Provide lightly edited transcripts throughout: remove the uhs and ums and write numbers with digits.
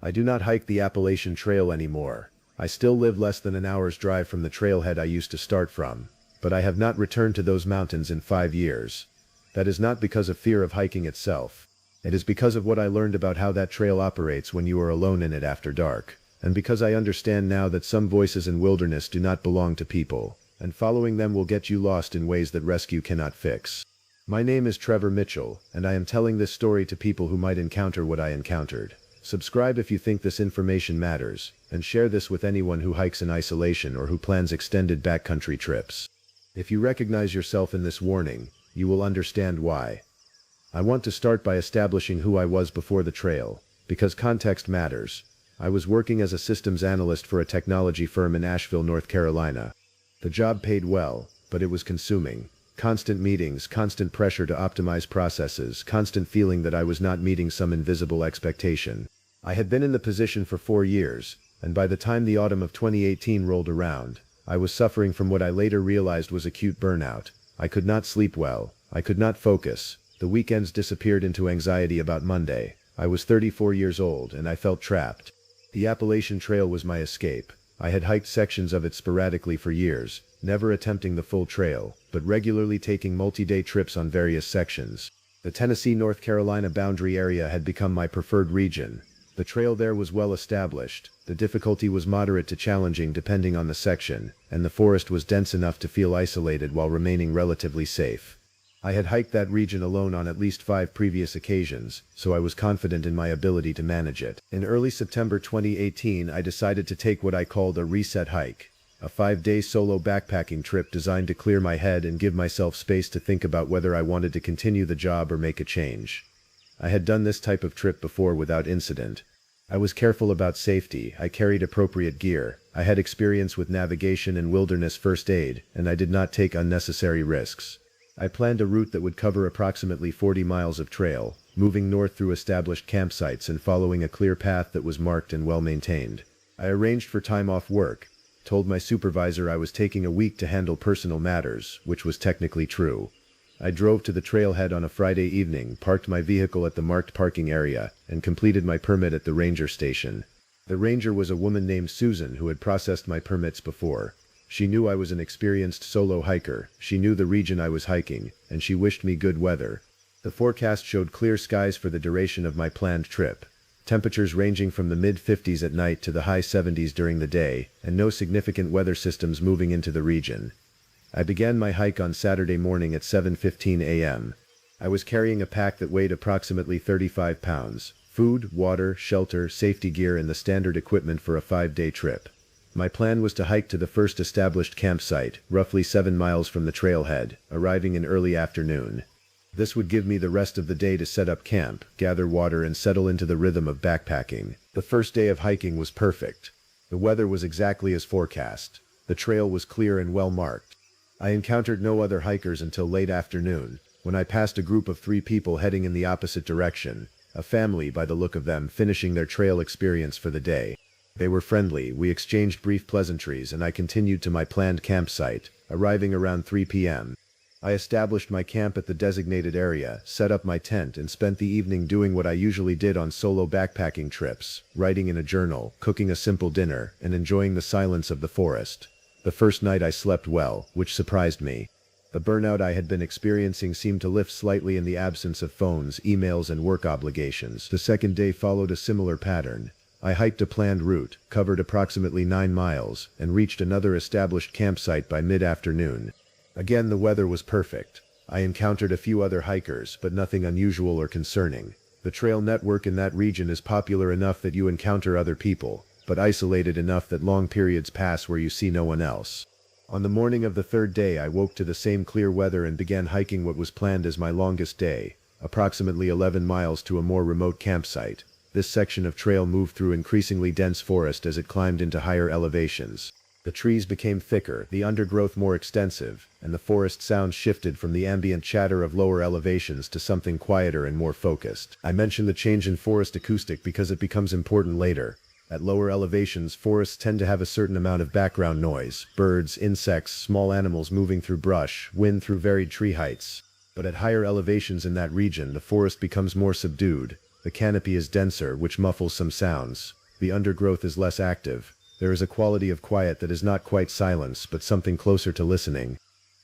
I do not hike the Appalachian Trail anymore. I still live less than an hour's drive from the trailhead I used to start from, but I have not returned to those mountains in 5 years. That is not because of fear of hiking itself. It is because of what I learned about how that trail operates when you are alone in it after dark, and because I understand now that some voices in wilderness do not belong to people, and following them will get you lost in ways that rescue cannot fix. My name is Trevor Mitchell, and I am telling this story to people who might encounter what I encountered. Subscribe if you think this information matters, and share this with anyone who hikes in isolation or who plans extended backcountry trips. If you recognize yourself in this warning, you will understand why. I want to start by establishing who I was before the trail, because context matters. I was working as a systems analyst for a technology firm in Asheville, North Carolina. The job paid well, but it was consuming. Constant meetings, constant pressure to optimize processes, constant feeling that I was not meeting some invisible expectation. I had been in the position for 4 years, and by the time the autumn of 2018 rolled around, I was suffering from what I later realized was acute burnout. I could not sleep well. I could not focus. The weekends disappeared into anxiety about Monday. I was 34 years old, and I felt trapped. The Appalachian Trail was my escape. I had hiked sections of it sporadically for years, never attempting the full trail, but regularly taking multi-day trips on various sections. The Tennessee-North Carolina boundary area had become my preferred region. The trail there was well established, the difficulty was moderate to challenging depending on the section, and the forest was dense enough to feel isolated while remaining relatively safe. I had hiked that region alone on at least 5 previous occasions, so I was confident in my ability to manage it. In early September 2018, I decided to take what I called a reset hike, a 5-day solo backpacking trip designed to clear my head and give myself space to think about whether I wanted to continue the job or make a change. I had done this type of trip before without incident. I was careful about safety, I carried appropriate gear, I had experience with navigation and wilderness first aid, and I did not take unnecessary risks. I planned a route that would cover approximately 40 miles of trail, moving north through established campsites and following a clear path that was marked and well maintained. I arranged for time off work, told my supervisor I was taking a week to handle personal matters, which was technically true. I drove to the trailhead on a Friday evening, parked my vehicle at the marked parking area, and completed my permit at the ranger station. The ranger was a woman named Susan who had processed my permits before. She knew I was an experienced solo hiker, she knew the region I was hiking, and she wished me good weather. The forecast showed clear skies for the duration of my planned trip. Temperatures ranging from the mid-50s at night to the high 70s during the day, and no significant weather systems moving into the region. I began my hike on Saturday morning at 7:15 a.m. I was carrying a pack that weighed approximately 35 pounds, food, water, shelter, safety gear, and the standard equipment for a 5-day trip. My plan was to hike to the first established campsite, roughly 7 miles from the trailhead, arriving in early afternoon. This would give me the rest of the day to set up camp, gather water, and settle into the rhythm of backpacking. The first day of hiking was perfect. The weather was exactly as forecast. The trail was clear and well marked. I encountered no other hikers until late afternoon, when I passed a group of 3 people heading in the opposite direction, a family by the look of them finishing their trail experience for the day. They were friendly, we exchanged brief pleasantries, and I continued to my planned campsite, arriving around 3 p.m. I established my camp at the designated area, set up my tent, and spent the evening doing what I usually did on solo backpacking trips, writing in a journal, cooking a simple dinner, and enjoying the silence of the forest. The first night I slept well, which surprised me. The burnout I had been experiencing seemed to lift slightly in the absence of phones, emails, and work obligations. The second day followed a similar pattern. I hiked a planned route, covered approximately 9 miles, and reached another established campsite by mid-afternoon. Again, the weather was perfect. I encountered a few other hikers, but nothing unusual or concerning. The trail network in that region is popular enough that you encounter other people, but isolated enough that long periods pass where you see no one else. On the morning of the 3rd day, I woke to the same clear weather and began hiking what was planned as my longest day, approximately 11 miles to a more remote campsite. This section of trail moved through increasingly dense forest as it climbed into higher elevations. The trees became thicker, the undergrowth more extensive, and the forest sounds shifted from the ambient chatter of lower elevations to something quieter and more focused. I mention the change in forest acoustic because it becomes important later. At lower elevations, forests tend to have a certain amount of background noise, birds, insects, small animals moving through brush, wind through varied tree heights. But at higher elevations in that region, the forest becomes more subdued. The canopy is denser, which muffles some sounds. The undergrowth is less active. There is a quality of quiet that is not quite silence, but something closer to listening.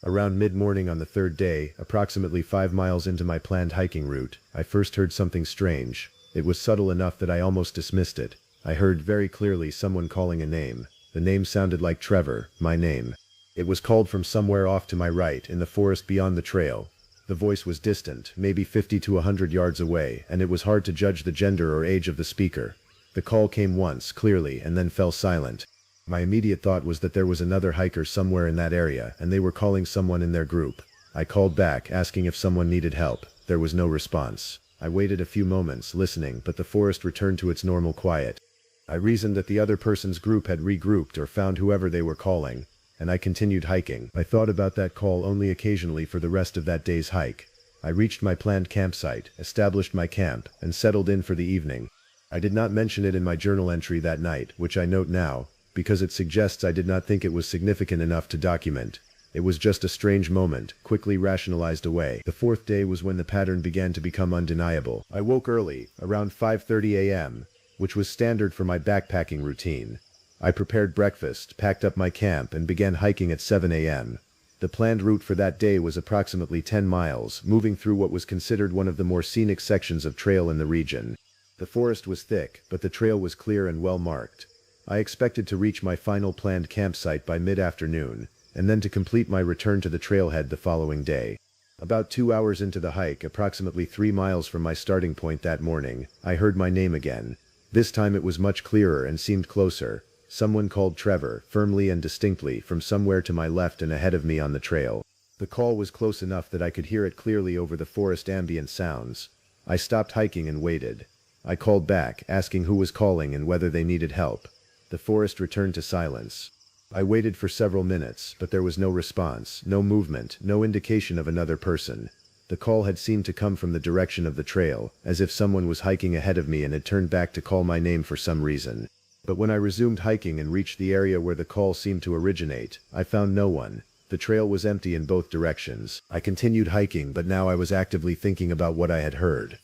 Around mid-morning on the third day, approximately 5 miles into my planned hiking route, I first heard something strange. It was subtle enough that I almost dismissed it. I heard very clearly someone calling a name. The name sounded like Trevor, my name. It was called from somewhere off to my right, in the forest beyond the trail. The voice was distant, maybe 50 to 100 yards away, and it was hard to judge the gender or age of the speaker. The call came once, clearly, and then fell silent. My immediate thought was that there was another hiker somewhere in that area, and they were calling someone in their group. I called back, asking if someone needed help. There was no response. I waited a few moments, listening, but the forest returned to its normal quiet. I reasoned that the other person's group had regrouped or found whoever they were calling, and I continued hiking. I thought about that call only occasionally for the rest of that day's hike. I reached my planned campsite, established my camp, and settled in for the evening. I did not mention it in my journal entry that night, which I note now, because it suggests I did not think it was significant enough to document. It was just a strange moment, quickly rationalized away. The fourth day was when the pattern began to become undeniable. I woke early, around 5:30 a.m., which was standard for my backpacking routine. I prepared breakfast, packed up my camp, and began hiking at 7 a.m. The planned route for that day was approximately 10 miles, moving through what was considered one of the more scenic sections of trail in the region. The forest was thick, but the trail was clear and well marked. I expected to reach my final planned campsite by mid-afternoon, and then to complete my return to the trailhead the following day. About 2 hours into the hike, approximately 3 miles from my starting point that morning, I heard my name again. This time it was much clearer and seemed closer. Someone called Trevor, firmly and distinctly, from somewhere to my left and ahead of me on the trail. The call was close enough that I could hear it clearly over the forest ambient sounds. I stopped hiking and waited. I called back, asking who was calling and whether they needed help. The forest returned to silence. I waited for several minutes, but there was no response, no movement, no indication of another person. The call had seemed to come from the direction of the trail, as if someone was hiking ahead of me and had turned back to call my name for some reason. But when I resumed hiking and reached the area where the call seemed to originate, I found no one. The trail was empty in both directions. I continued hiking, but now I was actively thinking about what I had heard.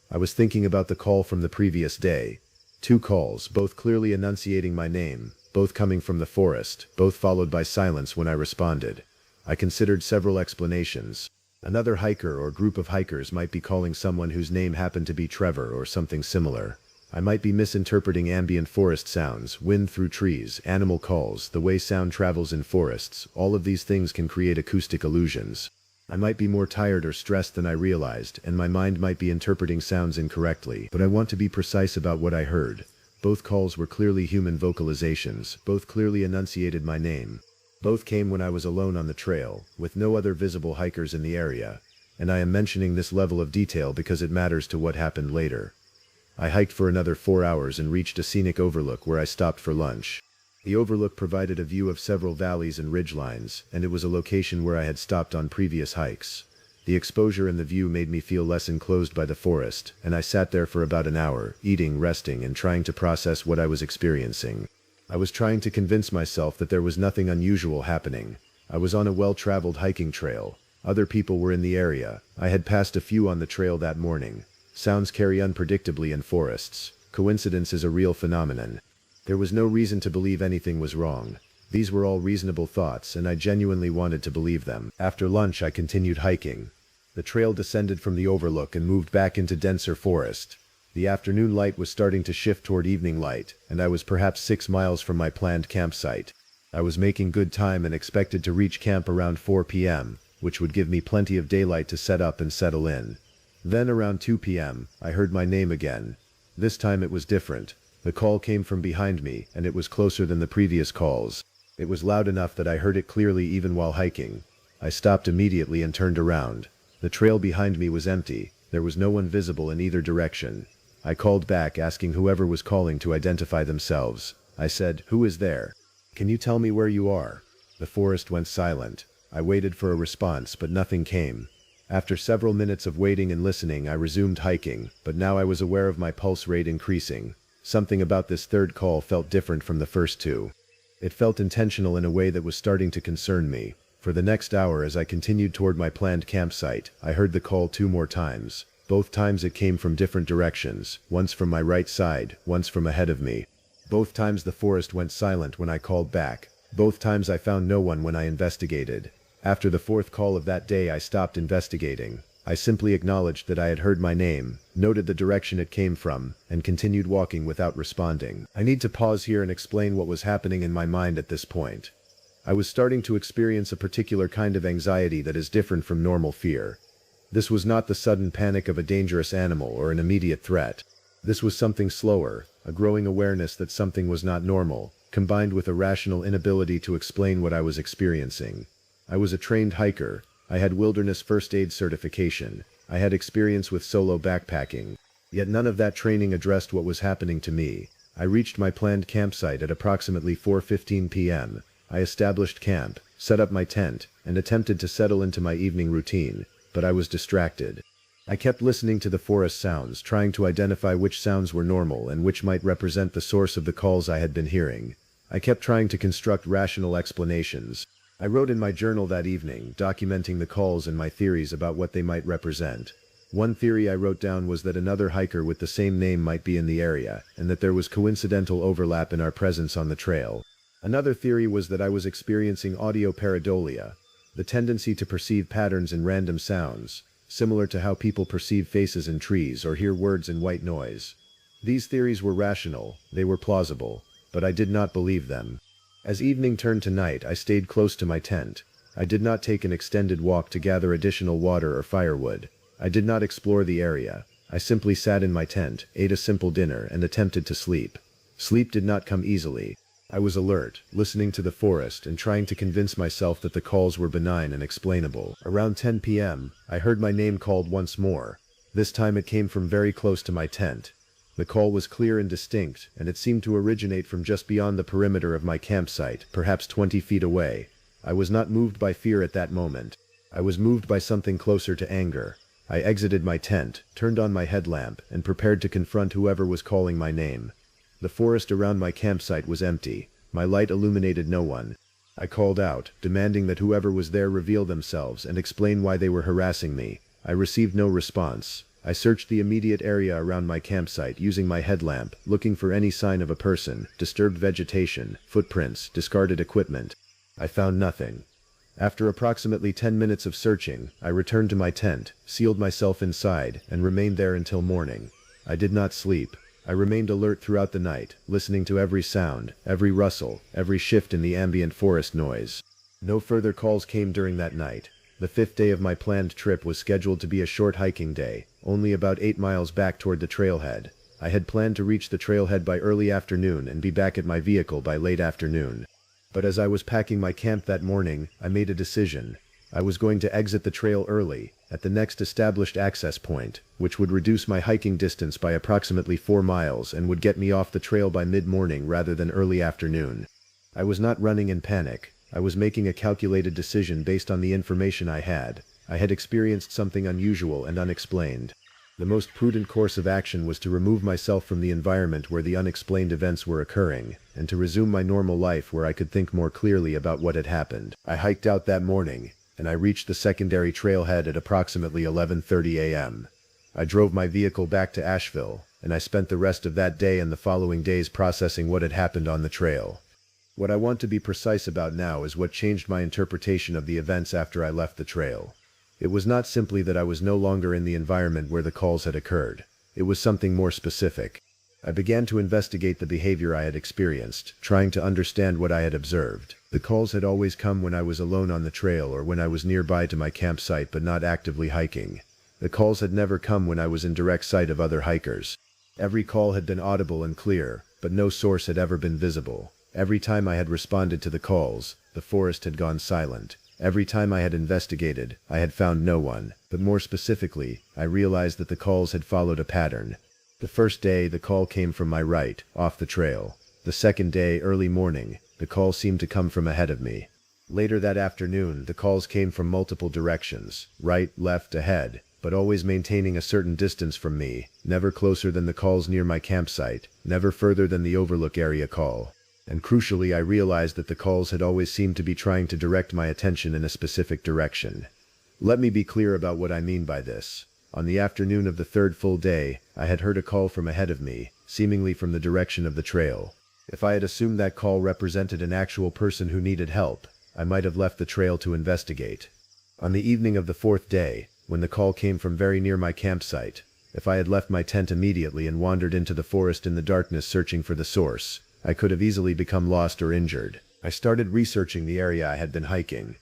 I was thinking about the call from the previous day. 2 calls, both clearly enunciating my name, both coming from the forest, both followed by silence when I responded. I considered several explanations. Another hiker or group of hikers might be calling someone whose name happened to be Trevor or something similar. I might be misinterpreting ambient forest sounds, wind through trees, animal calls, the way sound travels in forests. All of these things can create acoustic illusions. I might be more tired or stressed than I realized, and my mind might be interpreting sounds incorrectly, but I want to be precise about what I heard. Both calls were clearly human vocalizations, both clearly enunciated my name. Both came when I was alone on the trail, with no other visible hikers in the area, and I am mentioning this level of detail because it matters to what happened later. I hiked for another 4 hours and reached a scenic overlook where I stopped for lunch. The overlook provided a view of several valleys and ridgelines, and it was a location where I had stopped on previous hikes. The exposure and the view made me feel less enclosed by the forest, and I sat there for about an hour, eating, resting, and trying to process what I was experiencing. I was trying to convince myself that there was nothing unusual happening. I was on a well-traveled hiking trail. Other people were in the area. I had passed a few on the trail that morning. Sounds carry unpredictably in forests. Coincidence is a real phenomenon. There was no reason to believe anything was wrong. These were all reasonable thoughts, and I genuinely wanted to believe them. After lunch, I continued hiking. The trail descended from the overlook and moved back into denser forest. The afternoon light was starting to shift toward evening light, and I was perhaps 6 miles from my planned campsite. I was making good time and expected to reach camp around 4 p.m., which would give me plenty of daylight to set up and settle in. Then around 2 p.m., I heard my name again. This time it was different. The call came from behind me, and it was closer than the previous calls. It was loud enough that I heard it clearly even while hiking. I stopped immediately and turned around. The trail behind me was empty. There was no one visible in either direction. I called back, asking whoever was calling to identify themselves. I said, "Who is there? Can you tell me where you are?" The forest went silent. I waited for a response, but nothing came. After several minutes of waiting and listening, I resumed hiking, but now I was aware of my pulse rate increasing. Something about this third call felt different from the first 2. It felt intentional in a way that was starting to concern me. For the next hour, as I continued toward my planned campsite, I heard the call 2 more times. Both times it came from different directions, once from my right side, once from ahead of me. Both times the forest went silent when I called back. Both times I found no one when I investigated. After the fourth call of that day I stopped investigating. I simply acknowledged that I had heard my name, noted the direction it came from, and continued walking without responding. I need to pause here and explain what was happening in my mind at this point. I was starting to experience a particular kind of anxiety that is different from normal fear. This was not the sudden panic of a dangerous animal or an immediate threat. This was something slower, a growing awareness that something was not normal, combined with a rational inability to explain what I was experiencing. I was a trained hiker. I had wilderness first aid certification. I had experience with solo backpacking. Yet none of that training addressed what was happening to me. I reached my planned campsite at approximately 4:15 p.m. I established camp, set up my tent, and attempted to settle into my evening routine, but I was distracted. I kept listening to the forest sounds, trying to identify which sounds were normal and which might represent the source of the calls I had been hearing. I kept trying to construct rational explanations. I wrote in my journal that evening, documenting the calls and my theories about what they might represent. One theory I wrote down was that another hiker with the same name might be in the area, and that there was coincidental overlap in our presence on the trail. Another theory was that I was experiencing audio pareidolia, the tendency to perceive patterns in random sounds, similar to how people perceive faces in trees or hear words in white noise. These theories were rational, they were plausible, but I did not believe them. As evening turned to night, I stayed close to my tent. I did not take an extended walk to gather additional water or firewood. I did not explore the area. I simply sat in my tent, ate a simple dinner, and attempted to sleep. Sleep did not come easily. I was alert, listening to the forest and trying to convince myself that the calls were benign and explainable. Around 10 p.m., I heard my name called once more. This time it came from very close to my tent. The call was clear and distinct, and it seemed to originate from just beyond the perimeter of my campsite, perhaps 20 feet away. I was not moved by fear at that moment. I was moved by something closer to anger. I exited my tent, turned on my headlamp, and prepared to confront whoever was calling my name. The forest around my campsite was empty. My light illuminated no one. I called out, demanding that whoever was there reveal themselves and explain why they were harassing me. I received no response. I searched the immediate area around my campsite using my headlamp, looking for any sign of a person, disturbed vegetation, footprints, discarded equipment. I found nothing. After approximately 10 minutes of searching, I returned to my tent, sealed myself inside, and remained there until morning. I did not sleep. I remained alert throughout the night, listening to every sound, every rustle, every shift in the ambient forest noise. No further calls came during that night. The 5th day of my planned trip was scheduled to be a short hiking day, only about 8 miles back toward the trailhead. I had planned to reach the trailhead by early afternoon and be back at my vehicle by late afternoon. But as I was packing my camp that morning, I made a decision. I was going to exit the trail early, at the next established access point, which would reduce my hiking distance by approximately 4 miles and would get me off the trail by mid-morning rather than early afternoon. I was not running in panic. I was making a calculated decision based on the information I had. I had experienced something unusual and unexplained. The most prudent course of action was to remove myself from the environment where the unexplained events were occurring, and to resume my normal life where I could think more clearly about what had happened. I hiked out that morning, and I reached the secondary trailhead at approximately 11:30 a.m. I drove my vehicle back to Asheville, and I spent the rest of that day and the following days processing what had happened on the trail. What I want to be precise about now is what changed my interpretation of the events after I left the trail. It was not simply that I was no longer in the environment where the calls had occurred. It was something more specific. I began to investigate the behavior I had experienced, trying to understand what I had observed. The calls had always come when I was alone on the trail or when I was nearby to my campsite but not actively hiking. The calls had never come when I was in direct sight of other hikers. Every call had been audible and clear, but no source had ever been visible. Every time I had responded to the calls, the forest had gone silent. Every time I had investigated, I had found no one, but more specifically, I realized that the calls had followed a pattern. The first day, the call came from my right, off the trail. The second day, early morning, the call seemed to come from ahead of me. Later that afternoon, the calls came from multiple directions, right, left, ahead, but always maintaining a certain distance from me, never closer than the calls near my campsite, never further than the overlook area call. And crucially, I realized that the calls had always seemed to be trying to direct my attention in a specific direction. Let me be clear about what I mean by this. On the afternoon of the third full day, I had heard a call from ahead of me, seemingly from the direction of the trail. If I had assumed that call represented an actual person who needed help, I might have left the trail to investigate. On the evening of the fourth day, when the call came from very near my campsite, if I had left my tent immediately and wandered into the forest in the darkness searching for the source, I could have easily become lost or injured. I started researching the area I had been hiking.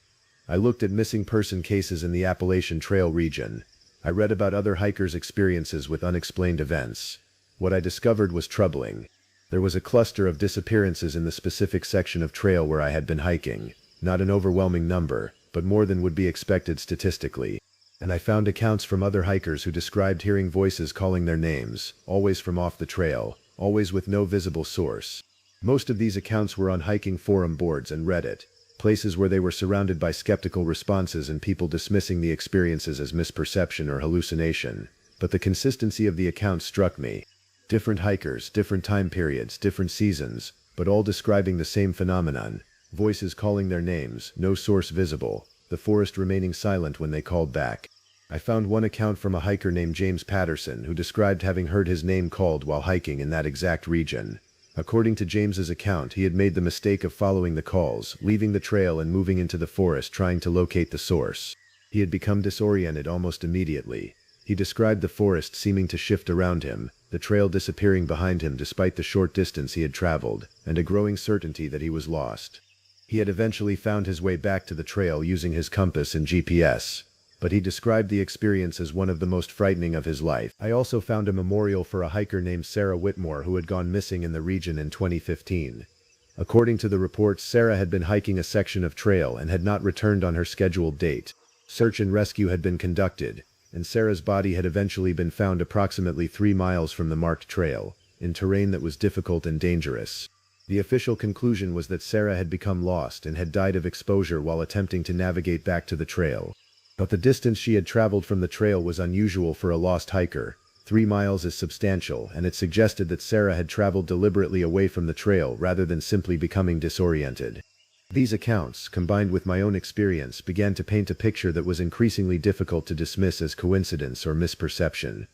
I looked at missing person cases in the Appalachian Trail region. I read about other hikers' experiences with unexplained events. What I discovered was troubling. There was a cluster of disappearances in the specific section of trail where I had been hiking. Not an overwhelming number, but more than would be expected statistically. And I found accounts from other hikers who described hearing voices calling their names, always from off the trail, always with no visible source. Most of these accounts were on hiking forum boards and Reddit, places where they were surrounded by skeptical responses and people dismissing the experiences as misperception or hallucination. But the consistency of the accounts struck me. Different hikers, different time periods, different seasons, but all describing the same phenomenon. Voices calling their names, no source visible, the forest remaining silent when they called back. I found one account from a hiker named James Patterson who described having heard his name called while hiking in that exact region. According to James's account, he had made the mistake of following the calls, leaving the trail and moving into the forest trying to locate the source. He had become disoriented almost immediately. He described the forest seeming to shift around him, the trail disappearing behind him despite the short distance he had traveled, and a growing certainty that he was lost. He had eventually found his way back to the trail using his compass and GPS. But he described the experience as one of the most frightening of his life. I also found a memorial for a hiker named Sarah Whitmore who had gone missing in the region in 2015. According to the reports, Sarah had been hiking a section of trail and had not returned on her scheduled date. Search and rescue had been conducted, and Sarah's body had eventually been found approximately 3 miles from the marked trail, in terrain that was difficult and dangerous. The official conclusion was that Sarah had become lost and had died of exposure while attempting to navigate back to the trail. But the distance she had traveled from the trail was unusual for a lost hiker. 3 miles is substantial, and it suggested that Sarah had traveled deliberately away from the trail rather than simply becoming disoriented. These accounts, combined with my own experience, began to paint a picture that was increasingly difficult to dismiss as coincidence or misperception.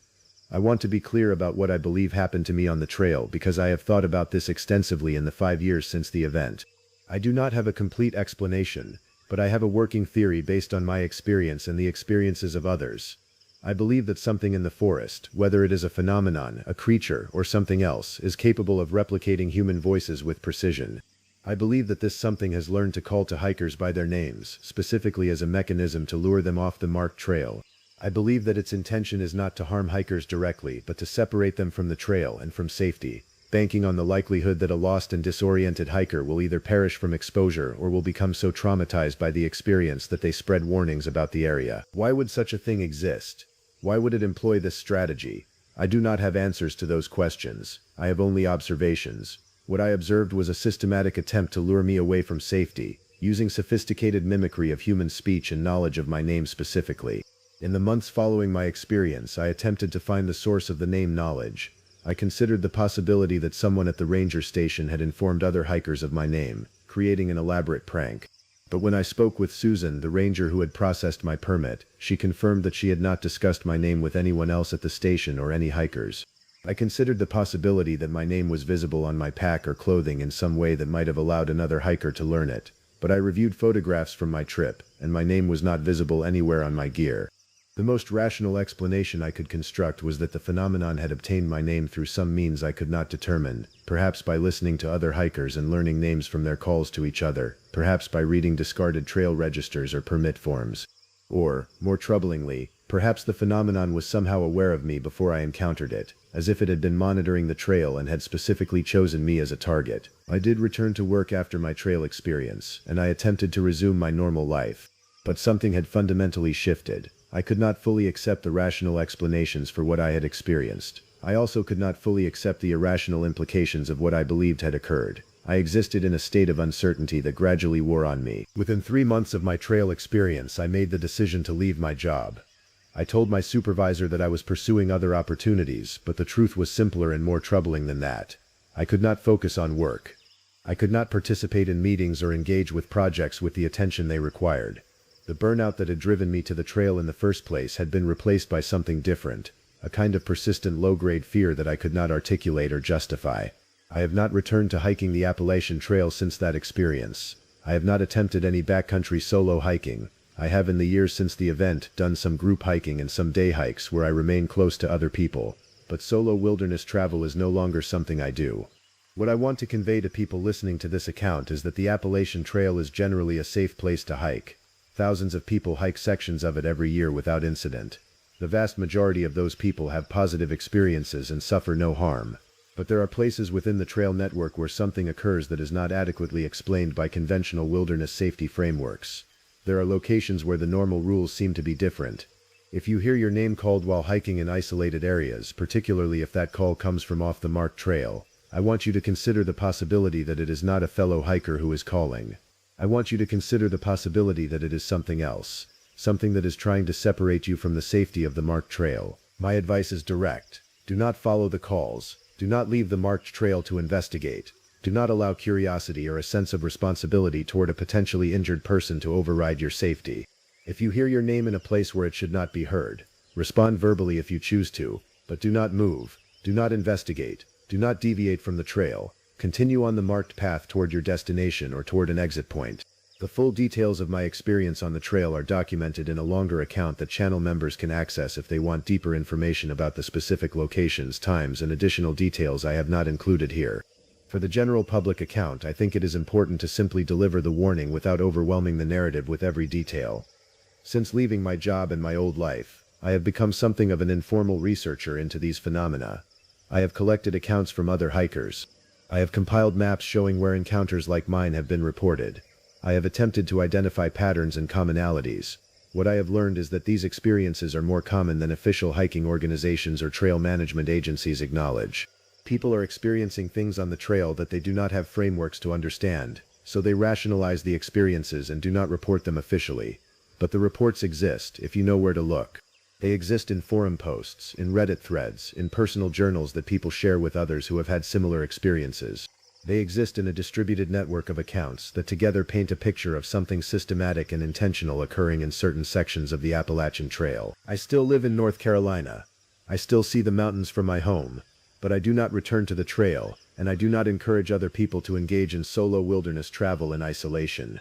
I want to be clear about what I believe happened to me on the trail because I have thought about this extensively in the 5 years since the event. I do not have a complete explanation, but I have a working theory based on my experience and the experiences of others. I believe that something in the forest, whether it is a phenomenon, a creature, or something else, is capable of replicating human voices with precision. I believe that this something has learned to call to hikers by their names, specifically as a mechanism to lure them off the marked trail. I believe that its intention is not to harm hikers directly, but to separate them from the trail and from safety, banking on the likelihood that a lost and disoriented hiker will either perish from exposure or will become so traumatized by the experience that they spread warnings about the area. Why would such a thing exist? Why would it employ this strategy? I do not have answers to those questions. I have only observations. What I observed was a systematic attempt to lure me away from safety, using sophisticated mimicry of human speech and knowledge of my name specifically. In the months following my experience, I attempted to find the source of the name knowledge. I considered the possibility that someone at the ranger station had informed other hikers of my name, creating an elaborate prank. But when I spoke with Susan, the ranger who had processed my permit, she confirmed that she had not discussed my name with anyone else at the station or any hikers. I considered the possibility that my name was visible on my pack or clothing in some way that might have allowed another hiker to learn it. But I reviewed photographs from my trip, and my name was not visible anywhere on my gear. The most rational explanation I could construct was that the phenomenon had obtained my name through some means I could not determine, perhaps by listening to other hikers and learning names from their calls to each other, perhaps by reading discarded trail registers or permit forms. Or, more troublingly, perhaps the phenomenon was somehow aware of me before I encountered it, as if it had been monitoring the trail and had specifically chosen me as a target. I did return to work after my trail experience, and I attempted to resume my normal life. But something had fundamentally shifted. I could not fully accept the rational explanations for what I had experienced. I also could not fully accept the irrational implications of what I believed had occurred. I existed in a state of uncertainty that gradually wore on me. Within 3 months of my trail experience, I made the decision to leave my job. I told my supervisor that I was pursuing other opportunities, but the truth was simpler and more troubling than that. I could not focus on work. I could not participate in meetings or engage with projects with the attention they required. The burnout that had driven me to the trail in the first place had been replaced by something different, a kind of persistent low-grade fear that I could not articulate or justify. I have not returned to hiking the Appalachian Trail since that experience. I have not attempted any backcountry solo hiking. I have in the years since the event done some group hiking and some day hikes where I remain close to other people, but solo wilderness travel is no longer something I do. What I want to convey to people listening to this account is that the Appalachian Trail is generally a safe place to hike. Thousands of people hike sections of it every year without incident. The vast majority of those people have positive experiences and suffer no harm. But there are places within the trail network where something occurs that is not adequately explained by conventional wilderness safety frameworks. There are locations where the normal rules seem to be different. If you hear your name called while hiking in isolated areas, particularly if that call comes from off the marked trail, I want you to consider the possibility that it is not a fellow hiker who is calling. I want you to consider the possibility that it is something else, something that is trying to separate you from the safety of the marked trail. My advice is direct. Do not follow the calls. Do not leave the marked trail to investigate. Do not allow curiosity or a sense of responsibility toward a potentially injured person to override your safety. If you hear your name in a place where it should not be heard, respond verbally if you choose to, but do not move. Do not investigate. Do not deviate from the trail. Continue on the marked path toward your destination or toward an exit point. The full details of my experience on the trail are documented in a longer account that channel members can access if they want deeper information about the specific locations, times, and additional details I have not included here. For the general public account, I think it is important to simply deliver the warning without overwhelming the narrative with every detail. Since leaving my job and my old life, I have become something of an informal researcher into these phenomena. I have collected accounts from other hikers. I have compiled maps showing where encounters like mine have been reported. I have attempted to identify patterns and commonalities. What I have learned is that these experiences are more common than official hiking organizations or trail management agencies acknowledge. People are experiencing things on the trail that they do not have frameworks to understand, so they rationalize the experiences and do not report them officially. But the reports exist, if you know where to look. They exist in forum posts, in Reddit threads, in personal journals that people share with others who have had similar experiences. They exist in a distributed network of accounts that together paint a picture of something systematic and intentional occurring in certain sections of the Appalachian Trail. I still live in North Carolina. I still see the mountains from my home, but I do not return to the trail, and I do not encourage other people to engage in solo wilderness travel in isolation.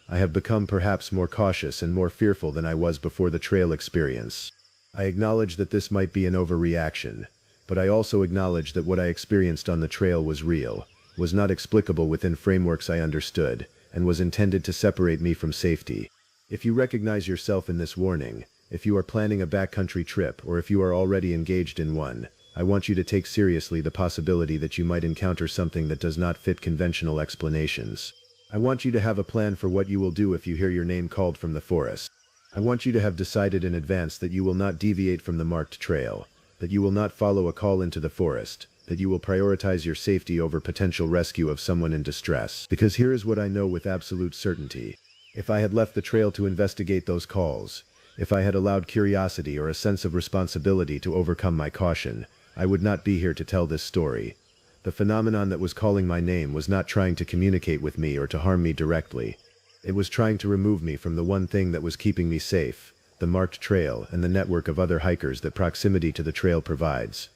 I have become perhaps more cautious and more fearful than I was before the trail experience. I acknowledge that this might be an overreaction, but I also acknowledge that what I experienced on the trail was real, was not explicable within frameworks I understood, and was intended to separate me from safety. If you recognize yourself in this warning, if you are planning a backcountry trip or if you are already engaged in one, I want you to take seriously the possibility that you might encounter something that does not fit conventional explanations. I want you to have a plan for what you will do if you hear your name called from the forest. I want you to have decided in advance that you will not deviate from the marked trail, that you will not follow a call into the forest, that you will prioritize your safety over potential rescue of someone in distress. Because here is what I know with absolute certainty. If I had left the trail to investigate those calls, if I had allowed curiosity or a sense of responsibility to overcome my caution, I would not be here to tell this story. The phenomenon that was calling my name was not trying to communicate with me or to harm me directly. It was trying to remove me from the one thing that was keeping me safe, the marked trail and the network of other hikers that proximity to the trail provides.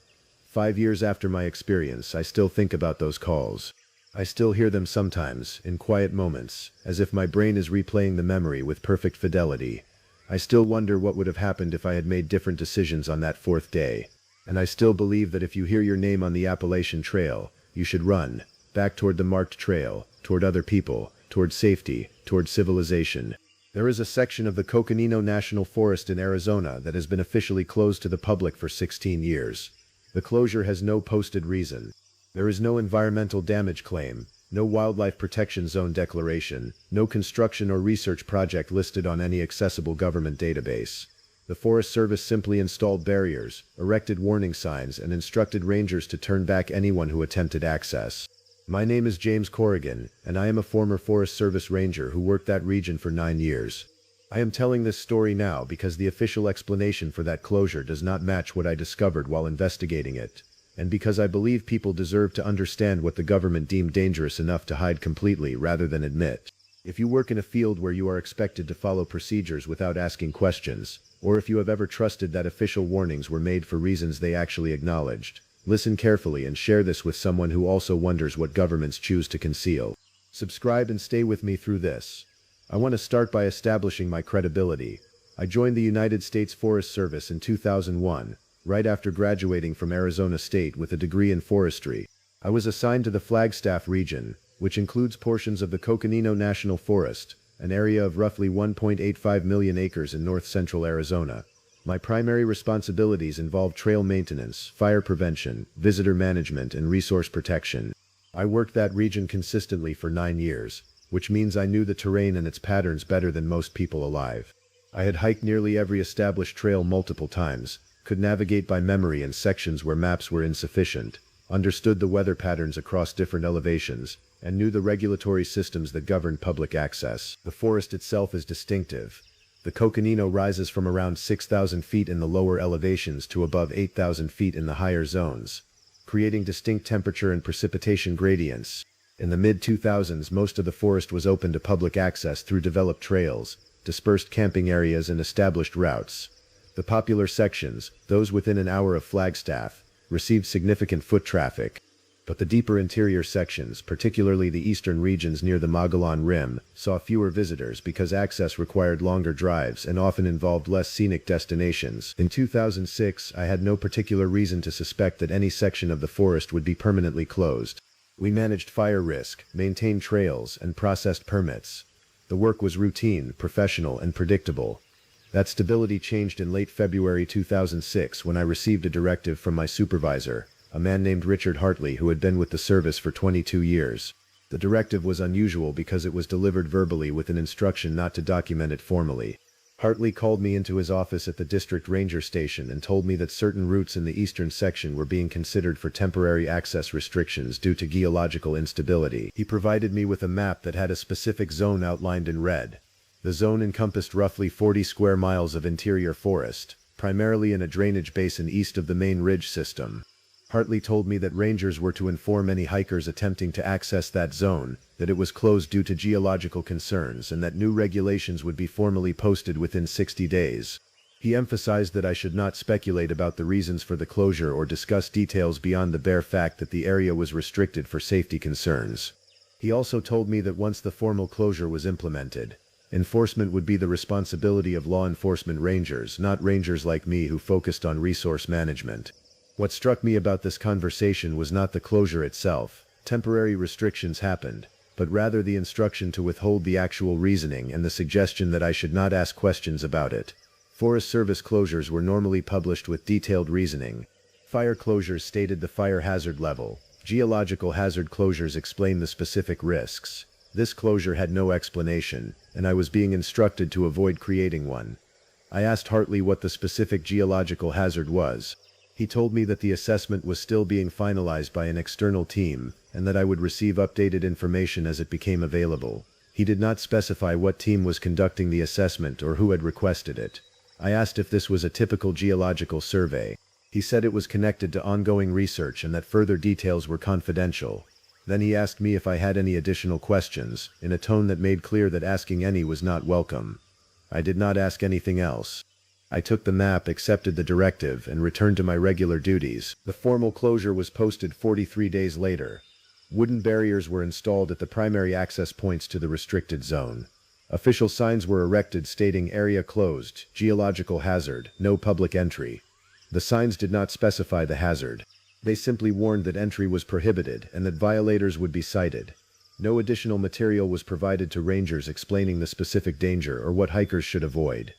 5 years after my experience, I still think about those calls. I still hear them sometimes, in quiet moments, as if my brain is replaying the memory with perfect fidelity. I still wonder what would have happened if I had made different decisions on that 4th day. And I still believe that if you hear your name on the Appalachian Trail, you should run, back toward the marked trail, toward other people, toward safety, toward civilization. There is a section of the Coconino National Forest in Arizona that has been officially closed to the public for 16 years. The closure has no posted reason. There is no environmental damage claim, no wildlife protection zone declaration, no construction or research project listed on any accessible government database. The Forest Service simply installed barriers, erected warning signs, and instructed rangers to turn back anyone who attempted access. My name is James Corrigan, and I am a former Forest Service ranger who worked that region for 9 years. I am telling this story now because the official explanation for that closure does not match what I discovered while investigating it, and because I believe people deserve to understand what the government deemed dangerous enough to hide completely rather than admit. If you work in a field where you are expected to follow procedures without asking questions, or if you have ever trusted that official warnings were made for reasons they actually acknowledged, listen carefully and share this with someone who also wonders what governments choose to conceal. Subscribe and stay with me through this. I want to start by establishing my credibility. I joined the United States Forest Service in 2001, right after graduating from Arizona State with a degree in forestry. I was assigned to the Flagstaff region, which includes portions of the Coconino National Forest, an area of roughly 1.85 million acres in north-central Arizona. My primary responsibilities involved trail maintenance, fire prevention, visitor management, and resource protection. I worked that region consistently for 9 years, which means I knew the terrain and its patterns better than most people alive. I had hiked nearly every established trail multiple times, could navigate by memory in sections where maps were insufficient, understood the weather patterns across different elevations, and knew the regulatory systems that govern public access. The forest itself is distinctive. The Coconino rises from around 6,000 feet in the lower elevations to above 8,000 feet in the higher zones, creating distinct temperature and precipitation gradients. In the mid-2000s, most of the forest was open to public access through developed trails, dispersed camping areas, and established routes. The popular sections, those within an hour of Flagstaff, received significant foot traffic. But the deeper interior sections, particularly the eastern regions near the Magellan Rim, saw fewer visitors because access required longer drives and often involved less scenic destinations. In 2006, I had no particular reason to suspect that any section of the forest would be permanently closed. We managed fire risk, maintained trails, and processed permits. The work was routine, professional, and predictable. That stability changed in late February 2006 when I received a directive from my supervisor, a man named Richard Hartley who had been with the service for 22 years. The directive was unusual because it was delivered verbally with an instruction not to document it formally. Hartley called me into his office at the district ranger station and told me that certain routes in the eastern section were being considered for temporary access restrictions due to geological instability. He provided me with a map that had a specific zone outlined in red. The zone encompassed roughly 40 square miles of interior forest, primarily in a drainage basin east of the main ridge system. Hartley told me that rangers were to inform any hikers attempting to access that zone that it was closed due to geological concerns and that new regulations would be formally posted within 60 days. He emphasized that I should not speculate about the reasons for the closure or discuss details beyond the bare fact that the area was restricted for safety concerns. He also told me that once the formal closure was implemented, enforcement would be the responsibility of law enforcement rangers, not rangers like me who focused on resource management. What struck me about this conversation was not the closure itself. Temporary restrictions happened, but rather the instruction to withhold the actual reasoning and the suggestion that I should not ask questions about it. Forest Service closures were normally published with detailed reasoning. Fire closures stated the fire hazard level. Geological hazard closures explained the specific risks. This closure had no explanation, and I was being instructed to avoid creating one. I asked Hartley what the specific geological hazard was. He told me that the assessment was still being finalized by an external team, and that I would receive updated information as it became available. He did not specify what team was conducting the assessment or who had requested it. I asked if this was a typical geological survey. He said it was connected to ongoing research and that further details were confidential. Then he asked me if I had any additional questions, in a tone that made clear that asking any was not welcome. I did not ask anything else. I took the map, accepted the directive, and returned to my regular duties. The formal closure was posted 43 days later. Wooden barriers were installed at the primary access points to the restricted zone. Official signs were erected stating area closed, geological hazard, no public entry. The signs did not specify the hazard. They simply warned that entry was prohibited and that violators would be cited. No additional material was provided to rangers explaining the specific danger or what hikers should avoid.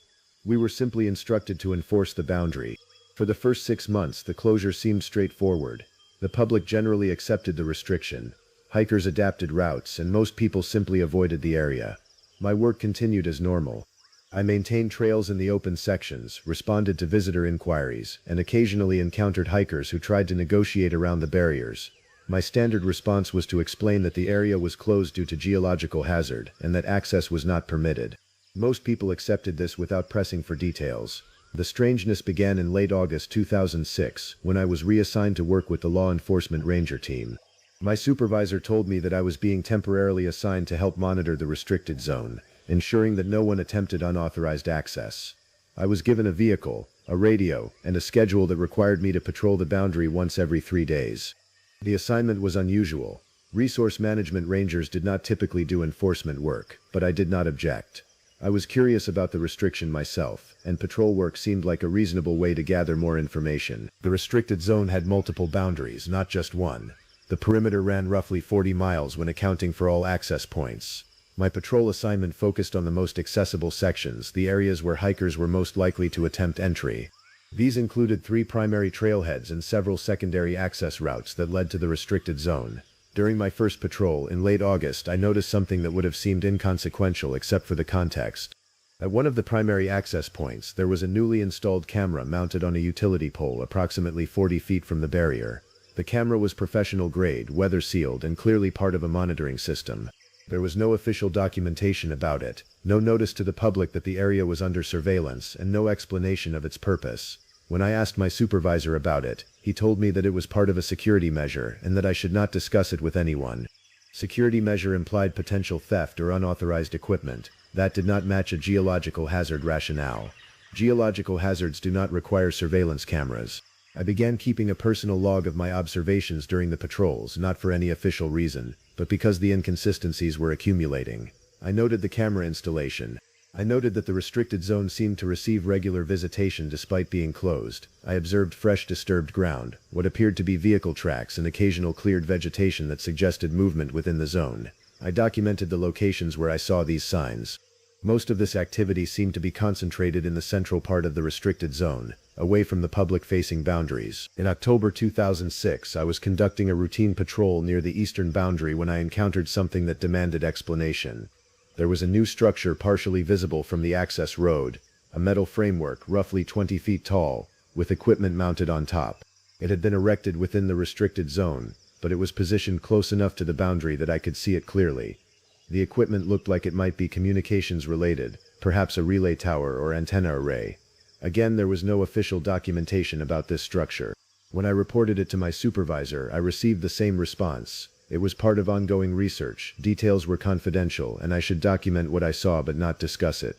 We were simply instructed to enforce the boundary. For the first 6 months, the closure seemed straightforward. The public generally accepted the restriction. Hikers adapted routes, and most people simply avoided the area. My work continued as normal. I maintained trails in the open sections, responded to visitor inquiries, and occasionally encountered hikers who tried to negotiate around the barriers. My standard response was to explain that the area was closed due to geological hazard, and that access was not permitted. Most people accepted this without pressing for details. The strangeness began in late August 2006, when I was reassigned to work with the law enforcement ranger team. My supervisor told me that I was being temporarily assigned to help monitor the restricted zone, ensuring that no one attempted unauthorized access. I was given a vehicle, a radio, and a schedule that required me to patrol the boundary once every 3 days. The assignment was unusual. Resource management rangers did not typically do enforcement work, but I did not object. I was curious about the restriction myself, and patrol work seemed like a reasonable way to gather more information. The restricted zone had multiple boundaries, not just one. The perimeter ran roughly 40 miles when accounting for all access points. My patrol assignment focused on the most accessible sections, the areas where hikers were most likely to attempt entry. These included 3 primary trailheads and several secondary access routes that led to the restricted zone. During my first patrol in late August, I noticed something that would have seemed inconsequential except for the context. At one of the primary access points, there was a newly installed camera mounted on a utility pole approximately 40 feet from the barrier. The camera was professional grade, weather sealed, and clearly part of a monitoring system. There was no official documentation about it, no notice to the public that the area was under surveillance, and no explanation of its purpose. When I asked my supervisor about it, he told me that it was part of a security measure and that I should not discuss it with anyone. Security measure implied potential theft or unauthorized equipment. That did not match a geological hazard rationale. Geological hazards do not require surveillance cameras. I began keeping a personal log of my observations during the patrols, not for any official reason, but because the inconsistencies were accumulating. I noted the camera installation. I noted that the restricted zone seemed to receive regular visitation despite being closed. I observed fresh disturbed ground, what appeared to be vehicle tracks and occasional cleared vegetation that suggested movement within the zone. I documented the locations where I saw these signs. Most of this activity seemed to be concentrated in the central part of the restricted zone, away from the public-facing boundaries. In October 2006, I was conducting a routine patrol near the eastern boundary when I encountered something that demanded explanation. There was a new structure partially visible from the access road, a metal framework roughly 20 feet tall, with equipment mounted on top. It had been erected within the restricted zone, but it was positioned close enough to the boundary that I could see it clearly. The equipment looked like it might be communications related, perhaps a relay tower or antenna array. Again, there was no official documentation about this structure. When I reported it to my supervisor, I received the same response. It was part of ongoing research, details were confidential, and I should document what I saw but not discuss it.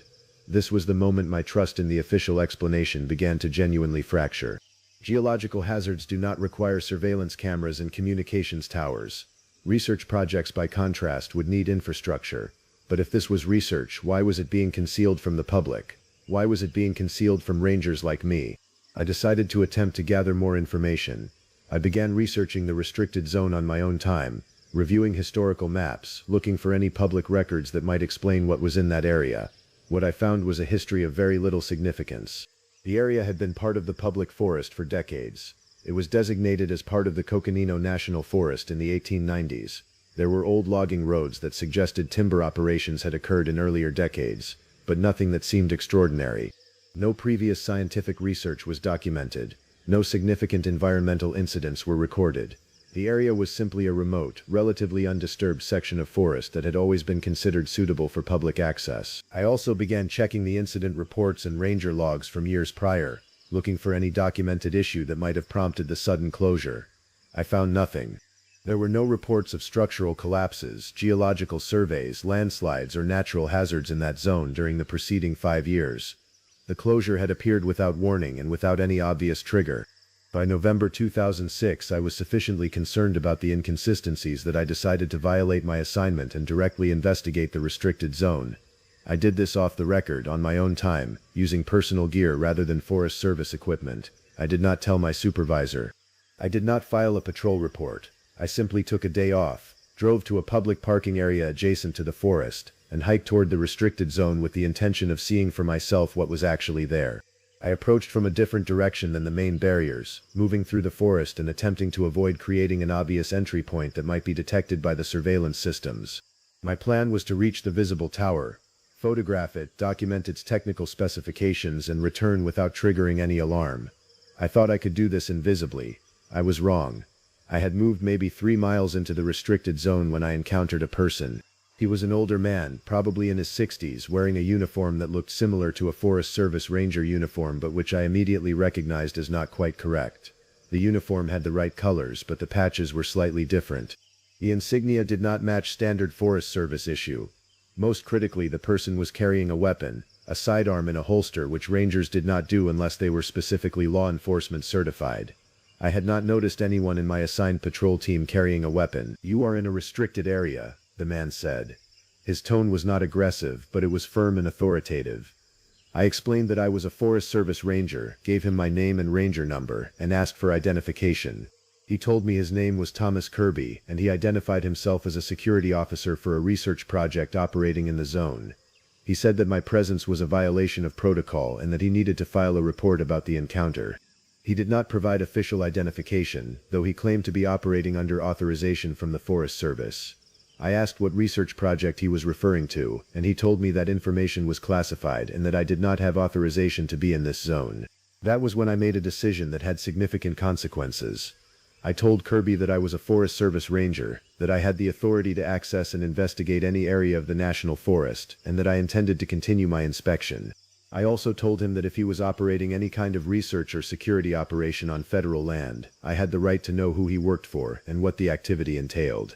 This was the moment my trust in the official explanation began to genuinely fracture. Geological hazards do not require surveillance cameras and communications towers. Research projects, by contrast, would need infrastructure. But if this was research, why was it being concealed from the public? Why was it being concealed from rangers like me? I decided to attempt to gather more information. I began researching the restricted zone on my own time, reviewing historical maps, looking for any public records that might explain what was in that area. What I found was a history of very little significance. The area had been part of the public forest for decades. It was designated as part of the Coconino National Forest in the 1890s. There were old logging roads that suggested timber operations had occurred in earlier decades, but nothing that seemed extraordinary. No previous scientific research was documented. No significant environmental incidents were recorded. The area was simply a remote, relatively undisturbed section of forest that had always been considered suitable for public access. I also began checking the incident reports and ranger logs from years prior, looking for any documented issue that might have prompted the sudden closure. I found nothing. There were no reports of structural collapses, geological surveys, landslides, or natural hazards in that zone during the preceding 5 years. The closure had appeared without warning and without any obvious trigger. By November 2006, I was sufficiently concerned about the inconsistencies that I decided to violate my assignment and directly investigate the restricted zone. I did this off the record, on my own time, using personal gear rather than Forest Service equipment. I did not tell my supervisor. I did not file a patrol report. I simply took a day off, drove to a public parking area adjacent to the forest, and hiked toward the restricted zone with the intention of seeing for myself what was actually there. I approached from a different direction than the main barriers, moving through the forest and attempting to avoid creating an obvious entry point that might be detected by the surveillance systems. My plan was to reach the visible tower, photograph it, document its technical specifications, and return without triggering any alarm. I thought I could do this invisibly. I was wrong. I had moved maybe 3 miles into the restricted zone when I encountered a person. He was an older man, probably in his 60s, wearing a uniform that looked similar to a Forest Service Ranger uniform but which I immediately recognized as not quite correct. The uniform had the right colors, but the patches were slightly different. The insignia did not match standard Forest Service issue. Most critically, the person was carrying a weapon, a sidearm in a holster, which rangers did not do unless they were specifically law enforcement certified. I had not noticed anyone in my assigned patrol team carrying a weapon. "You are in a restricted area," the man said. His tone was not aggressive, but it was firm and authoritative. I explained that I was a Forest Service ranger, gave him my name and ranger number, and asked for identification. He told me his name was Thomas Kirby, and he identified himself as a security officer for a research project operating in the zone. He said that my presence was a violation of protocol and that he needed to file a report about the encounter. He did not provide official identification, though he claimed to be operating under authorization from the Forest Service. I asked what research project he was referring to, and he told me that information was classified and that I did not have authorization to be in this zone. That was when I made a decision that had significant consequences. I told Kirby that I was a Forest Service ranger, that I had the authority to access and investigate any area of the National Forest, and that I intended to continue my inspection. I also told him that if he was operating any kind of research or security operation on federal land, I had the right to know who he worked for and what the activity entailed.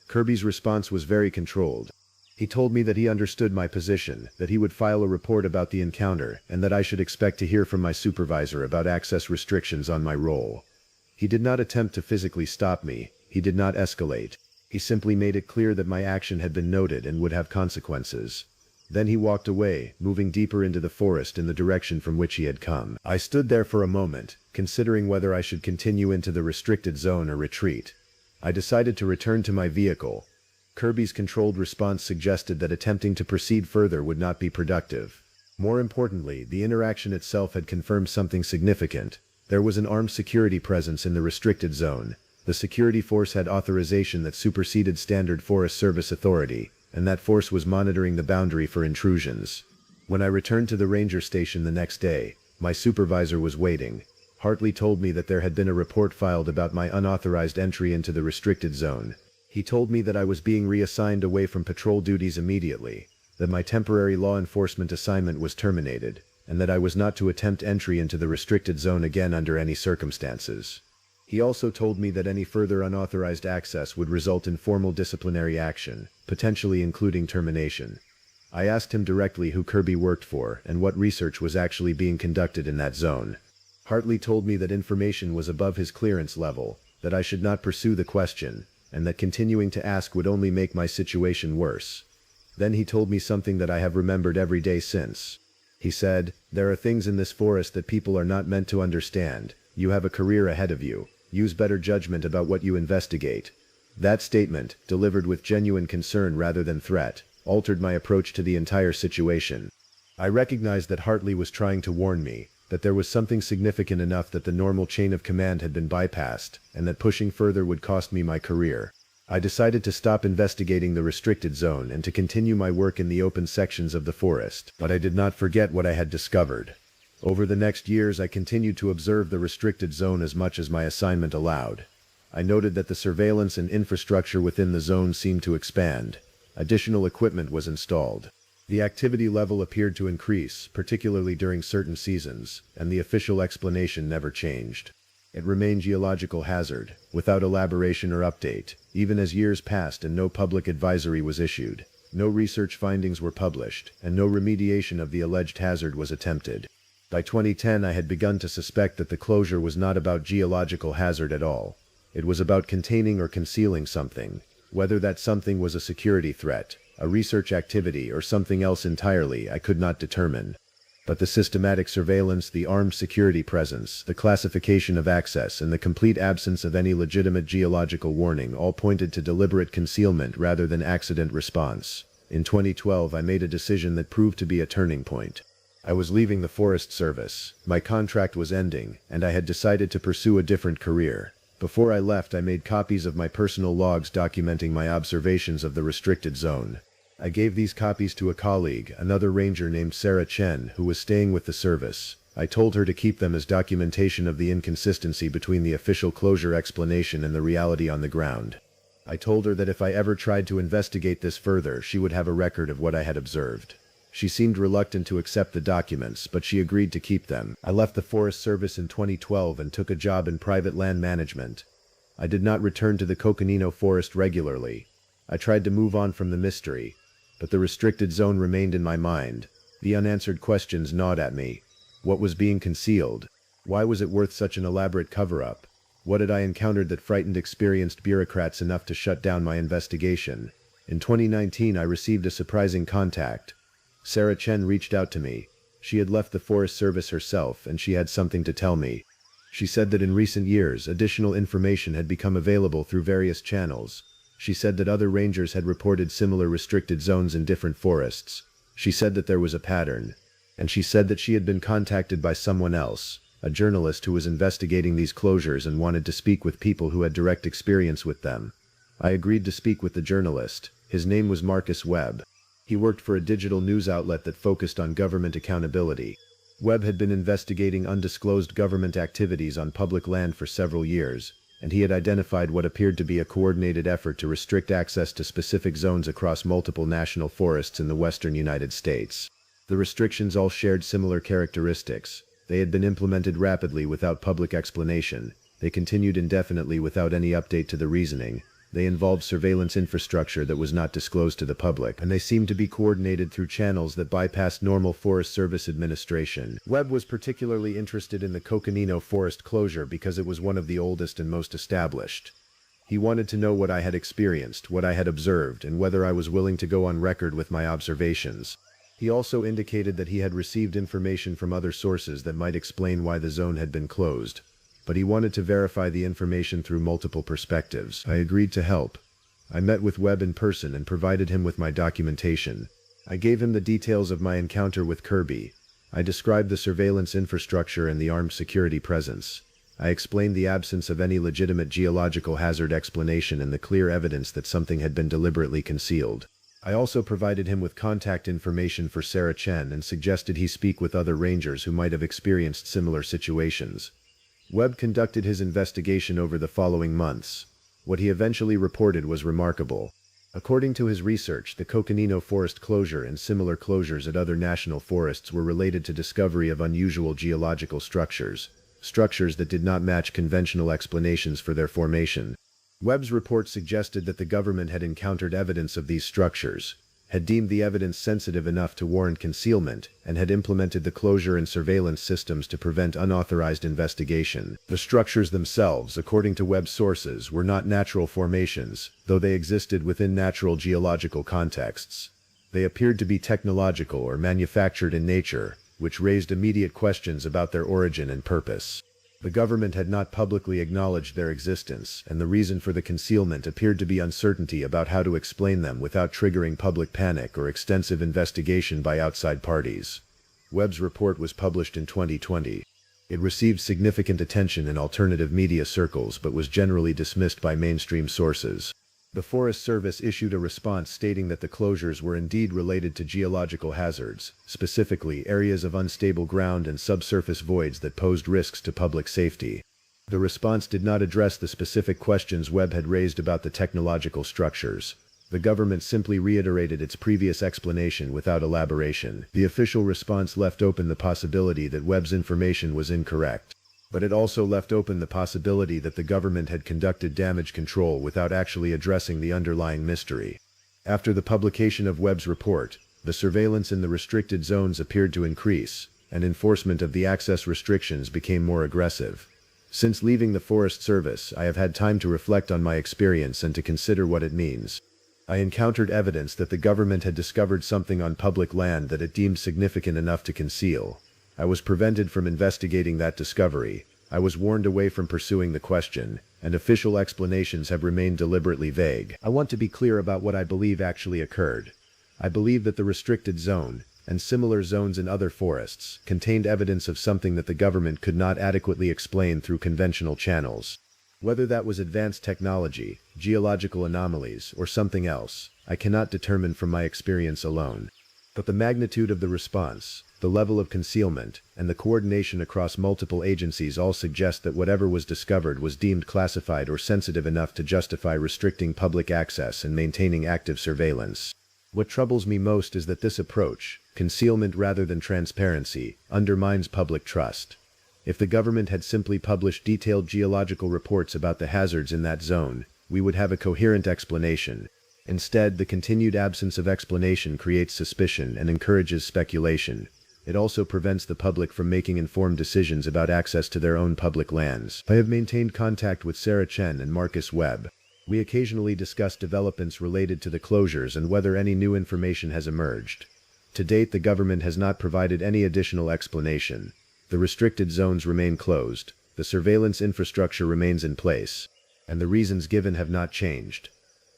Kirby's response was very controlled. He told me that he understood my position, that he would file a report about the encounter, and that I should expect to hear from my supervisor about access restrictions on my role. He did not attempt to physically stop me. He did not escalate. He simply made it clear that my action had been noted and would have consequences. Then he walked away, moving deeper into the forest in the direction from which he had come. I stood there for a moment, considering whether I should continue into the restricted zone or retreat. I decided to return to my vehicle. Kirby's controlled response suggested that attempting to proceed further would not be productive. More importantly, the interaction itself had confirmed something significant. There was an armed security presence in the restricted zone. The security force had authorization that superseded standard Forest Service authority, and that force was monitoring the boundary for intrusions. When I returned to the ranger station the next day, my supervisor was waiting. Hartley told me that there had been a report filed about my unauthorized entry into the restricted zone. He told me that I was being reassigned away from patrol duties immediately, that my temporary law enforcement assignment was terminated, and that I was not to attempt entry into the restricted zone again under any circumstances. He also told me that any further unauthorized access would result in formal disciplinary action, potentially including termination. I asked him directly who Kirby worked for and what research was actually being conducted in that zone. Hartley told me that information was above his clearance level, that I should not pursue the question, and that continuing to ask would only make my situation worse. Then he told me something that I have remembered every day since. He said, "There are things in this forest that people are not meant to understand. You have a career ahead of you. Use better judgment about what you investigate." That statement, delivered with genuine concern rather than threat, altered my approach to the entire situation. I recognized that Hartley was trying to warn me, that there was something significant enough that the normal chain of command had been bypassed, and that pushing further would cost me my career. I decided to stop investigating the restricted zone and to continue my work in the open sections of the forest, but I did not forget what I had discovered. Over the next years, I continued to observe the restricted zone as much as my assignment allowed. I noted that the surveillance and infrastructure within the zone seemed to expand. Additional equipment was installed. The activity level appeared to increase, particularly during certain seasons, and the official explanation never changed. It remained geological hazard, without elaboration or update, even as years passed and no public advisory was issued. No research findings were published, and no remediation of the alleged hazard was attempted. By 2010, I had begun to suspect that the closure was not about geological hazard at all. It was about containing or concealing something. Whether that something was a security threat, a research activity, or something else entirely, I could not determine. But the systematic surveillance, the armed security presence, the classification of access, and the complete absence of any legitimate geological warning all pointed to deliberate concealment rather than accident response. In 2012, I made a decision that proved to be a turning point. I was leaving the Forest Service. My contract was ending, and I had decided to pursue a different career. Before I left, I made copies of my personal logs documenting my observations of the restricted zone. I gave these copies to a colleague, another ranger named Sarah Chen, who was staying with the service. I told her to keep them as documentation of the inconsistency between the official closure explanation and the reality on the ground. I told her that if I ever tried to investigate this further, she would have a record of what I had observed. She seemed reluctant to accept the documents, but she agreed to keep them. I left the Forest Service in 2012 and took a job in private land management. I did not return to the Coconino Forest regularly. I tried to move on from the mystery, but the restricted zone remained in my mind. The unanswered questions gnawed at me. What was being concealed? Why was it worth such an elaborate cover-up? What had I encountered that frightened experienced bureaucrats enough to shut down my investigation? In 2019, I received a surprising contact. Sarah Chen reached out to me. She had left the Forest Service herself, and she had something to tell me. She said that in recent years, additional information had become available through various channels. She said that other rangers had reported similar restricted zones in different forests. She said that there was a pattern. And she said that she had been contacted by someone else, a journalist who was investigating these closures and wanted to speak with people who had direct experience with them. I agreed to speak with the journalist. His name was Marcus Webb. He worked for a digital news outlet that focused on government accountability. Webb had been investigating undisclosed government activities on public land for several years, and he had identified what appeared to be a coordinated effort to restrict access to specific zones across multiple national forests in the western United States. The restrictions all shared similar characteristics. They had been implemented rapidly without public explanation. They continued indefinitely without any update to the reasoning. They involved surveillance infrastructure that was not disclosed to the public, and they seemed to be coordinated through channels that bypassed normal Forest Service administration. Webb was particularly interested in the Coconino Forest closure because it was one of the oldest and most established. He wanted to know what I had experienced, what I had observed, and whether I was willing to go on record with my observations. He also indicated that he had received information from other sources that might explain why the zone had been closed. But he wanted to verify the information through multiple perspectives. I agreed to help. I met with Webb in person and provided him with my documentation. I gave him the details of my encounter with Kirby. I described the surveillance infrastructure and the armed security presence. I explained the absence of any legitimate geological hazard explanation and the clear evidence that something had been deliberately concealed. I also provided him with contact information for Sarah Chen and suggested he speak with other rangers who might have experienced similar situations. Webb conducted his investigation over the following months. What he eventually reported was remarkable. According to his research, the Coconino Forest closure and similar closures at other national forests were related to discovery of unusual geological structures that did not match conventional explanations for their formation. Webb's report suggested that the government had encountered evidence of these structures, had deemed the evidence sensitive enough to warrant concealment, and had implemented the closure and surveillance systems to prevent unauthorized investigation. The structures themselves, according to Webb's sources, were not natural formations, though they existed within natural geological contexts. They appeared to be technological or manufactured in nature, which raised immediate questions about their origin and purpose. The government had not publicly acknowledged their existence, and the reason for the concealment appeared to be uncertainty about how to explain them without triggering public panic or extensive investigation by outside parties. Webb's report was published in 2020. It received significant attention in alternative media circles but was generally dismissed by mainstream sources. The Forest Service issued a response stating that the closures were indeed related to geological hazards, specifically areas of unstable ground and subsurface voids that posed risks to public safety. The response did not address the specific questions Webb had raised about the technological structures. The government simply reiterated its previous explanation without elaboration. The official response left open the possibility that Webb's information was incorrect. But it also left open the possibility that the government had conducted damage control without actually addressing the underlying mystery. After the publication of Webb's report, the surveillance in the restricted zones appeared to increase, and enforcement of the access restrictions became more aggressive. Since leaving the Forest Service, I have had time to reflect on my experience and to consider what it means. I encountered evidence that the government had discovered something on public land that it deemed significant enough to conceal. I was prevented from investigating that discovery. I was warned away from pursuing the question, and official explanations have remained deliberately vague. I want to be clear about what I believe actually occurred. I believe that the restricted zone, and similar zones in other forests, contained evidence of something that the government could not adequately explain through conventional channels. Whether that was advanced technology, geological anomalies, or something else, I cannot determine from my experience alone. But the magnitude of the response, the level of concealment, and the coordination across multiple agencies all suggest that whatever was discovered was deemed classified or sensitive enough to justify restricting public access and maintaining active surveillance. What troubles me most is that this approach, concealment rather than transparency, undermines public trust. If the government had simply published detailed geological reports about the hazards in that zone, we would have a coherent explanation. Instead, the continued absence of explanation creates suspicion and encourages speculation. It also prevents the public from making informed decisions about access to their own public lands. I have maintained contact with Sarah Chen and Marcus Webb. We occasionally discuss developments related to the closures and whether any new information has emerged. To date, the government has not provided any additional explanation. The restricted zones remain closed, the surveillance infrastructure remains in place, and the reasons given have not changed.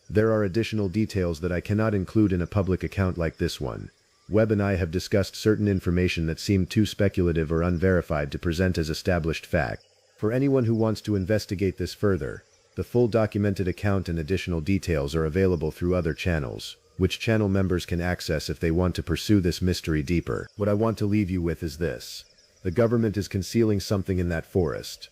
There are additional details that I cannot include in a public account like this one. Webb and I have discussed certain information that seemed too speculative or unverified to present as established fact. For anyone who wants to investigate this further, the full documented account and additional details are available through other channels, which channel members can access if they want to pursue this mystery deeper. What I want to leave you with is this. The government is concealing something in that forest.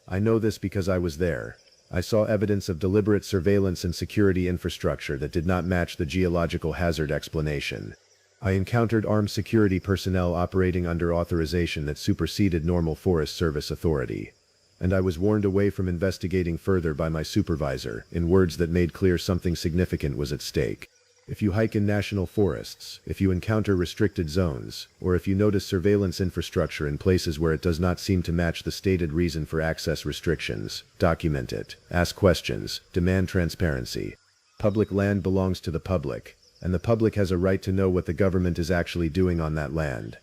I know this because I was there. I saw evidence of deliberate surveillance and security infrastructure that did not match the geological hazard explanation. I encountered armed security personnel operating under authorization that superseded normal Forest Service authority. And I was warned away from investigating further by my supervisor, in words that made clear something significant was at stake. If you hike in national forests, if you encounter restricted zones, or if you notice surveillance infrastructure in places where it does not seem to match the stated reason for access restrictions, document it, ask questions, demand transparency. Public land belongs to the public, and the public has a right to know what the government is actually doing on that land.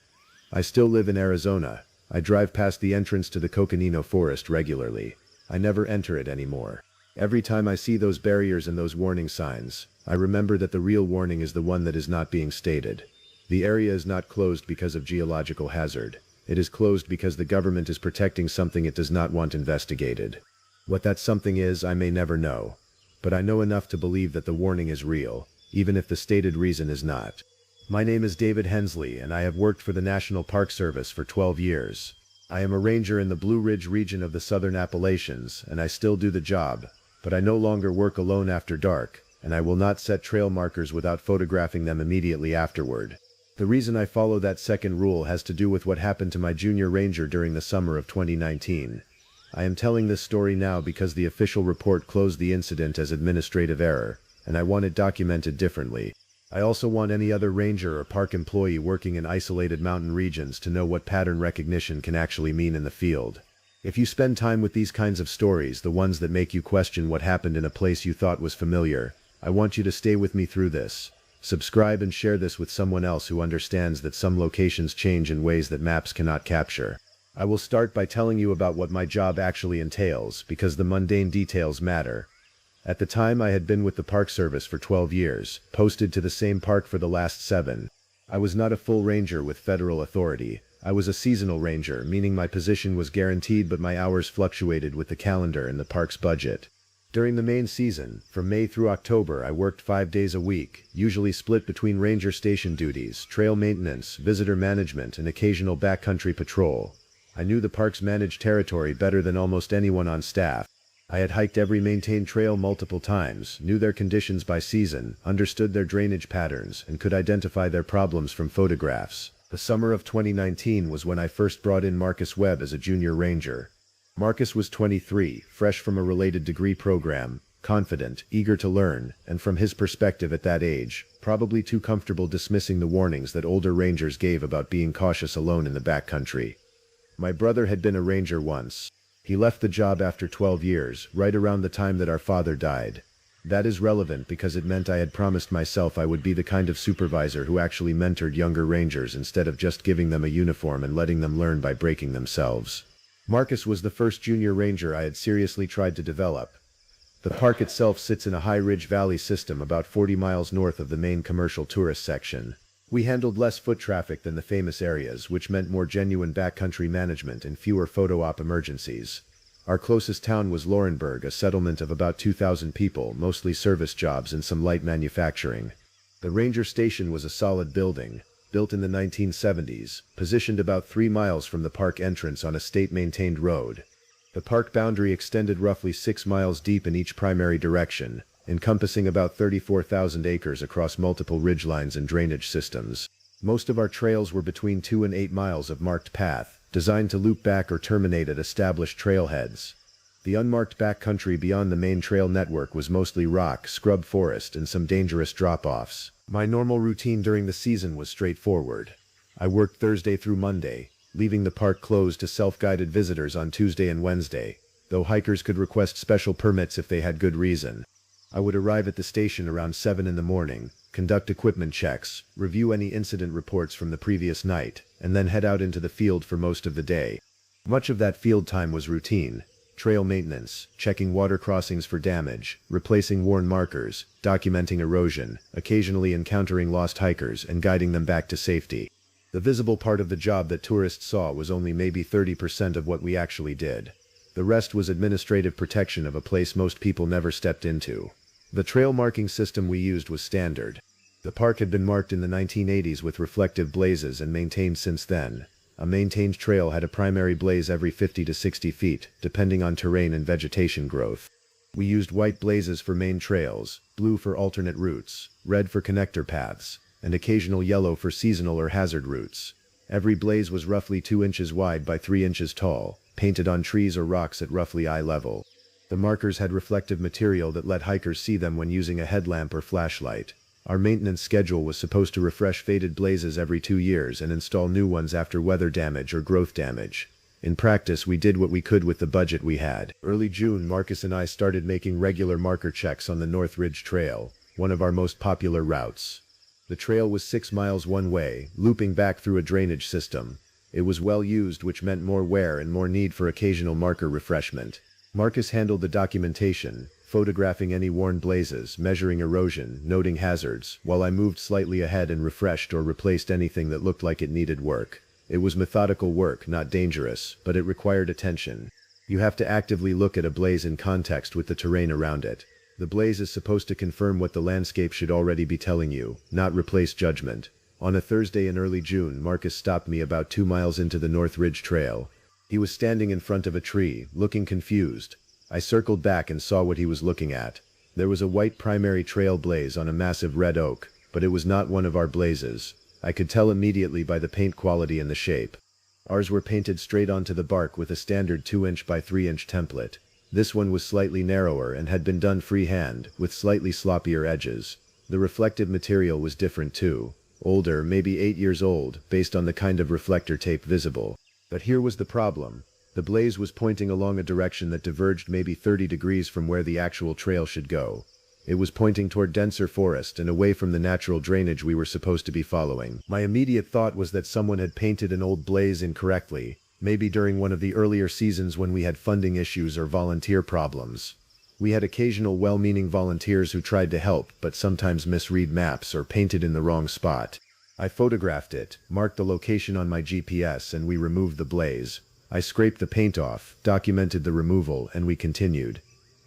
I still live in Arizona. I drive past the entrance to the Coconino Forest regularly. I never enter it anymore. Every time I see those barriers and those warning signs, I remember that the real warning is the one that is not being stated. The area is not closed because of geological hazard. It is closed because the government is protecting something it does not want investigated. What that something is, I may never know. But I know enough to believe that the warning is real, even if the stated reason is not. My name is David Hensley, and I have worked for the National Park Service for 12 years. I am a ranger in the Blue Ridge region of the Southern Appalachians, and I still do the job. But I no longer work alone after dark, and I will not set trail markers without photographing them immediately afterward. The reason I follow that second rule has to do with what happened to my junior ranger during the summer of 2019. I am telling this story now because the official report closed the incident as administrative error, and I want it documented differently. I also want any other ranger or park employee working in isolated mountain regions to know what pattern recognition can actually mean in the field. If you spend time with these kinds of stories, the ones that make you question what happened in a place you thought was familiar, I want you to stay with me through this. Subscribe and share this with someone else who understands that some locations change in ways that maps cannot capture. I will start by telling you about what my job actually entails, because the mundane details matter. At the time, I had been with the Park Service for 12 years, posted to the same park for the last 7. I was not a full ranger with federal authority. I was a seasonal ranger, meaning my position was guaranteed but my hours fluctuated with the calendar and the park's budget. During the main season, from May through October, I worked 5 days a week, usually split between ranger station duties, trail maintenance, visitor management, and occasional backcountry patrol. I knew the park's managed territory better than almost anyone on staff. I had hiked every maintained trail multiple times, knew their conditions by season, understood their drainage patterns, and could identify their problems from photographs. The summer of 2019 was when I first brought in Marcus Webb as a junior ranger. Marcus was 23, fresh from a related degree program, confident, eager to learn, and from his perspective at that age, probably too comfortable dismissing the warnings that older rangers gave about being cautious alone in the backcountry. My brother had been a ranger once. He left the job after 12 years, right around the time that our father died. That is relevant because it meant I had promised myself I would be the kind of supervisor who actually mentored younger rangers instead of just giving them a uniform and letting them learn by breaking themselves. Marcus was the first junior ranger I had seriously tried to develop. The park itself sits in a high ridge valley system about 40 miles north of the main commercial tourist section. We handled less foot traffic than the famous areas, which meant more genuine backcountry management and fewer photo-op emergencies. Our closest town was Laurenburg, a settlement of about 2,000 people, mostly service jobs and some light manufacturing. The ranger station was a solid building, built in the 1970s, positioned about 3 miles from the park entrance on a state-maintained road. The park boundary extended roughly 6 miles deep in each primary direction, encompassing about 34,000 acres across multiple ridgelines and drainage systems. Most of our trails were between 2 and 8 miles of marked path, designed to loop back or terminate at established trailheads. The unmarked backcountry beyond the main trail network was mostly rock, scrub forest, and some dangerous drop-offs. My normal routine during the season was straightforward. I worked Thursday through Monday, leaving the park closed to self-guided visitors on Tuesday and Wednesday, though hikers could request special permits if they had good reason. I would arrive at the station around 7 in the morning, conduct equipment checks, review any incident reports from the previous night, and then head out into the field for most of the day. Much of that field time was routine: trail maintenance, checking water crossings for damage, replacing worn markers, documenting erosion, occasionally encountering lost hikers and guiding them back to safety. The visible part of the job that tourists saw was only maybe 30% of what we actually did. The rest was administrative protection of a place most people never stepped into. The trail marking system we used was standard. The park had been marked in the 1980s with reflective blazes and maintained since then. A maintained trail had a primary blaze every 50 to 60 feet, depending on terrain and vegetation growth. We used white blazes for main trails, blue for alternate routes, red for connector paths, and occasional yellow for seasonal or hazard routes. Every blaze was roughly 2 inches wide by 3 inches tall, painted on trees or rocks at roughly eye level. The markers had reflective material that let hikers see them when using a headlamp or flashlight. Our maintenance schedule was supposed to refresh faded blazes every 2 years and install new ones after weather damage or growth damage. In practice, we did what we could with the budget we had. Early June, Marcus and I started making regular marker checks on the North Ridge Trail, one of our most popular routes. The trail was 6 miles one way, looping back through a drainage system. It was well used, which meant more wear and more need for occasional marker refreshment. Marcus handled the documentation, photographing any worn blazes, measuring erosion, noting hazards, while I moved slightly ahead and refreshed or replaced anything that looked like it needed work. It was methodical work, not dangerous, but it required attention. You have to actively look at a blaze in context with the terrain around it. The blaze is supposed to confirm what the landscape should already be telling you, not replace judgment. On a Thursday in early June, Marcus stopped me about 2 miles into the North Ridge Trail. He was standing in front of a tree, looking confused. I circled back and saw what he was looking at. There was a white primary trail blaze on a massive red oak, but it was not one of our blazes. I could tell immediately by the paint quality and the shape. Ours were painted straight onto the bark with a standard 2-inch by 3-inch template. This one was slightly narrower and had been done freehand, with slightly sloppier edges. The reflective material was different too. Older, maybe 8 years old, based on the kind of reflector tape visible. But here was the problem. The blaze was pointing along a direction that diverged maybe 30 degrees from where the actual trail should go. It was pointing toward denser forest and away from the natural drainage we were supposed to be following. My immediate thought was that someone had painted an old blaze incorrectly, maybe during one of the earlier seasons when we had funding issues or volunteer problems. We had occasional well-meaning volunteers who tried to help but sometimes misread maps or painted in the wrong spot. I photographed it, marked the location on my GPS, and we removed the blaze. I scraped the paint off, documented the removal, and we continued.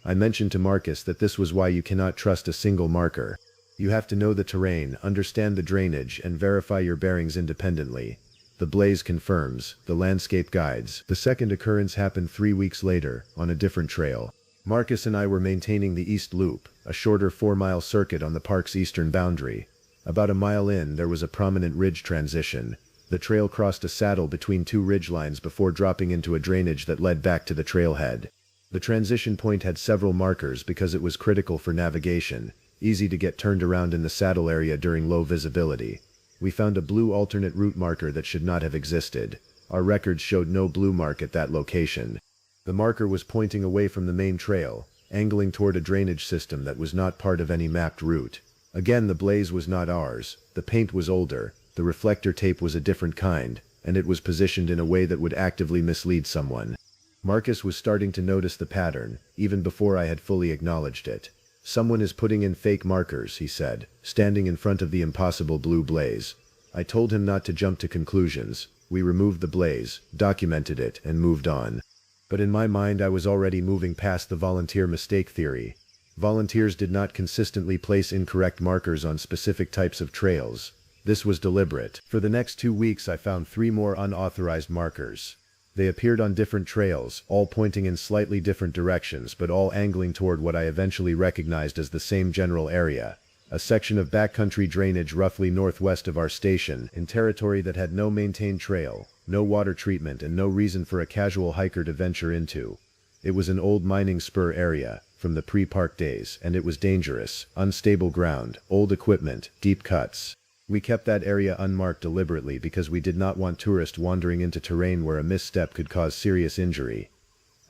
I mentioned to Marcus that this was why you cannot trust a single marker. You have to know the terrain, understand the drainage, and verify your bearings independently. The blaze confirms, the landscape guides. The second occurrence happened 3 weeks later, on a different trail. Marcus and I were maintaining the East Loop, a shorter 4-mile circuit on the park's eastern boundary. About a mile in, there was a prominent ridge transition. The trail crossed a saddle between 2 ridge lines before dropping into a drainage that led back to the trailhead. The transition point had several markers because it was critical for navigation, easy to get turned around in the saddle area during low visibility. We found a blue alternate route marker that should not have existed. Our records showed no blue mark at that location. The marker was pointing away from the main trail, angling toward a drainage system that was not part of any mapped route. Again, the blaze was not ours. The paint was older, the reflector tape was a different kind, and it was positioned in a way that would actively mislead someone. Marcus was starting to notice the pattern, even before I had fully acknowledged it. "Someone is putting in fake markers," he said, standing in front of the impossible blue blaze. I told him not to jump to conclusions. We removed the blaze, documented it, and moved on. But in my mind, I was already moving past the volunteer mistake theory. Volunteers did not consistently place incorrect markers on specific types of trails. This was deliberate. For the next 2 weeks, I found 3 more unauthorized markers. They appeared on different trails, all pointing in slightly different directions, but all angling toward what I eventually recognized as the same general area. a section of backcountry drainage roughly northwest of our station, in territory that had no maintained trail, no water treatment and no reason for a casual hiker to venture into. It was an old mining spur area, from the pre-park days, and it was dangerous, unstable ground, old equipment, deep cuts. We kept that area unmarked deliberately because we did not want tourists wandering into terrain where a misstep could cause serious injury.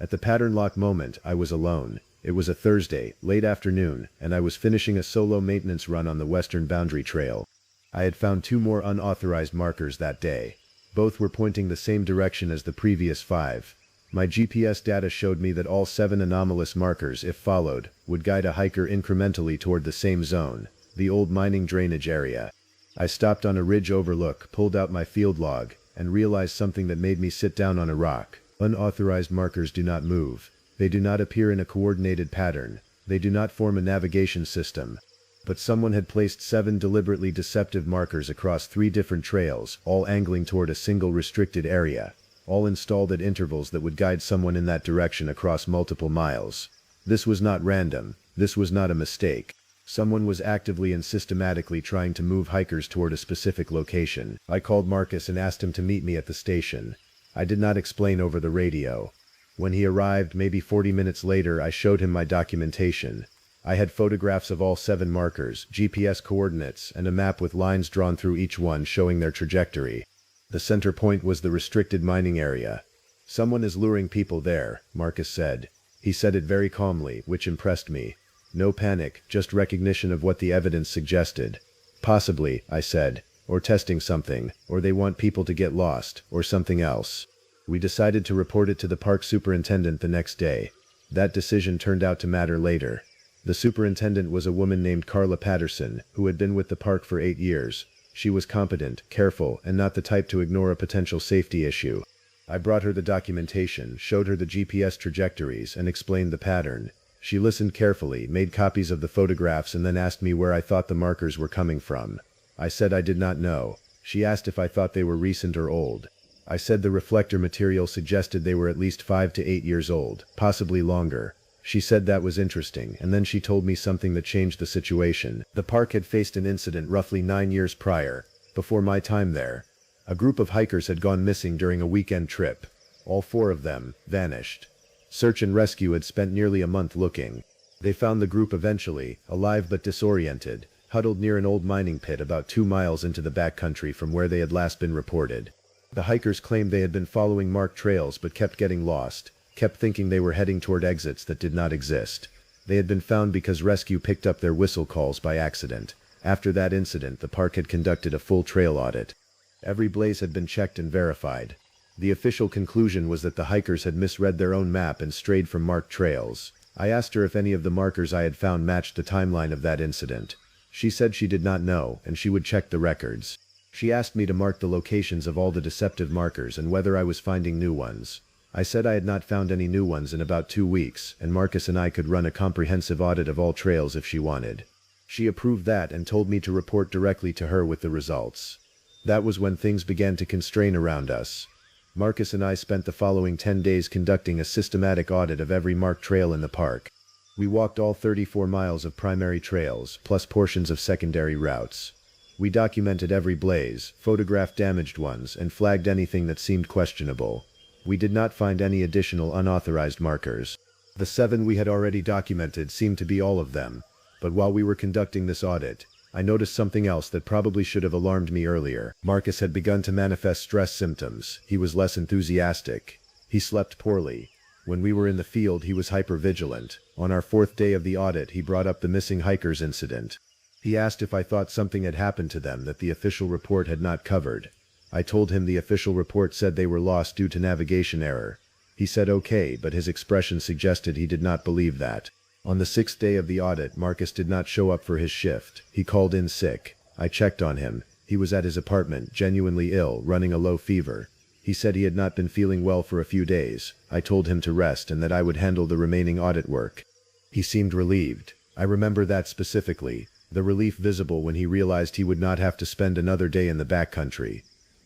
At the pattern lock moment, I was alone. It was a Thursday, late afternoon, and I was finishing a solo maintenance run on the western boundary trail. I had found 2 more unauthorized markers that day. Both were pointing the same direction as the previous 5. My GPS data showed me that all 7 anomalous markers, if followed, would guide a hiker incrementally toward the same zone, the old mining drainage area. I stopped on a ridge overlook, pulled out my field log, and realized something that made me sit down on a rock. Unauthorized markers do not move. They do not appear in a coordinated pattern. They do not form a navigation system. But someone had placed 7 deliberately deceptive markers across 3 different trails, all angling toward a single restricted area, all installed at intervals that would guide someone in that direction across multiple miles. This was not random. This was not a mistake. Someone was actively and systematically trying to move hikers toward a specific location. I called Marcus and asked him to meet me at the station. I did not explain over the radio. When he arrived, maybe 40 minutes later, I showed him my documentation. I had photographs of all 7 markers, GPS coordinates, and a map with lines drawn through each one showing their trajectory. The center point was the restricted mining area. "Someone is luring people there," Marcus said. He said it very calmly, which impressed me. No panic, just recognition of what the evidence suggested. "Possibly," I said, "or testing something, or they want people to get lost, or something else." We decided to report it to the park superintendent the next day. That decision turned out to matter later. The superintendent was a woman named Carla Patterson, who had been with the park for 8 years. She was competent, careful, and not the type to ignore a potential safety issue. I brought her the documentation, showed her the GPS trajectories, and explained the pattern. She listened carefully, made copies of the photographs, and then asked me where I thought the markers were coming from. I said I did not know. She asked if I thought they were recent or old. I said the reflector material suggested they were at least 5 to 8 years old, possibly longer. She said that was interesting, and then she told me something that changed the situation. The park had faced an incident roughly 9 years prior, before my time there. A group of hikers had gone missing during a weekend trip. All 4 of them vanished. Search and rescue had spent nearly a month looking. They found the group eventually, alive but disoriented, huddled near an old mining pit about 2 miles into the backcountry from where they had last been reported. The hikers claimed they had been following marked trails but kept getting lost, kept thinking they were heading toward exits that did not exist. They had been found because rescue picked up their whistle calls by accident. After that incident, the park had conducted a full trail audit. Every blaze had been checked and verified. The official conclusion was that the hikers had misread their own map and strayed from marked trails. I asked her if any of the markers I had found matched the timeline of that incident. She said she did not know, and she would check the records. She asked me to mark the locations of all the deceptive markers and whether I was finding new ones. I said I had not found any new ones in about 2 weeks, and Marcus and I could run a comprehensive audit of all trails if she wanted. She approved that and told me to report directly to her with the results. That was when things began to constrain around us. Marcus and I spent the following 10 days conducting a systematic audit of every marked trail in the park. We walked all 34 miles of primary trails, plus portions of secondary routes. We documented every blaze, photographed damaged ones, and flagged anything that seemed questionable. We did not find any additional unauthorized markers. The 7 we had already documented seemed to be all of them. But while we were conducting this audit, I noticed something else that probably should have alarmed me earlier. Marcus had begun to manifest stress symptoms. He was less enthusiastic. He slept poorly. When we were in the field, he was hypervigilant. On our 4th day of the audit, he brought up the missing hikers incident. He asked if I thought something had happened to them that the official report had not covered. I told him the official report said they were lost due to navigation error. He said okay, but his expression suggested he did not believe that. On the 6th day of the audit, Marcus did not show up for his shift. He called in sick. I checked on him. He was at his apartment, genuinely ill, running a low fever. He said he had not been feeling well for a few days. I told him to rest and that I would handle the remaining audit work. He seemed relieved. I remember that specifically. The relief visible when he realized he would not have to spend another day in the backcountry.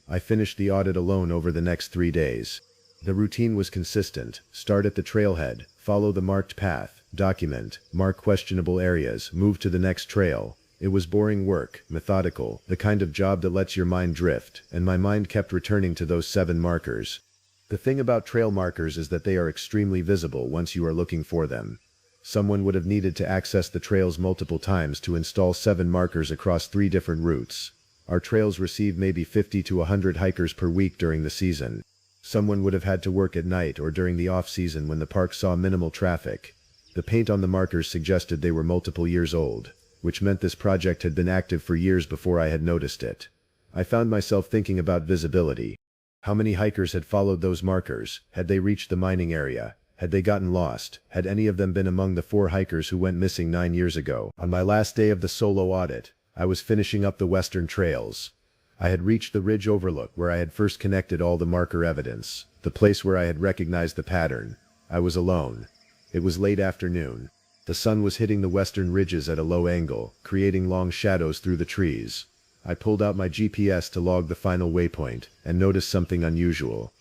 I finished the audit alone over the next 3 days. The routine was consistent. Start at the trailhead, follow the marked path, document, mark questionable areas, move to the next trail. It was boring work, methodical, the kind of job that lets your mind drift, and my mind kept returning to those 7 markers. The thing about trail markers is that they are extremely visible once you are looking for them. Someone would have needed to access the trails multiple times to install 7 markers across 3 different routes. Our trails receive maybe 50 to 100 hikers per week during the season. Someone would have had to work at night or during the off-season when the park saw minimal traffic. The paint on the markers suggested they were multiple years old, which meant this project had been active for years before I had noticed it. I found myself thinking about visibility. How many hikers had followed those markers? Had they reached the mining area? Had they gotten lost? Had any of them been among the 4 hikers who went missing 9 years ago? On my last day of the solo audit, I was finishing up the western trails. I had reached the ridge overlook where I had first connected all the marker evidence, the place where I had recognized the pattern. I was alone. It was late afternoon. The sun was hitting the western ridges at a low angle, creating long shadows through the trees. I pulled out my GPS to log the final waypoint, and noticed something unusual.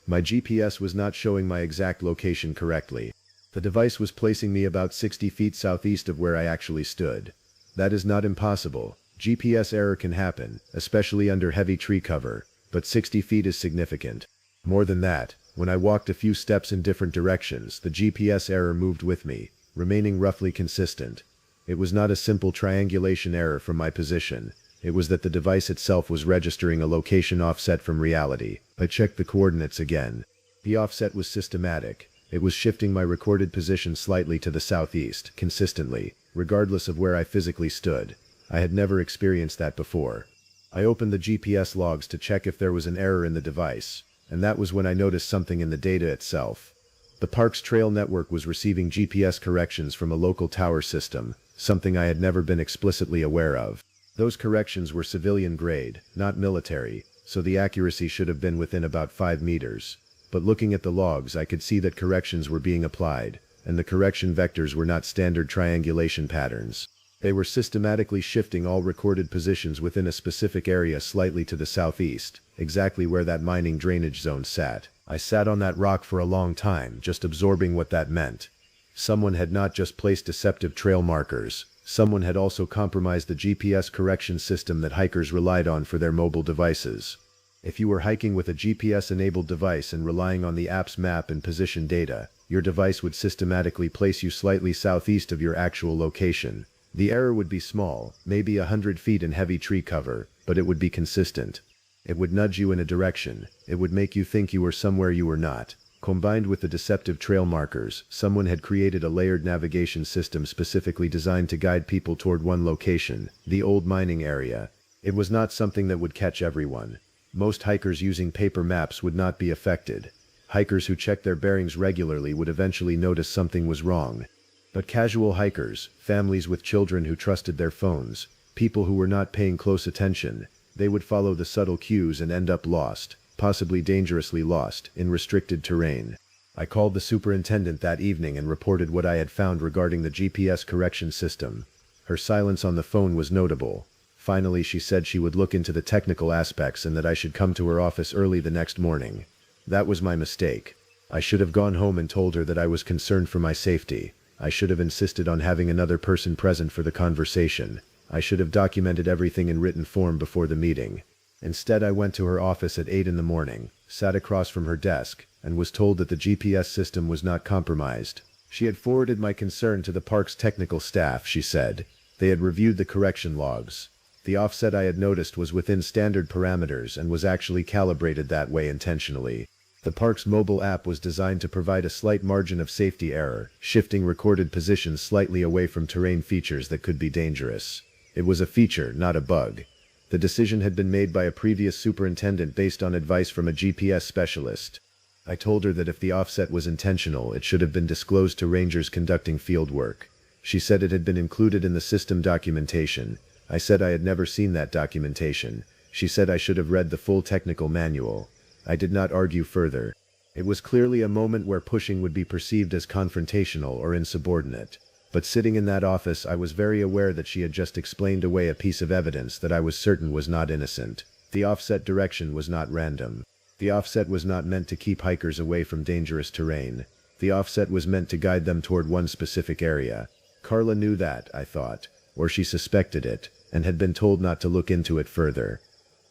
My GPS was not showing my exact location correctly. The device was placing me about 60 feet southeast of where I actually stood. That is not impossible. GPS error can happen, especially under heavy tree cover, but 60 feet is significant. More than that, when I walked a few steps in different directions, the GPS error moved with me, remaining roughly consistent. It was not a simple triangulation error from my position. It was that the device itself was registering a location offset from reality. I checked the coordinates again. The offset was systematic. It was shifting my recorded position slightly to the southeast, consistently, regardless of where I physically stood. I had never experienced that before. I opened the GPS logs to check if there was an error in the device, and that was when I noticed something in the data itself. The park's trail network was receiving GPS corrections from a local tower system, something I had never been explicitly aware of. Those corrections were civilian grade, not military, so the accuracy should have been within about 5 meters. But looking at the logs, I could see that corrections were being applied, and the correction vectors were not standard triangulation patterns. They were systematically shifting all recorded positions within a specific area slightly to the southeast, exactly where that mining drainage zone sat. I sat on that rock for a long time, just absorbing what that meant. Someone had not just placed deceptive trail markers. Someone had also compromised the GPS correction system that hikers relied on for their mobile devices. If you were hiking with a GPS-enabled device and relying on the app's map and position data, your device would systematically place you slightly southeast of your actual location. The error would be small, maybe 100 feet in heavy tree cover, but it would be consistent. It would nudge you in a direction. It would make you think you were somewhere you were not. Combined with the deceptive trail markers, someone had created a layered navigation system specifically designed to guide people toward one location, the old mining area. It was not something that would catch everyone. Most hikers using paper maps would not be affected. Hikers who checked their bearings regularly would eventually notice something was wrong. But casual hikers, families with children who trusted their phones, people who were not paying close attention, they would follow the subtle cues and end up lost, possibly dangerously lost, in restricted terrain. I called the superintendent that evening and reported what I had found regarding the GPS correction system. Her silence on the phone was notable. Finally, she said she would look into the technical aspects and that I should come to her office early the next morning. That was my mistake. I should have gone home and told her that I was concerned for my safety. I should have insisted on having another person present for the conversation. I should have documented everything in written form before the meeting. Instead, I went to her office at 8 in the morning, sat across from her desk, and was told that the GPS system was not compromised. She had forwarded my concern to the park's technical staff, she said. They had reviewed the correction logs. The offset I had noticed was within standard parameters and was actually calibrated that way intentionally. The park's mobile app was designed to provide a slight margin of safety error, shifting recorded positions slightly away from terrain features that could be dangerous. It was a feature, not a bug. The decision had been made by a previous superintendent based on advice from a GPS specialist. I told her that if the offset was intentional, it should have been disclosed to rangers conducting field work. She said it had been included in the system documentation. I said I had never seen that documentation. She said I should have read the full technical manual. I did not argue further. It was clearly a moment where pushing would be perceived as confrontational or insubordinate. But sitting in that office, I was very aware that she had just explained away a piece of evidence that I was certain was not innocent. The offset direction was not random. The offset was not meant to keep hikers away from dangerous terrain. The offset was meant to guide them toward one specific area. Carla knew that, I thought, or she suspected it. and had been told not to look into it further.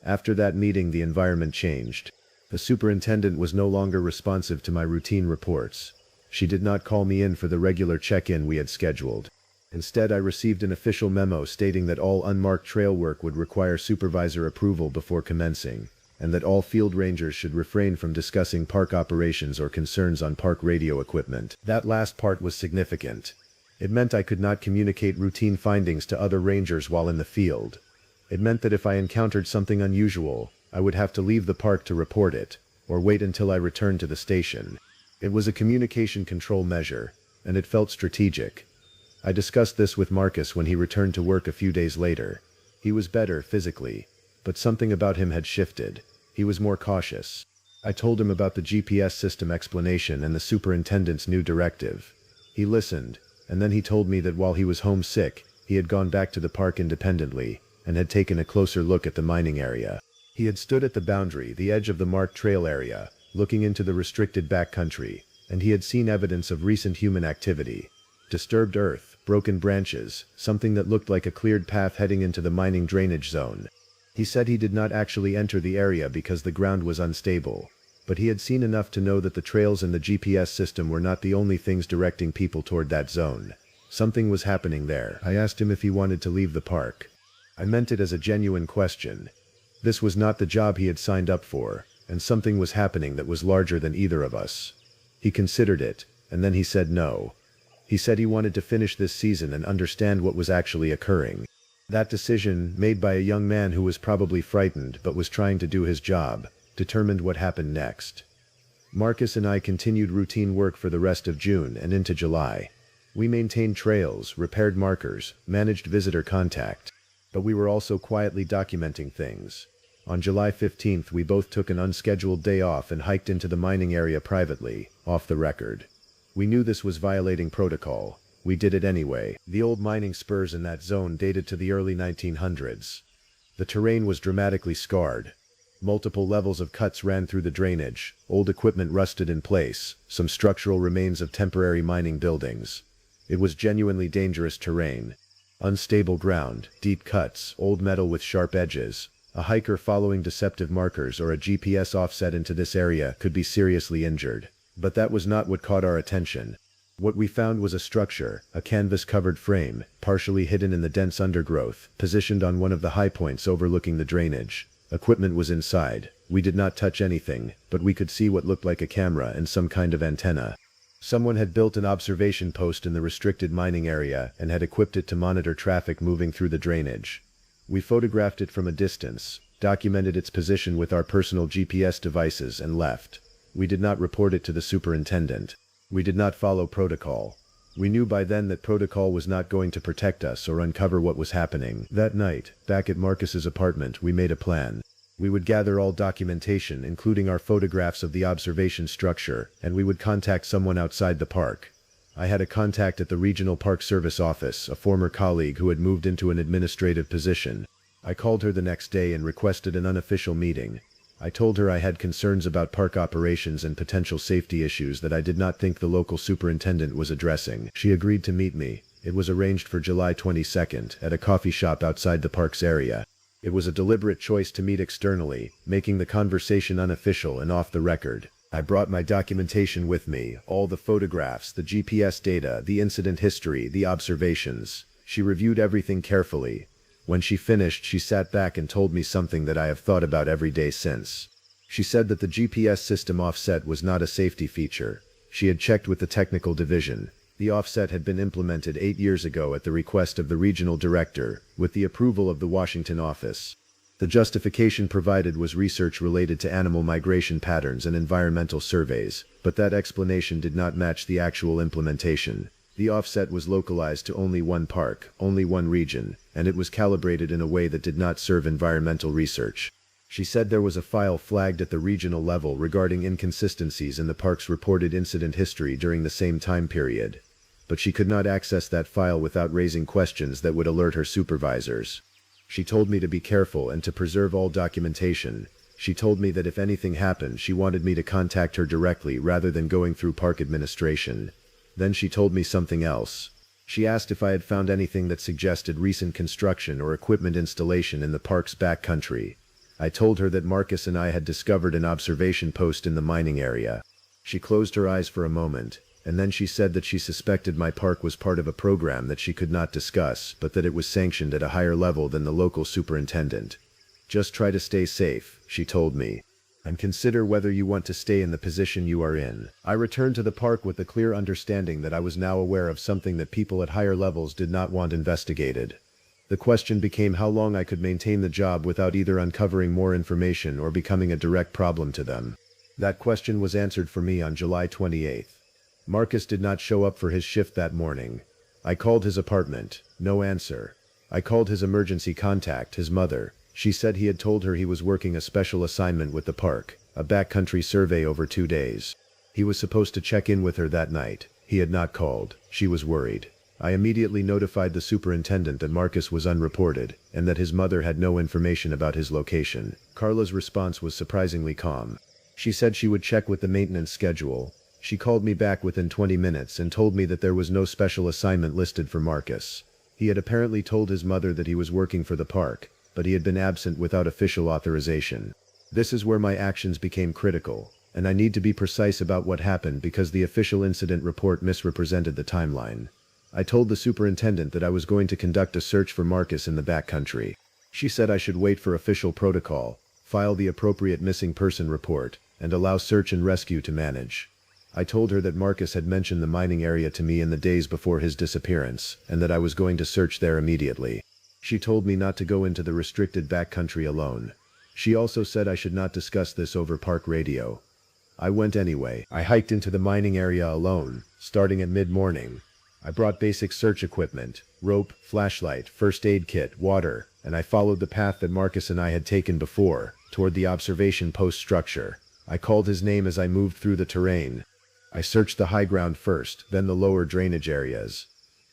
After that meeting, the environment changed. The superintendent was no longer responsive to my routine reports. She did not call me in for the regular check-in we had scheduled. Instead, I received an official memo stating that all unmarked trail work would require supervisor approval before commencing, and that all field rangers should refrain from discussing park operations or concerns on park radio equipment. That last part was significant. It meant I could not communicate routine findings to other rangers while in the field. It meant that if I encountered something unusual, I would have to leave the park to report it, or wait until I returned to the station. It was a communication control measure, and it felt strategic. I discussed this with Marcus when he returned to work a few days later. He was better physically, but something about him had shifted. He was more cautious. I told him about the GPS system explanation and the superintendent's new directive. He listened, and then he told me that while he was homesick, he had gone back to the park independently, and had taken a closer look at the mining area. He had stood at the boundary, the edge of the marked trail area, looking into the restricted backcountry, and he had seen evidence of recent human activity. Disturbed earth, broken branches, something that looked like a cleared path heading into the mining drainage zone. He said he did not actually enter the area because the ground was unstable, but he had seen enough to know that the trails and the GPS system were not the only things directing people toward that zone. Something was happening there. I asked him if he wanted to leave the park. I meant it as a genuine question. This was not the job he had signed up for, and something was happening that was larger than either of us. He considered it, and then he said no. He said he wanted to finish this season and understand what was actually occurring. That decision, made by a young man who was probably frightened but was trying to do his job, determined what happened next. Marcus and I continued routine work for the rest of June and into July. We maintained trails, repaired markers, managed visitor contact. But we were also quietly documenting things. On July 15th, we both took an unscheduled day off and hiked into the mining area privately, off the record. We knew this was violating protocol. We did it anyway. The old mining spurs in that zone dated to the early 1900s. The terrain was dramatically scarred. Multiple levels of cuts ran through the drainage, old equipment rusted in place, some structural remains of temporary mining buildings. It was genuinely dangerous terrain. Unstable ground, deep cuts, old metal with sharp edges. A hiker following deceptive markers or a GPS offset into this area could be seriously injured. But that was not what caught our attention. What we found was a structure, a canvas-covered frame, partially hidden in the dense undergrowth, positioned on one of the high points overlooking the drainage. Equipment was inside. We did not touch anything, but we could see what looked like a camera and some kind of antenna. Someone had built an observation post in the restricted mining area and had equipped it to monitor traffic moving through the drainage. We photographed it from a distance, documented its position with our personal GPS devices, and left. We did not report it to the superintendent. We did not follow protocol. We knew by then that protocol was not going to protect us or uncover what was happening. That night, back at Marcus's apartment, we made a plan. We would gather all documentation, including our photographs of the observation structure, and we would contact someone outside the park. I had a contact at the Regional Park Service office, a former colleague who had moved into an administrative position. I called her the next day and requested an unofficial meeting. I told her I had concerns about park operations and potential safety issues that I did not think the local superintendent was addressing. She agreed to meet me. It was arranged for July 22nd, at a coffee shop outside the park's area. It was a deliberate choice to meet externally, making the conversation unofficial and off the record. I brought my documentation with me, all the photographs, the GPS data, the incident history, the observations. She reviewed everything carefully. When she finished, she sat back and told me something that I have thought about every day since. She said that the GPS system offset was not a safety feature. She had checked with the technical division. The offset had been implemented 8 years ago at the request of the regional director, with the approval of the Washington office. The justification provided was research related to animal migration patterns and environmental surveys, but that explanation did not match the actual implementation. The offset was localized to only one park, only one region, and it was calibrated in a way that did not serve environmental research. She said there was a file flagged at the regional level regarding inconsistencies in the park's reported incident history during the same time period. But she could not access that file without raising questions that would alert her supervisors. She told me to be careful and to preserve all documentation. She told me that if anything happened, she wanted me to contact her directly rather than going through park administration. Then she told me something else. She asked if I had found anything that suggested recent construction or equipment installation in the park's backcountry. I told her that Marcus and I had discovered an observation post in the mining area. She closed her eyes for a moment, and then she said that she suspected my park was part of a program that she could not discuss, but that it was sanctioned at a higher level than the local superintendent. "Just try to stay safe," she told me, "and consider whether you want to stay in the position you are in." I returned to the park with the clear understanding that I was now aware of something that people at higher levels did not want investigated. The question became how long I could maintain the job without either uncovering more information or becoming a direct problem to them. That question was answered for me on July 28th. Marcus did not show up for his shift that morning. I called his apartment. No answer. I called his emergency contact, his mother. She said he had told her he was working a special assignment with the park, a backcountry survey over 2 days. He was supposed to check in with her that night. He had not called. She was worried. I immediately notified the superintendent that Marcus was unreported, and that his mother had no information about his location. Carla's response was surprisingly calm. She said she would check with the maintenance schedule. She called me back within 20 minutes and told me that there was no special assignment listed for Marcus. He had apparently told his mother that he was working for the park, but he had been absent without official authorization. This is where my actions became critical, and I need to be precise about what happened because the official incident report misrepresented the timeline. I told the superintendent that I was going to conduct a search for Marcus in the backcountry. She said I should wait for official protocol, file the appropriate missing person report, and allow search and rescue to manage. I told her that Marcus had mentioned the mining area to me in the days before his disappearance, and that I was going to search there immediately. She told me not to go into the restricted backcountry alone. She also said I should not discuss this over park radio. I went anyway. I hiked into the mining area alone, starting at mid-morning. I brought basic search equipment, rope, flashlight, first aid kit, water, and I followed the path that Marcus and I had taken before, toward the observation post structure. I called his name as I moved through the terrain. I searched the high ground first, then the lower drainage areas.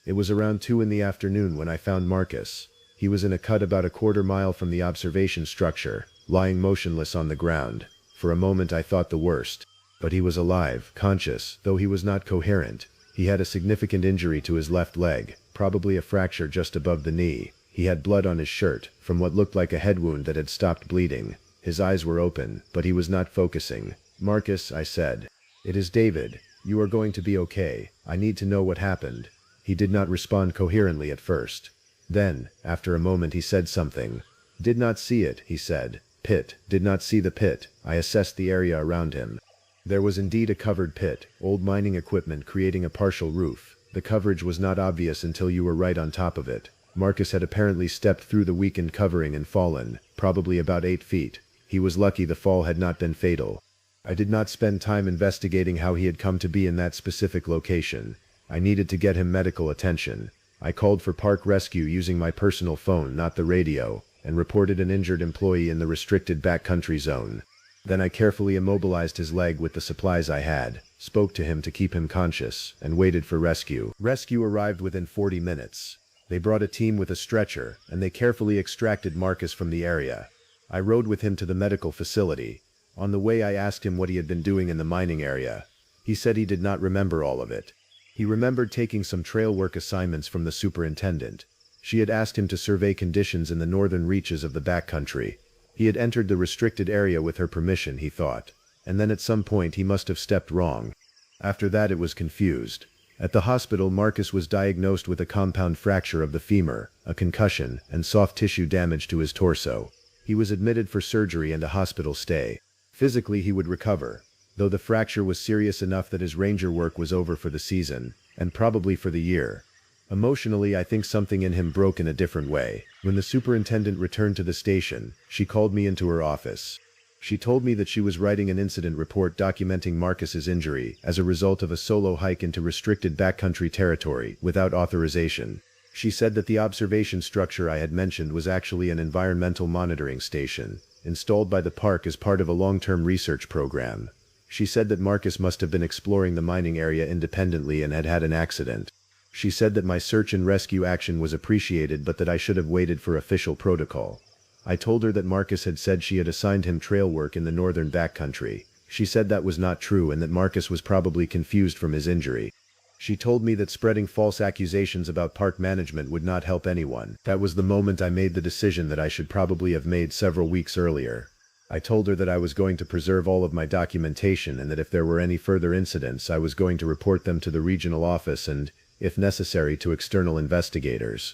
It was around 2 in the afternoon when I found Marcus. He was in a cut about a quarter mile from the observation structure, lying motionless on the ground. For a moment I thought the worst. But he was alive, conscious, though he was not coherent. He had a significant injury to his left leg, probably a fracture just above the knee. He had blood on his shirt, from what looked like a head wound that had stopped bleeding. His eyes were open, but he was not focusing. "Marcus," I said. "It is David. You are going to be okay. I need to know what happened." He did not respond coherently at first. Then, after a moment he said something. "Did not see it," he said. "Pit. Did not see the pit." I assessed the area around him. There was indeed a covered pit, old mining equipment creating a partial roof. The coverage was not obvious until you were right on top of it. Marcus had apparently stepped through the weakened covering and fallen, probably about 8 feet. He was lucky the fall had not been fatal. I did not spend time investigating how he had come to be in that specific location. I needed to get him medical attention. I called for park rescue using my personal phone, not the radio, and reported an injured employee in the restricted backcountry zone. Then I carefully immobilized his leg with the supplies I had, spoke to him to keep him conscious, and waited for rescue. Rescue arrived within 40 minutes. They brought a team with a stretcher, and they carefully extracted Marcus from the area. I rode with him to the medical facility. On the way I asked him what he had been doing in the mining area. He said he did not remember all of it. He remembered taking some trail work assignments from the superintendent. She had asked him to survey conditions in the northern reaches of the backcountry. He had entered the restricted area with her permission, he thought. And then at some point he must have stepped wrong. After that it was confused. At the hospital, Marcus was diagnosed with a compound fracture of the femur, a concussion, and soft tissue damage to his torso. He was admitted for surgery and a hospital stay. Physically he would recover, though the fracture was serious enough that his ranger work was over for the season, and probably for the year. Emotionally, I think something in him broke in a different way. When the superintendent returned to the station, she called me into her office. She told me that she was writing an incident report documenting Marcus's injury as a result of a solo hike into restricted backcountry territory without authorization. She said that the observation structure I had mentioned was actually an environmental monitoring station, installed by the park as part of a long-term research program. She said that Marcus must have been exploring the mining area independently and had had an accident. She said that my search and rescue action was appreciated but that I should have waited for official protocol. I told her that Marcus had said she had assigned him trail work in the northern backcountry. She said that was not true and that Marcus was probably confused from his injury. She told me that spreading false accusations about park management would not help anyone. That was the moment I made the decision that I should probably have made several weeks earlier. I told her that I was going to preserve all of my documentation and that if there were any further incidents, I was going to report them to the regional office and, if necessary, to external investigators.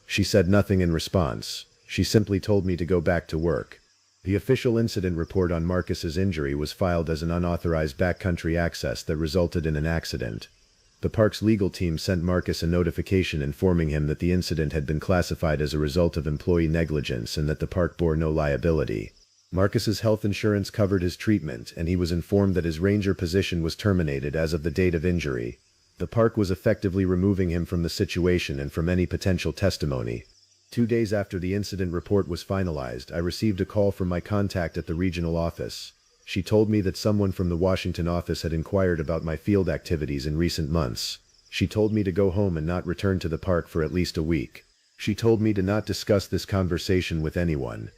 She said nothing in response. She simply told me to go back to work. The official incident report on Marcus's injury was filed as an unauthorized backcountry access that resulted in an accident. The park's legal team sent Marcus a notification informing him that the incident had been classified as a result of employee negligence and that the park bore no liability. Marcus's health insurance covered his treatment, and he was informed that his ranger position was terminated as of the date of injury. The park was effectively removing him from the situation and from any potential testimony. 2 days after the incident report was finalized, I received a call from my contact at the regional office. She told me that someone from the Washington office had inquired about my field activities in recent months. She told me to go home and not return to the park for at least a week. She told me to not discuss this conversation with anyone.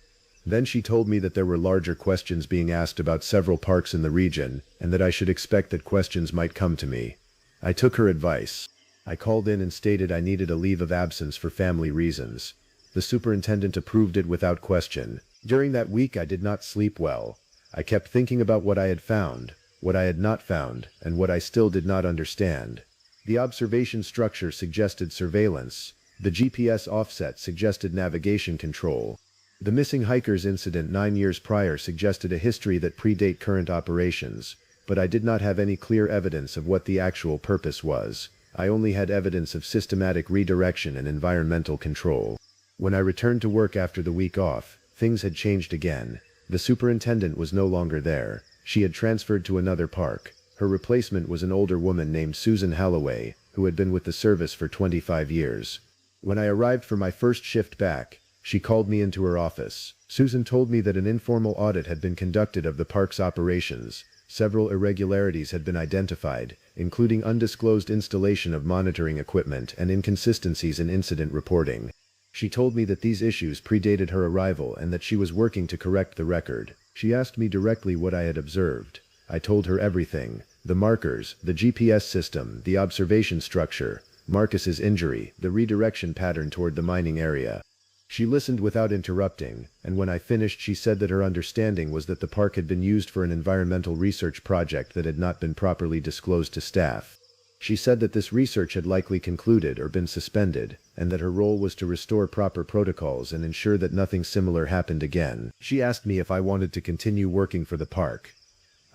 Then she told me that there were larger questions being asked about several parks in the region, and that I should expect that questions might come to me. I took her advice. I called in and stated I needed a leave of absence for family reasons. The superintendent approved it without question. During that week I did not sleep well. I kept thinking about what I had found, what I had not found, and what I still did not understand. The observation structure suggested surveillance. The GPS offset suggested navigation control. The missing hikers incident 9 years prior suggested a history that predate current operations, but I did not have any clear evidence of what the actual purpose was. I only had evidence of systematic redirection and environmental control. When I returned to work after the week off, things had changed again. The superintendent was no longer there. She had transferred to another park. Her replacement was an older woman named Susan Holloway, who had been with the service for 25 years. When I arrived for my first shift back, she called me into her office. Susan told me that an informal audit had been conducted of the park's operations. Several irregularities had been identified, including undisclosed installation of monitoring equipment and inconsistencies in incident reporting. She told me that these issues predated her arrival and that she was working to correct the record. She asked me directly what I had observed. I told her everything: the markers, the GPS system, the observation structure, Marcus's injury, the redirection pattern toward the mining area. She listened without interrupting, and when I finished she said that her understanding was that the park had been used for an environmental research project that had not been properly disclosed to staff. She said that this research had likely concluded or been suspended, and that her role was to restore proper protocols and ensure that nothing similar happened again. She asked me if I wanted to continue working for the park.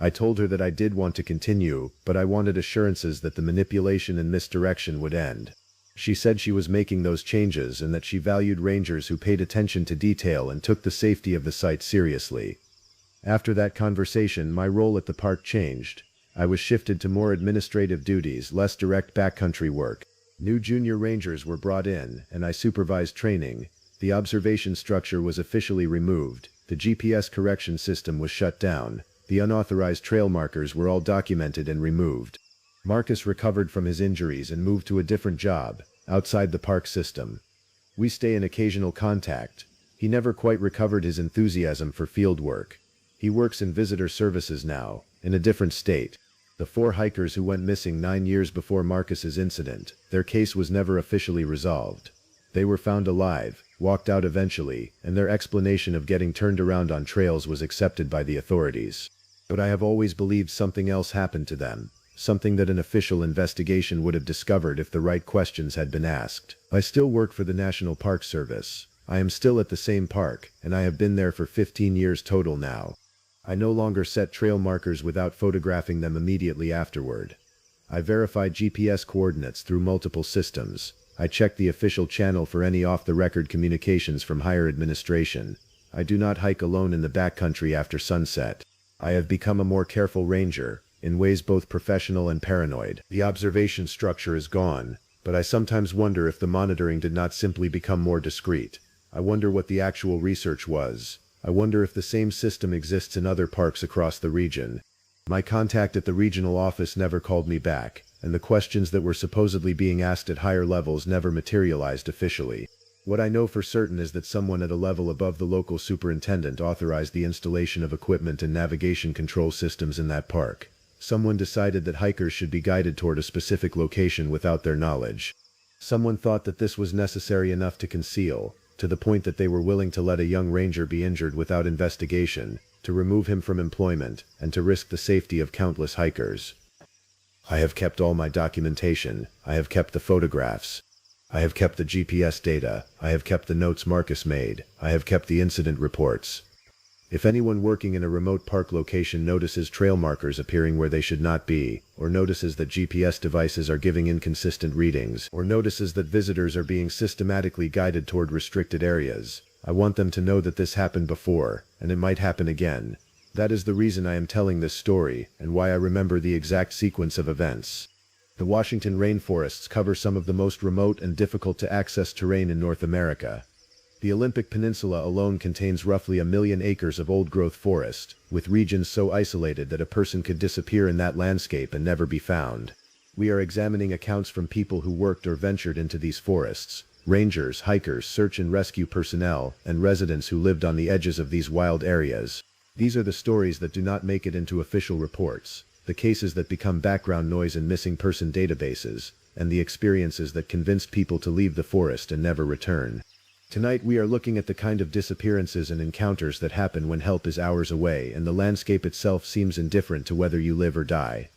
I told her that I did want to continue, but I wanted assurances that the manipulation and misdirection would end. She said she was making those changes and that she valued rangers who paid attention to detail and took the safety of the site seriously. After that conversation, my role at the park changed. I was shifted to more administrative duties, less direct backcountry work. New junior rangers were brought in, and I supervised training. The observation structure was officially removed. The GPS correction system was shut down. The unauthorized trail markers were all documented and removed. Marcus recovered from his injuries and moved to a different job, outside the park system. We stay in occasional contact. He never quite recovered his enthusiasm for field work. He works in visitor services now, in a different state. The 4 hikers who went missing 9 years before Marcus's incident, their case was never officially resolved. They were found alive, walked out eventually, and their explanation of getting turned around on trails was accepted by the authorities. But I have always believed something else happened to them, something that an official investigation would have discovered if the right questions had been asked. I still work for the National Park Service. I am still at the same park, and I have been there for 15 years total now. I no longer set trail markers without photographing them immediately afterward. I verify GPS coordinates through multiple systems. I check the official channel for any off-the-record communications from higher administration. I do not hike alone in the backcountry after sunset. I have become a more careful ranger, in ways both professional and paranoid. The observation structure is gone, but I sometimes wonder if the monitoring did not simply become more discreet. I wonder what the actual research was. I wonder if the same system exists in other parks across the region. My contact at the regional office never called me back, and the questions that were supposedly being asked at higher levels never materialized officially. What I know for certain is that someone at a level above the local superintendent authorized the installation of equipment and navigation control systems in that park. Someone decided that hikers should be guided toward a specific location without their knowledge. Someone thought that this was necessary enough to conceal, to the point that they were willing to let a young ranger be injured without investigation, to remove him from employment, and to risk the safety of countless hikers. I have kept all my documentation. I have kept the photographs. I have kept the GPS data. I have kept the notes Marcus made. I have kept the incident reports. If anyone working in a remote park location notices trail markers appearing where they should not be, or notices that GPS devices are giving inconsistent readings, or notices that visitors are being systematically guided toward restricted areas, I want them to know that this happened before, and it might happen again. That is the reason I am telling this story, and why I remember the exact sequence of events. The Washington rainforests cover some of the most remote and difficult to access terrain in North America. The Olympic Peninsula alone contains roughly 1 million acres of old-growth forest, with regions so isolated that a person could disappear in that landscape and never be found. We are examining accounts from people who worked or ventured into these forests, rangers, hikers, search and rescue personnel, and residents who lived on the edges of these wild areas. These are the stories that do not make it into official reports, the cases that become background noise in missing person databases, and the experiences that convinced people to leave the forest and never return. Tonight we are looking at the kind of disappearances and encounters that happen when help is hours away and the landscape itself seems indifferent to whether you live or die.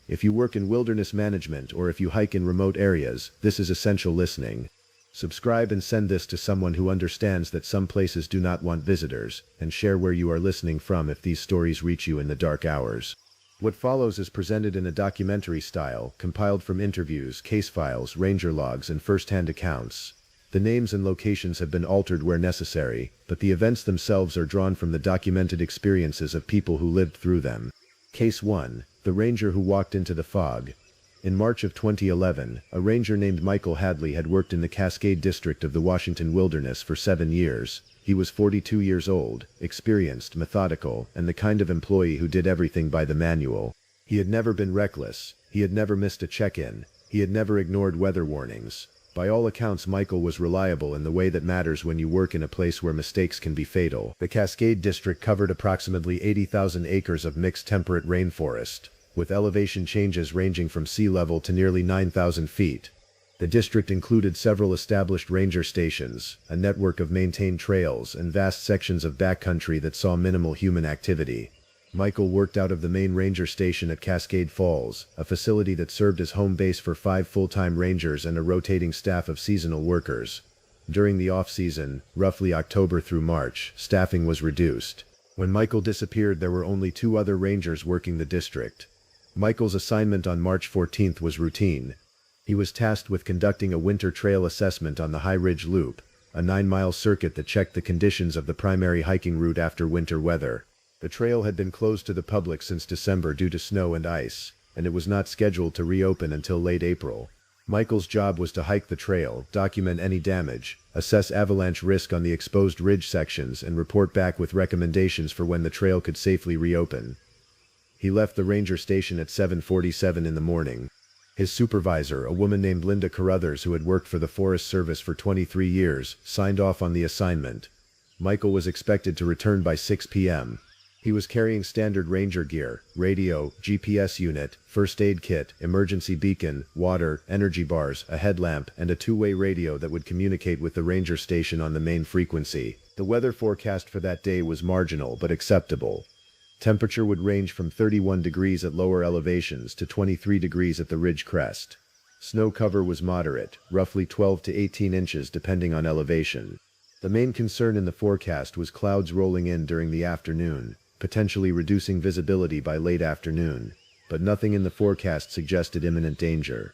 If you work in wilderness management or if you hike in remote areas, this is essential listening. Subscribe and send this to someone who understands that some places do not want visitors, and share where you are listening from if these stories reach you in the dark hours. What follows is presented in a documentary style, compiled from interviews, case files, ranger logs, and first-hand accounts. The names and locations have been altered where necessary, but the events themselves are drawn from the documented experiences of people who lived through them. Case 1. The ranger who walked into the fog. In March of 2011, a ranger named Michael Hadley had worked in the Cascade District of the Washington Wilderness for 7 years. He was 42 years old, experienced, methodical, and the kind of employee who did everything by the manual. He had never been reckless. He had never missed a check-in. He had never ignored weather warnings. By all accounts, Michael was reliable in the way that matters when you work in a place where mistakes can be fatal. The Cascade District covered approximately 80,000 acres of mixed temperate rainforest, with elevation changes ranging from sea level to nearly 9,000 feet. The district included several established ranger stations, a network of maintained trails, and vast sections of backcountry that saw minimal human activity. Michael worked out of the main ranger station at Cascade Falls, a facility that served as home base for 5 full-time rangers and a rotating staff of seasonal workers. During the off-season, roughly October through March, staffing was reduced. When Michael disappeared, there were only 2 other rangers working the district. Michael's assignment on March 14th was routine. He was tasked with conducting a winter trail assessment on the High Ridge Loop, a 9-mile circuit that checked the conditions of the primary hiking route after winter weather. The trail had been closed to the public since December due to snow and ice, and it was not scheduled to reopen until late April. Michael's job was to hike the trail, document any damage, assess avalanche risk on the exposed ridge sections, and report back with recommendations for when the trail could safely reopen. He left the ranger station at 7:47 in the morning. His supervisor, a woman named Linda Carruthers who had worked for the Forest Service for 23 years, signed off on the assignment. Michael was expected to return by 6 p.m. He was carrying standard ranger gear, radio, GPS unit, first aid kit, emergency beacon, water, energy bars, a headlamp, and a 2-way radio that would communicate with the ranger station on the main frequency. The weather forecast for that day was marginal but acceptable. Temperature would range from 31 degrees at lower elevations to 23 degrees at the ridge crest. Snow cover was moderate, roughly 12 to 18 inches depending on elevation. The main concern in the forecast was clouds rolling in during the afternoon, potentially reducing visibility by late afternoon, but nothing in the forecast suggested imminent danger.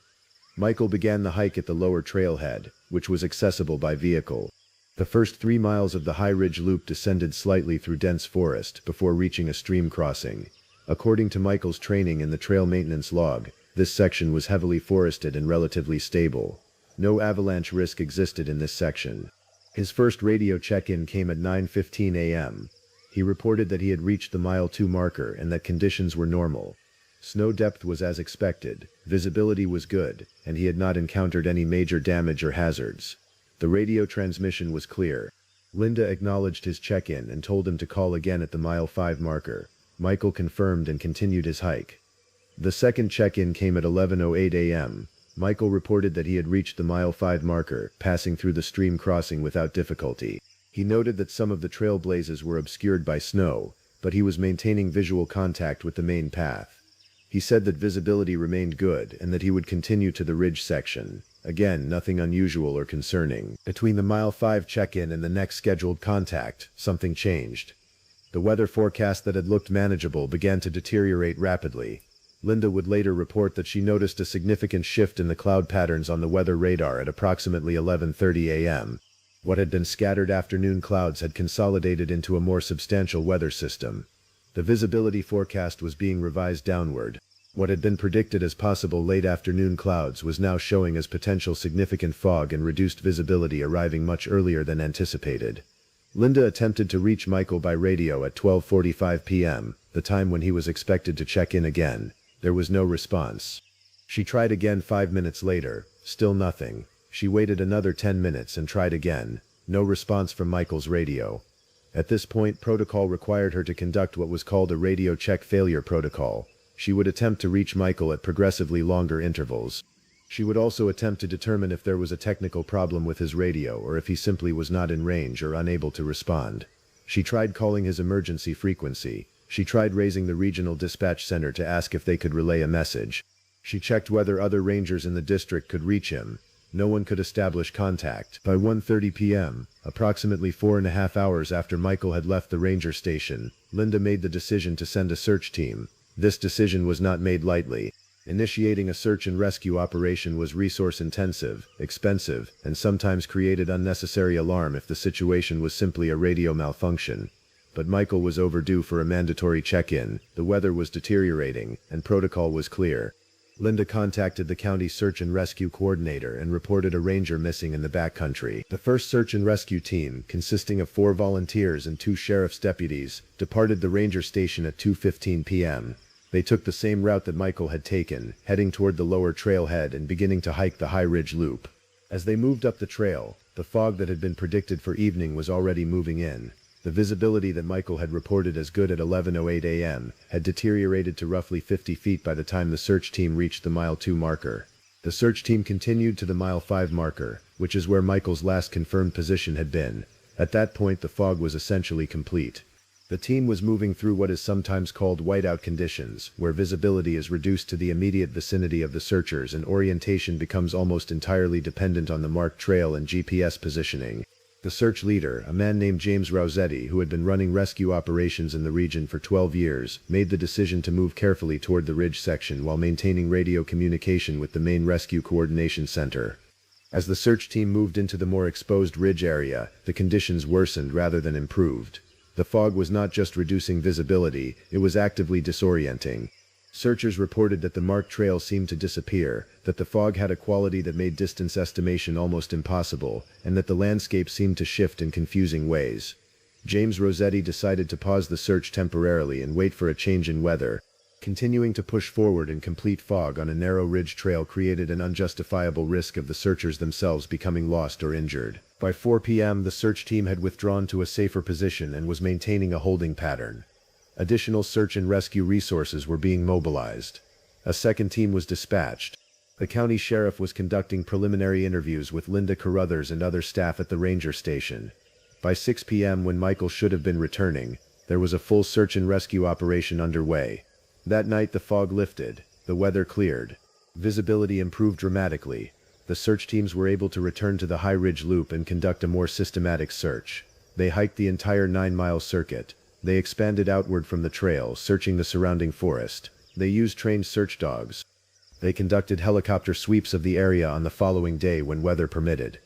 Michael began the hike at the lower trailhead, which was accessible by vehicle. The first 3 miles of the High Ridge Loop descended slightly through dense forest before reaching a stream crossing. According to Michael's training in the trail maintenance log, this section was heavily forested and relatively stable. No avalanche risk existed in this section. His first radio check-in came at 9:15 a.m. He reported that he had reached the mile 2 marker and that conditions were normal. Snow depth was as expected, visibility was good, and he had not encountered any major damage or hazards. The radio transmission was clear. Linda acknowledged his check-in and told him to call again at the mile 5 marker. Michael confirmed and continued his hike. The second check-in came at 11:08 a.m. Michael reported that he had reached the mile 5 marker, passing through the stream crossing without difficulty. He noted that some of the trail blazes were obscured by snow, but he was maintaining visual contact with the main path. He said that visibility remained good and that he would continue to the ridge section. Again, nothing unusual or concerning. Between the mile 5 check-in and the next scheduled contact, something changed. The weather forecast that had looked manageable began to deteriorate rapidly. Linda would later report that she noticed a significant shift in the cloud patterns on the weather radar at approximately 11:30 a.m. What had been scattered afternoon clouds had consolidated into a more substantial weather system. The visibility forecast was being revised downward. What had been predicted as possible late afternoon clouds was now showing as potential significant fog and reduced visibility arriving much earlier than anticipated. Linda attempted to reach Michael by radio at 12:45 p.m., the time when he was expected to check in again. There was no response. She tried again 5 minutes later, still nothing. She waited another 10 minutes and tried again. No response from Michael's radio. At this point, protocol required her to conduct what was called a radio check failure protocol. She would attempt to reach Michael at progressively longer intervals. She would also attempt to determine if there was a technical problem with his radio or if he simply was not in range or unable to respond. She tried calling his emergency frequency. She tried raising the regional dispatch center to ask if they could relay a message. She checked whether other rangers in the district could reach him. No one could establish contact. By 1:30 p.m., approximately 4.5 hours after Michael had left the ranger station, Linda made the decision to send a search team. This decision was not made lightly. Initiating a search and rescue operation was resource-intensive, expensive, and sometimes created unnecessary alarm if the situation was simply a radio malfunction. But Michael was overdue for a mandatory check-in, the weather was deteriorating, and protocol was clear. Linda contacted the county search and rescue coordinator and reported a ranger missing in the backcountry. The first search and rescue team, consisting of 4 volunteers and 2 sheriff's deputies, departed the ranger station at 2:15 p.m. They took the same route that Michael had taken, heading toward the lower trailhead and beginning to hike the High Ridge Loop. As they moved up the trail, the fog that had been predicted for evening was already moving in. The visibility that Michael had reported as good at 11:08 a.m. had deteriorated to roughly 50 feet by the time the search team reached the mile 2 marker. The search team continued to the mile 5 marker, which is where Michael's last confirmed position had been. At that point, the fog was essentially complete. The team was moving through what is sometimes called whiteout conditions, where visibility is reduced to the immediate vicinity of the searchers and orientation becomes almost entirely dependent on the marked trail and GPS positioning. The search leader, a man named James Rossetti, who had been running rescue operations in the region for 12 years, made the decision to move carefully toward the ridge section while maintaining radio communication with the main rescue coordination center. As the search team moved into the more exposed ridge area, the conditions worsened rather than improved. The fog was not just reducing visibility, it was actively disorienting. Searchers reported that the marked trail seemed to disappear, that the fog had a quality that made distance estimation almost impossible, and that the landscape seemed to shift in confusing ways. James Rossetti decided to pause the search temporarily and wait for a change in weather. Continuing to push forward in complete fog on a narrow ridge trail created an unjustifiable risk of the searchers themselves becoming lost or injured. By 4 p.m., the search team had withdrawn to a safer position and was maintaining a holding pattern. Additional search and rescue resources were being mobilized. A second team was dispatched. The county sheriff was conducting preliminary interviews with Linda Carruthers and other staff at the ranger station. By 6 p.m., when Michael should have been returning, there was a full search and rescue operation underway. That night the fog lifted, the weather cleared. Visibility improved dramatically. The search teams were able to return to the High Ridge Loop and conduct a more systematic search. They hiked the entire 9-mile circuit. They expanded outward from the trail, searching the surrounding forest. They used trained search dogs. They conducted helicopter sweeps of the area on the following day when weather permitted.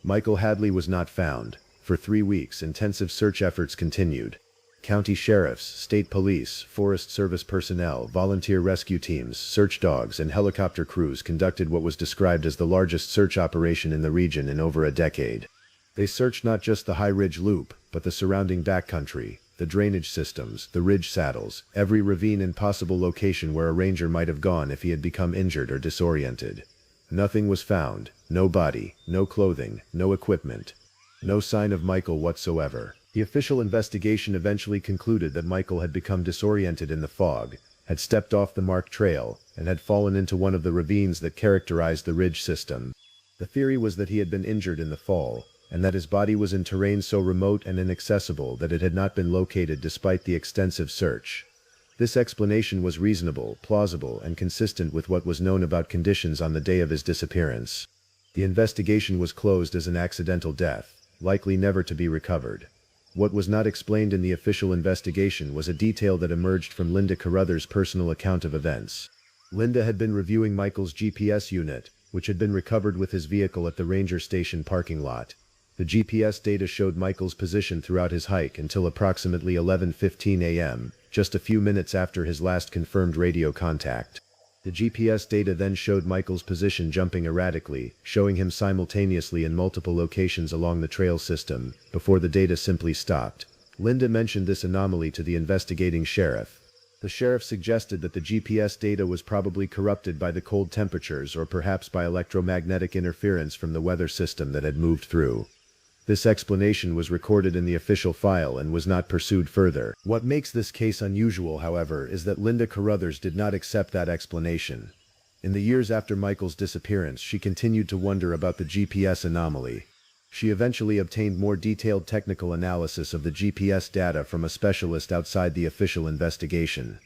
Michael Hadley was not found. For 3 weeks, intensive search efforts continued. County sheriffs, state police, Forest Service personnel, volunteer rescue teams, search dogs, and helicopter crews conducted what was described as the largest search operation in the region in over a decade. They searched not just the High Ridge Loop, but the surrounding backcountry, the drainage systems, the ridge saddles, every ravine and possible location where a ranger might have gone if he had become injured or disoriented. Nothing was found. No body, no clothing, no equipment. No sign of Michael whatsoever. The official investigation eventually concluded that Michael had become disoriented in the fog. had stepped off the marked trail, and had fallen into one of the ravines that characterized the ridge system. The theory was that he had been injured in the fall, and that his body was in terrain so remote and inaccessible that it had not been located despite the extensive search. This explanation was reasonable, plausible, and consistent with what was known about conditions on the day of his disappearance. The investigation was closed as an accidental death, likely never to be recovered. What was not explained in the official investigation was a detail that emerged from Linda Carruthers' personal account of events. Linda had been reviewing Michael's GPS unit, which had been recovered with his vehicle at the ranger station parking lot. The GPS data showed Michael's position throughout his hike until approximately 11:15 a.m., just a few minutes after his last confirmed radio contact. The GPS data then showed Michael's position jumping erratically, showing him simultaneously in multiple locations along the trail system, before the data simply stopped. Linda mentioned this anomaly to the investigating sheriff. The sheriff suggested that the GPS data was probably corrupted by the cold temperatures or perhaps by electromagnetic interference from the weather system that had moved through. This explanation was recorded in the official file and was not pursued further. What makes this case unusual, however, is that Linda Carruthers did not accept that explanation. In the years after Michael's disappearance, she continued to wonder about the GPS anomaly. She eventually obtained more detailed technical analysis of the GPS data from a specialist outside the official investigation.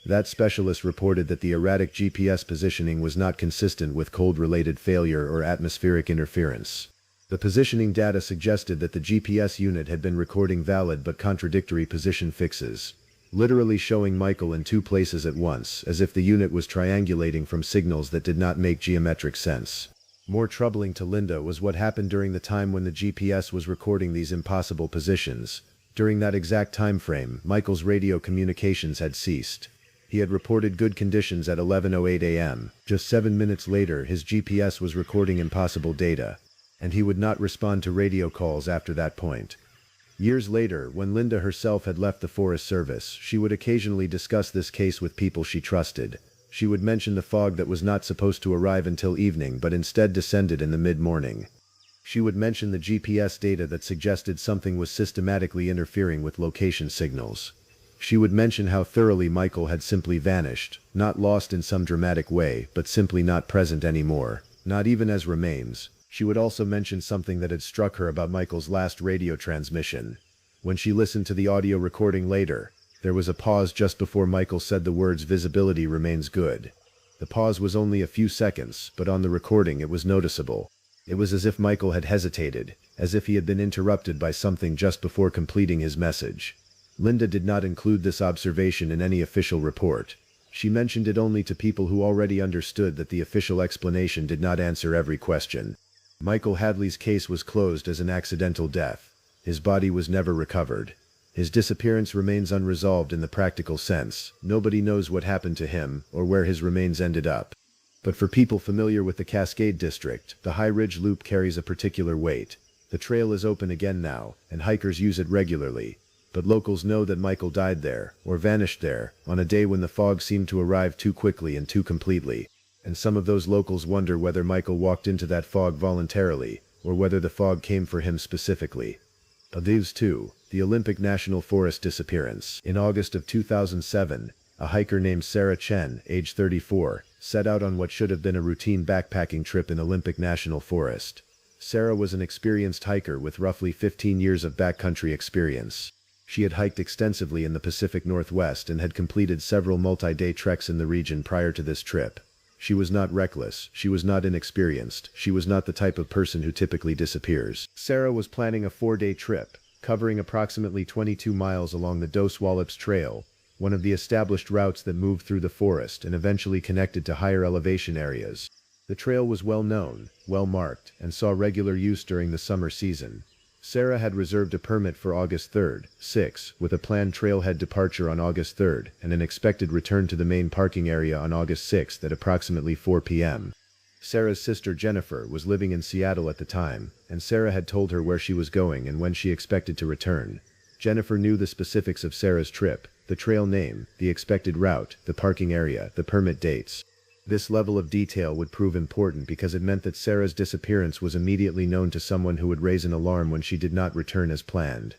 That specialist reported that the erratic GPS positioning was not consistent with cold-related failure or atmospheric interference. The positioning data suggested that the GPS unit had been recording valid but contradictory position fixes, literally showing Michael in two places at once, as if the unit was triangulating from signals that did not make geometric sense. More troubling to Linda was what happened during the time when the GPS was recording these impossible positions. During that exact time frame, Michael's radio communications had ceased. He had reported good conditions at 11:08 a.m. Just 7 minutes later, his GPS was recording impossible data, and he would not respond to radio calls after that point. Years later, when Linda herself had left the Forest Service, she would occasionally discuss this case with people she trusted. She would mention the fog that was not supposed to arrive until evening but instead descended in the mid-morning. She would mention the GPS data that suggested something was systematically interfering with location signals. She would mention how thoroughly Michael had simply vanished, not lost in some dramatic way, but simply not present anymore, not even as remains. She would also mention something that had struck her about Michael's last radio transmission. When she listened to the audio recording later, there was a pause just before Michael said the words "visibility remains good." The pause was only a few seconds, but on the recording it was noticeable. It was as if Michael had hesitated, as if he had been interrupted by something just before completing his message. Linda did not include this observation in any official report. She mentioned it only to people who already understood that the official explanation did not answer every question. Michael Hadley's case was closed as an accidental death. His body was never recovered. His disappearance remains unresolved in the practical sense. Nobody knows what happened to him or where his remains ended up. But for people familiar with the Cascade District, the High Ridge Loop carries a particular weight. The trail is open again now, and hikers use it regularly. But locals know that Michael died there, or vanished there, on a day when the fog seemed to arrive too quickly and too completely. And some of those locals wonder whether Michael walked into that fog voluntarily, or whether the fog came for him specifically. Of these two, the Olympic National Forest disappearance. In August of 2007, a hiker named Sarah Chen, age 34, set out on what should have been a routine backpacking trip in Olympic National Forest. Sarah was an experienced hiker with roughly 15 years of backcountry experience. She had hiked extensively in the Pacific Northwest and had completed several multi-day treks in the region prior to this trip. She was not reckless, she was not inexperienced, she was not the type of person who typically disappears. Sarah was planning a 4-day trip, covering approximately 22 miles along the Dos Wallops Trail, one of the established routes that moved through the forest and eventually connected to higher elevation areas. The trail was well known, well marked, and saw regular use during the summer season. Sarah had reserved a permit for August 3rd, 6, with a planned trailhead departure on August 3rd and an expected return to the main parking area on August 6th at approximately 4 p.m. Sarah's sister Jennifer was living in Seattle at the time, and Sarah had told her where she was going and when she expected to return. Jennifer knew the specifics of Sarah's trip, the trail name, the expected route, the parking area, the permit dates. This level of detail would prove important because it meant that Sarah's disappearance was immediately known to someone who would raise an alarm when she did not return as planned.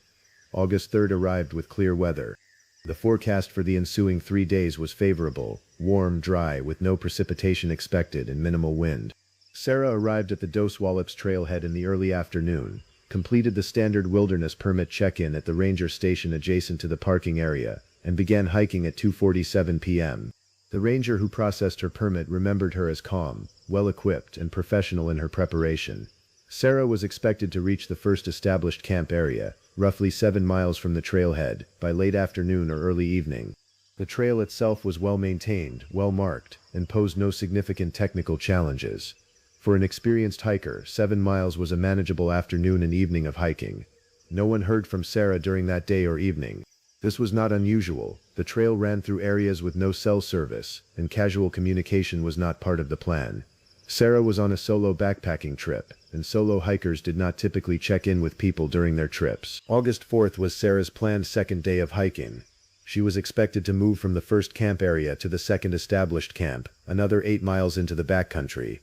August 3rd arrived with clear weather. The forecast for the ensuing 3 days was favorable, warm, dry, with no precipitation expected and minimal wind. Sarah arrived at the Dos Wallops trailhead in the early afternoon, completed the standard wilderness permit check-in at the ranger station adjacent to the parking area, and began hiking at 2:47 p.m. The ranger who processed her permit remembered her as calm, well-equipped, and professional in her preparation. Sarah was expected to reach the first established camp area, roughly 7 miles from the trailhead, by late afternoon or early evening. The trail itself was well-maintained, well-marked, and posed no significant technical challenges. For an experienced hiker, 7 miles was a manageable afternoon and evening of hiking. No one heard from Sarah during that day or evening. This was not unusual. The trail ran through areas with no cell service, and casual communication was not part of the plan. Sarah was on a solo backpacking trip, and solo hikers did not typically check in with people during their trips. August 4th was Sarah's planned second day of hiking. She was expected to move from the first camp area to the second established camp, another 8 miles into the backcountry.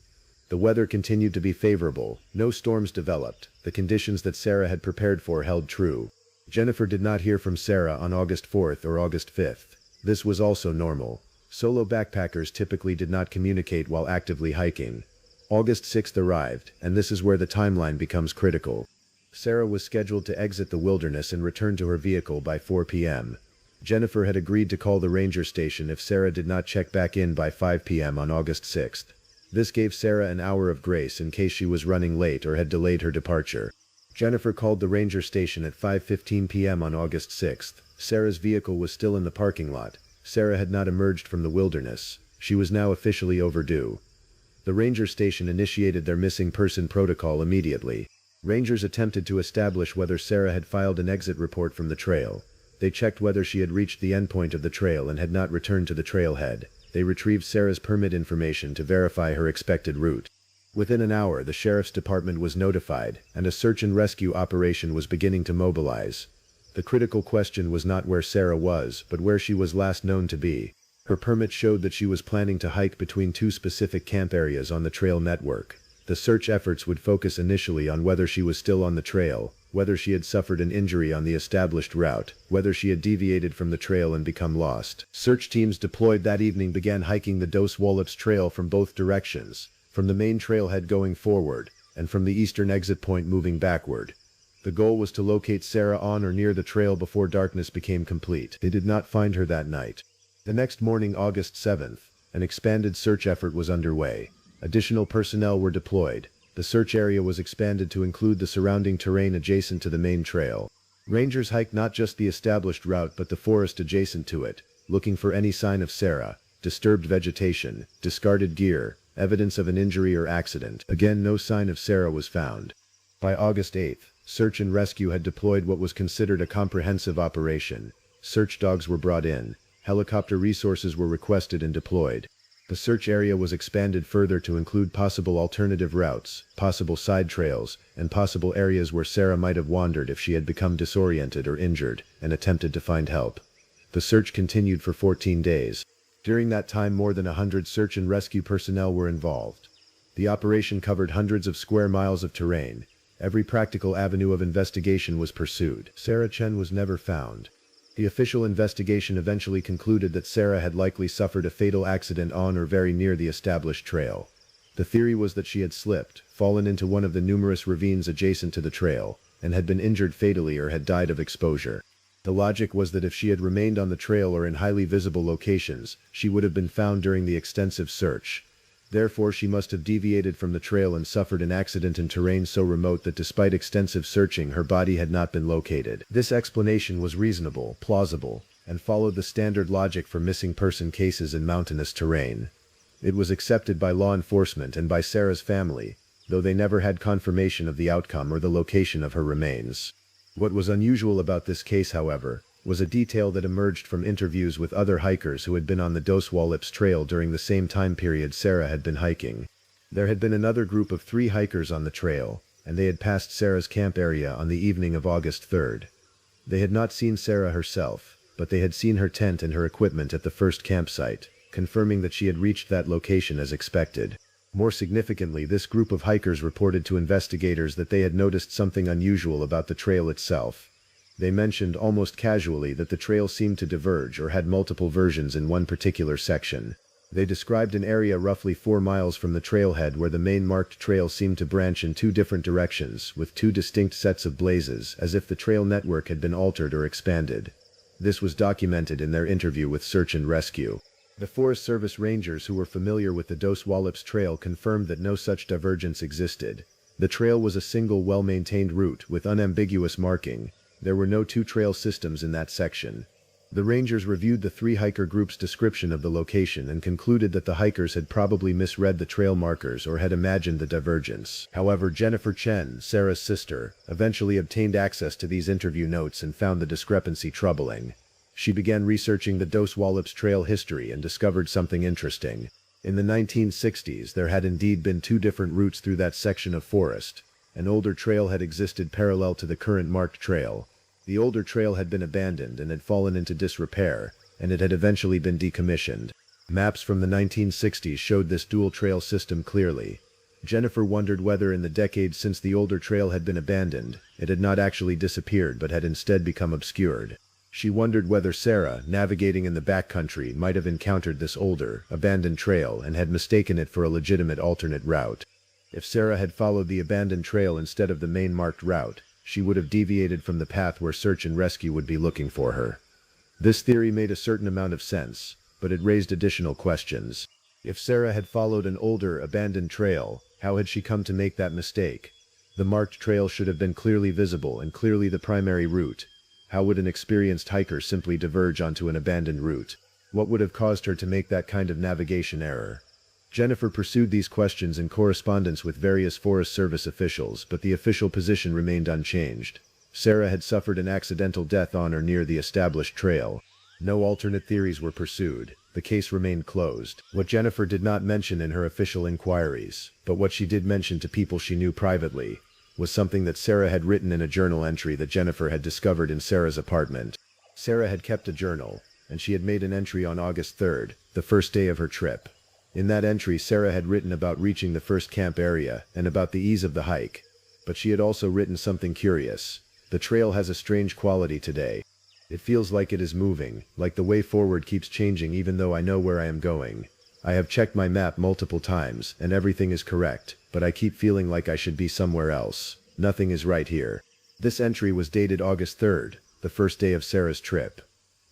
The weather continued to be favorable, no storms developed, the conditions that Sarah had prepared for held true. Jennifer did not hear from Sarah on August 4th or August 5th. This was also normal. Solo backpackers typically did not communicate while actively hiking. August 6th arrived, and this is where the timeline becomes critical. Sarah was scheduled to exit the wilderness and return to her vehicle by 4 p.m. Jennifer had agreed to call the ranger station if Sarah did not check back in by 5 p.m. on August 6th. This gave Sarah an hour of grace in case she was running late or had delayed her departure. Jennifer called the ranger station at 5:15 p.m. on August 6th. Sarah's vehicle was still in the parking lot. Sarah had not emerged from the wilderness. She was now officially overdue. The ranger station initiated their missing person protocol immediately. Rangers attempted to establish whether Sarah had filed an exit report from the trail. They checked whether she had reached the endpoint of the trail and had not returned to the trailhead. They retrieved Sarah's permit information to verify her expected route. Within an hour, the sheriff's department was notified, and a search and rescue operation was beginning to mobilize. The critical question was not where Sarah was, but where she was last known to be. Her permit showed that she was planning to hike between 2 specific camp areas on the trail network. The search efforts would focus initially on whether she was still on the trail, whether she had suffered an injury on the established route, whether she had deviated from the trail and become lost. Search teams deployed that evening began hiking the Dos Wallops Trail from both directions, from the main trailhead going forward, and from the eastern exit point moving backward. The goal was to locate Sarah on or near the trail before darkness became complete. They did not find her that night. The next morning, August 7th, an expanded search effort was underway. Additional personnel were deployed. The search area was expanded to include the surrounding terrain adjacent to the main trail. Rangers hiked not just the established route but the forest adjacent to it, looking for any sign of Sarah, disturbed vegetation, discarded gear, evidence of an injury or accident. Again, no sign of Sarah was found. By August 8th, search and rescue had deployed what was considered a comprehensive operation. Search dogs were brought in. Helicopter resources were requested and deployed. The search area was expanded further to include possible alternative routes, possible side trails, and possible areas where Sarah might have wandered if she had become disoriented or injured and attempted to find help. The search continued for 14 days. During that time, more than 100 search and rescue personnel were involved. The operation covered hundreds of square miles of terrain. Every practical avenue of investigation was pursued. Sarah Chen was never found. The official investigation eventually concluded that Sarah had likely suffered a fatal accident on or very near the established trail. The theory was that she had slipped, fallen into one of the numerous ravines adjacent to the trail, and had been injured fatally or had died of exposure. The logic was that if she had remained on the trail or in highly visible locations, she would have been found during the extensive search. Therefore, she must have deviated from the trail and suffered an accident in terrain so remote that despite extensive searching, her body had not been located. This explanation was reasonable, plausible, and followed the standard logic for missing person cases in mountainous terrain. It was accepted by law enforcement and by Sarah's family, though they never had confirmation of the outcome or the location of her remains. What was unusual about this case, however, was a detail that emerged from interviews with other hikers who had been on the Dos Wallops Trail during the same time period Sarah had been hiking. There had been another group of 3 hikers on the trail, and they had passed Sarah's camp area on the evening of August 3rd. They had not seen Sarah herself, but they had seen her tent and her equipment at the first campsite, confirming that she had reached that location as expected. More significantly, this group of hikers reported to investigators that they had noticed something unusual about the trail itself. They mentioned almost casually that the trail seemed to diverge or had multiple versions in one particular section. They described an area roughly 4 miles from the trailhead where the main marked trail seemed to branch in 2 different directions, with 2 distinct sets of blazes, as if the trail network had been altered or expanded. This was documented in their interview with Search and Rescue. The Forest Service rangers who were familiar with the Dos Wallops Trail confirmed that no such divergence existed. The trail was a single well-maintained route with unambiguous marking. There were no 2 trail systems in that section. The rangers reviewed the 3 hiker groups' description of the location and concluded that the hikers had probably misread the trail markers or had imagined the divergence. However, Jennifer Chen, Sarah's sister, eventually obtained access to these interview notes and found the discrepancy troubling. She began researching the Dos Wallops Trail history and discovered something interesting. In the 1960s, there had indeed been 2 different routes through that section of forest. An older trail had existed parallel to the current marked trail. The older trail had been abandoned and had fallen into disrepair, and it had eventually been decommissioned. Maps from the 1960s showed this dual trail system clearly. Jennifer wondered whether in the decades since the older trail had been abandoned, it had not actually disappeared but had instead become obscured. She wondered whether Sarah, navigating in the backcountry, might have encountered this older, abandoned trail and had mistaken it for a legitimate alternate route. If Sarah had followed the abandoned trail instead of the main marked route, she would have deviated from the path where Search and Rescue would be looking for her. This theory made a certain amount of sense, but it raised additional questions. If Sarah had followed an older, abandoned trail, how had she come to make that mistake? The marked trail should have been clearly visible and clearly the primary route. How would an experienced hiker simply diverge onto an abandoned route? What would have caused her to make that kind of navigation error? Jennifer pursued these questions in correspondence with various Forest Service officials, but the official position remained unchanged. Sarah had suffered an accidental death on or near the established trail. No alternate theories were pursued. The case remained closed. What Jennifer did not mention in her official inquiries, but what she did mention to people she knew privately, was something that Sarah had written in a journal entry that Jennifer had discovered in Sarah's apartment. Sarah had kept a journal, and she had made an entry on August 3rd, the first day of her trip. In that entry, Sarah had written about reaching the first camp area and about the ease of the hike. But she had also written something curious. The trail has a strange quality today. It feels like it is moving, like the way forward keeps changing even though I know where I am going. I have checked my map multiple times, and everything is correct, but I keep feeling like I should be somewhere else. Nothing is right here. This entry was dated August 3rd, the first day of Sarah's trip.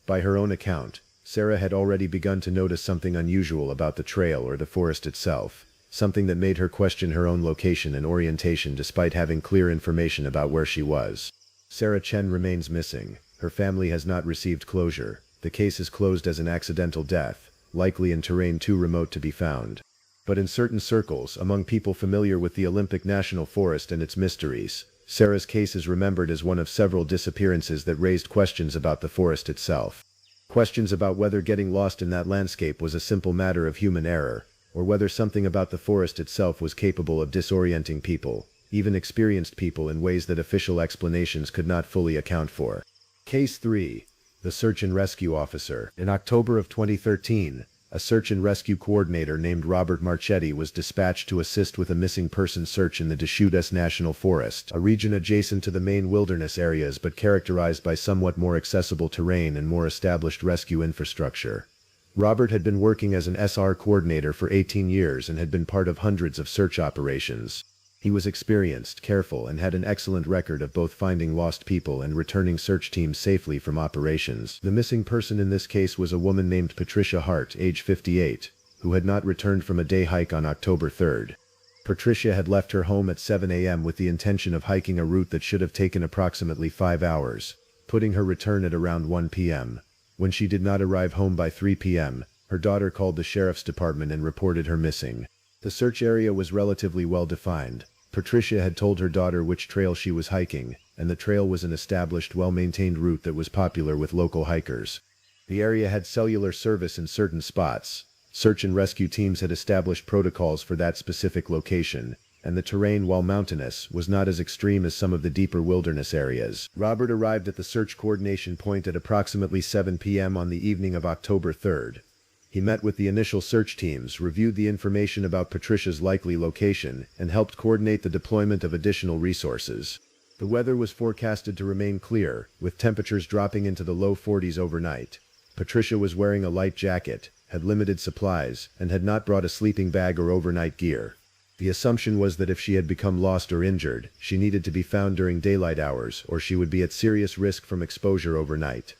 By her own account, Sarah had already begun to notice something unusual about the trail or the forest itself, something that made her question her own location and orientation despite having clear information about where she was. Sarah Chen remains missing. Her family has not received closure. The case is closed as an accidental death, likely in terrain too remote to be found. But in certain circles, among people familiar with the Olympic National Forest and its mysteries, Sarah's case is remembered as one of several disappearances that raised questions about the forest itself. Questions about whether getting lost in that landscape was a simple matter of human error, or whether something about the forest itself was capable of disorienting people, even experienced people, in ways that official explanations could not fully account for. Case 3. The Search and Rescue Officer. In October of 2013, a search and rescue coordinator named Robert Marchetti was dispatched to assist with a missing person search in the Bitterroot National Forest, a region adjacent to the main wilderness areas but characterized by somewhat more accessible terrain and more established rescue infrastructure. Robert had been working as an SR coordinator for 18 years and had been part of hundreds of search operations. He was experienced, careful, and had an excellent record of both finding lost people and returning search teams safely from operations. The missing person in this case was a woman named Patricia Hart, age 58, who had not returned from a day hike on October 3rd. Patricia had left her home at 7 a.m. with the intention of hiking a route that should have taken approximately 5 hours, putting her return at around 1 p.m. When she did not arrive home by 3 p.m., her daughter called the sheriff's department and reported her missing. The search area was relatively well defined. Patricia had told her daughter which trail she was hiking, and the trail was an established, well-maintained route that was popular with local hikers. The area had cellular service in certain spots. Search and rescue teams had established protocols for that specific location, and the terrain, while mountainous, was not as extreme as some of the deeper wilderness areas. Robert arrived at the search coordination point at approximately 7 p.m. on the evening of October 3rd. He met with the initial search teams, reviewed the information about Patricia's likely location, and helped coordinate the deployment of additional resources. The weather was forecasted to remain clear, with temperatures dropping into the low 40s overnight. Patricia was wearing a light jacket, had limited supplies, and had not brought a sleeping bag or overnight gear. The assumption was that if she had become lost or injured, she needed to be found during daylight hours or she would be at serious risk from exposure overnight.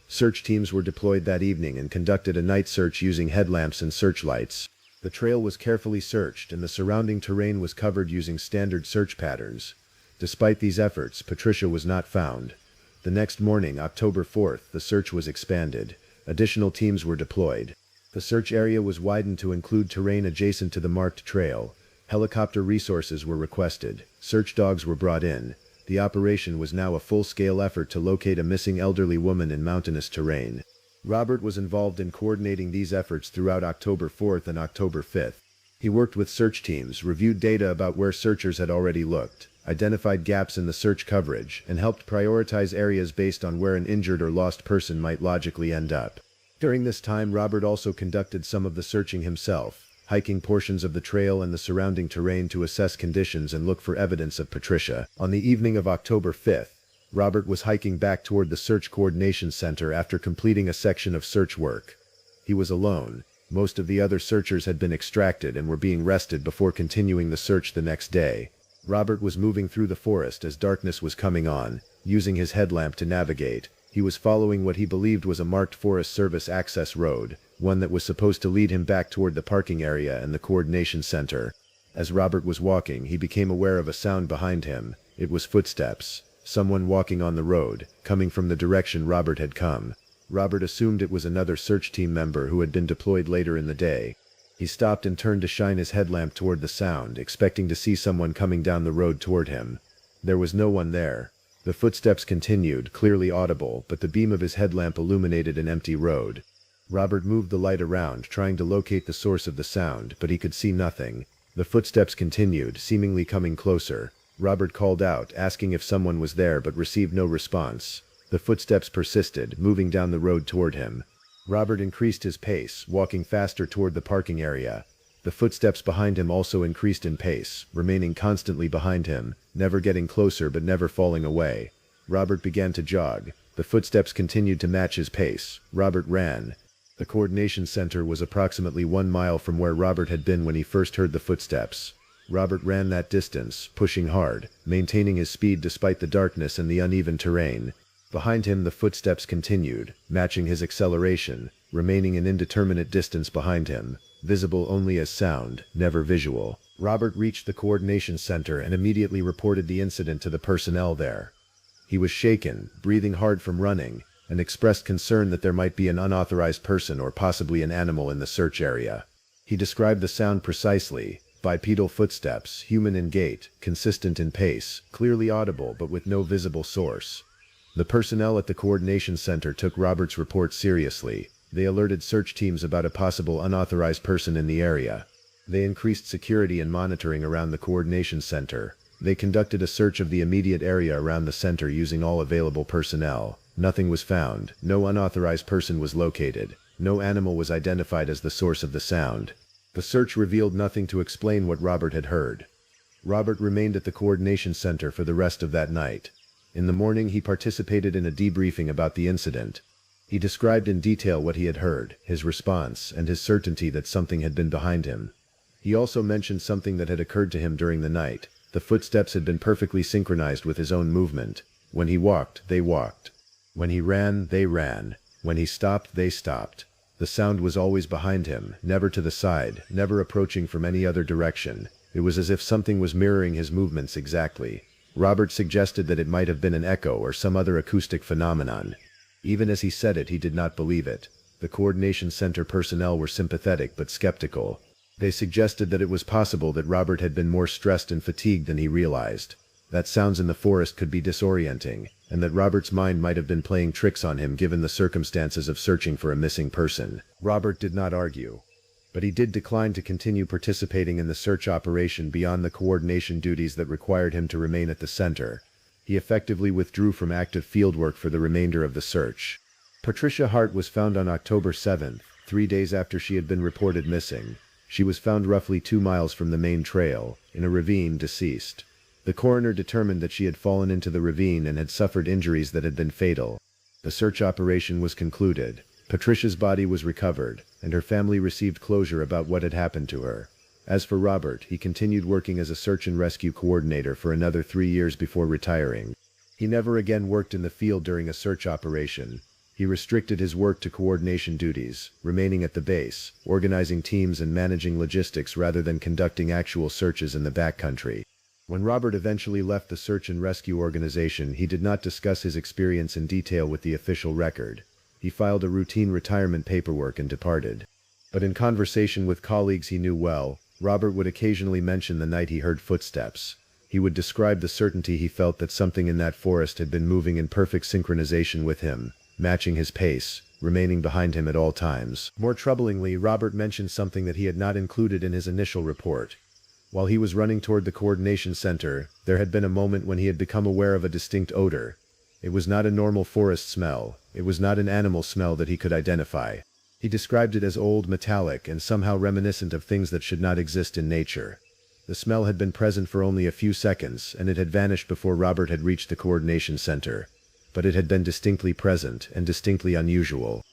Search teams were deployed that evening and conducted a night search using headlamps and searchlights. The trail was carefully searched and the surrounding terrain was covered using standard search patterns. Despite these efforts, Patricia was not found. The next morning, October 4th, the search was expanded. Additional teams were deployed. The search area was widened to include terrain adjacent to the marked trail. Helicopter resources were requested. Search dogs were brought in. The operation was now a full-scale effort to locate a missing elderly woman in mountainous terrain. Robert was involved in coordinating these efforts throughout October 4th and October 5th. He worked with search teams, reviewed data about where searchers had already looked, identified gaps in the search coverage, and helped prioritize areas based on where an injured or lost person might logically end up. During this time, Robert also conducted some of the searching himself, hiking portions of the trail and the surrounding terrain to assess conditions and look for evidence of Patricia. On the evening of October 5th, Robert was hiking back toward the Search Coordination Center after completing a section of search work. He was alone. Most of the other searchers had been extracted and were being rested before continuing the search the next day. Robert was moving through the forest as darkness was coming on, using his headlamp to navigate. He was following what he believed was a marked Forest Service access road, one that was supposed to lead him back toward the parking area and the coordination center. As Robert was walking, he became aware of a sound behind him. It was footsteps. Someone walking on the road, coming from the direction Robert had come. Robert assumed it was another search team member who had been deployed later in the day. He stopped and turned to shine his headlamp toward the sound, expecting to see someone coming down the road toward him. There was no one there. The footsteps continued, clearly audible, but the beam of his headlamp illuminated an empty road. Robert moved the light around, trying to locate the source of the sound, but he could see nothing. The footsteps continued, seemingly coming closer. Robert called out, asking if someone was there, but received no response. The footsteps persisted, moving down the road toward him. Robert increased his pace, walking faster toward the parking area. The footsteps behind him also increased in pace, remaining constantly behind him, never getting closer but never falling away. Robert began to jog. The footsteps continued to match his pace. Robert ran. The coordination center was approximately 1 mile from where Robert had been when he first heard the footsteps. Robert ran that distance, pushing hard, maintaining his speed despite the darkness and the uneven terrain. Behind him the footsteps continued, matching his acceleration, remaining an indeterminate distance behind him, visible only as sound, never visual. Robert reached the coordination center and immediately reported the incident to the personnel there. He was shaken, breathing hard from running, and expressed concern that there might be an unauthorized person or possibly an animal in the search area. He described the sound precisely: bipedal footsteps, human in gait, consistent in pace, clearly audible but with no visible source. The personnel at the coordination center took Robert's report seriously. They alerted search teams about a possible unauthorized person in the area. They increased security and monitoring around the coordination center. They conducted a search of the immediate area around the center using all available personnel. Nothing was found. No unauthorized person was located. No animal was identified as the source of the sound. The search revealed nothing to explain what Robert had heard. Robert remained at the coordination center for the rest of that night. In the morning, he participated in a debriefing about the incident. He described in detail what he had heard, his response, and his certainty that something had been behind him. He also mentioned something that had occurred to him during the night. The footsteps had been perfectly synchronized with his own movement. When he walked, they walked. When he ran, they ran. When he stopped, they stopped. The sound was always behind him, never to the side, never approaching from any other direction. It was as if something was mirroring his movements exactly. Robert suggested that it might have been an echo or some other acoustic phenomenon. Even as he said it, he did not believe it. The coordination center personnel were sympathetic but skeptical. They suggested that it was possible that Robert had been more stressed and fatigued than he realized. That sounds in the forest could be disorienting, and that Robert's mind might have been playing tricks on him given the circumstances of searching for a missing person. Robert did not argue, but he did decline to continue participating in the search operation beyond the coordination duties that required him to remain at the center. He effectively withdrew from active fieldwork for the remainder of the search. Patricia Hart was found on October 7th, 3 days after she had been reported missing. She was found roughly 2 miles from the main trail, in a ravine, deceased. The coroner determined that she had fallen into the ravine and had suffered injuries that had been fatal. The search operation was concluded. Patricia's body was recovered, and her family received closure about what had happened to her. As for Robert, he continued working as a search and rescue coordinator for another 3 years before retiring. He never again worked in the field during a search operation. He restricted his work to coordination duties, remaining at the base, organizing teams and managing logistics rather than conducting actual searches in the backcountry. When Robert eventually left the search and rescue organization, he did not discuss his experience in detail with the official record. He filed a routine retirement paperwork and departed. But in conversation with colleagues he knew well, Robert would occasionally mention the night he heard footsteps. He would describe the certainty he felt that something in that forest had been moving in perfect synchronization with him, matching his pace, remaining behind him at all times. More troublingly, Robert mentioned something that he had not included in his initial report. While he was running toward the coordination center, there had been a moment when he had become aware of a distinct odor. It was not a normal forest smell. It was not an animal smell that he could identify. He described it as old, metallic, and somehow reminiscent of things that should not exist in nature. The smell had been present for only a few seconds, and it had vanished before Robert had reached the coordination center. But it had been distinctly present, and distinctly unusual.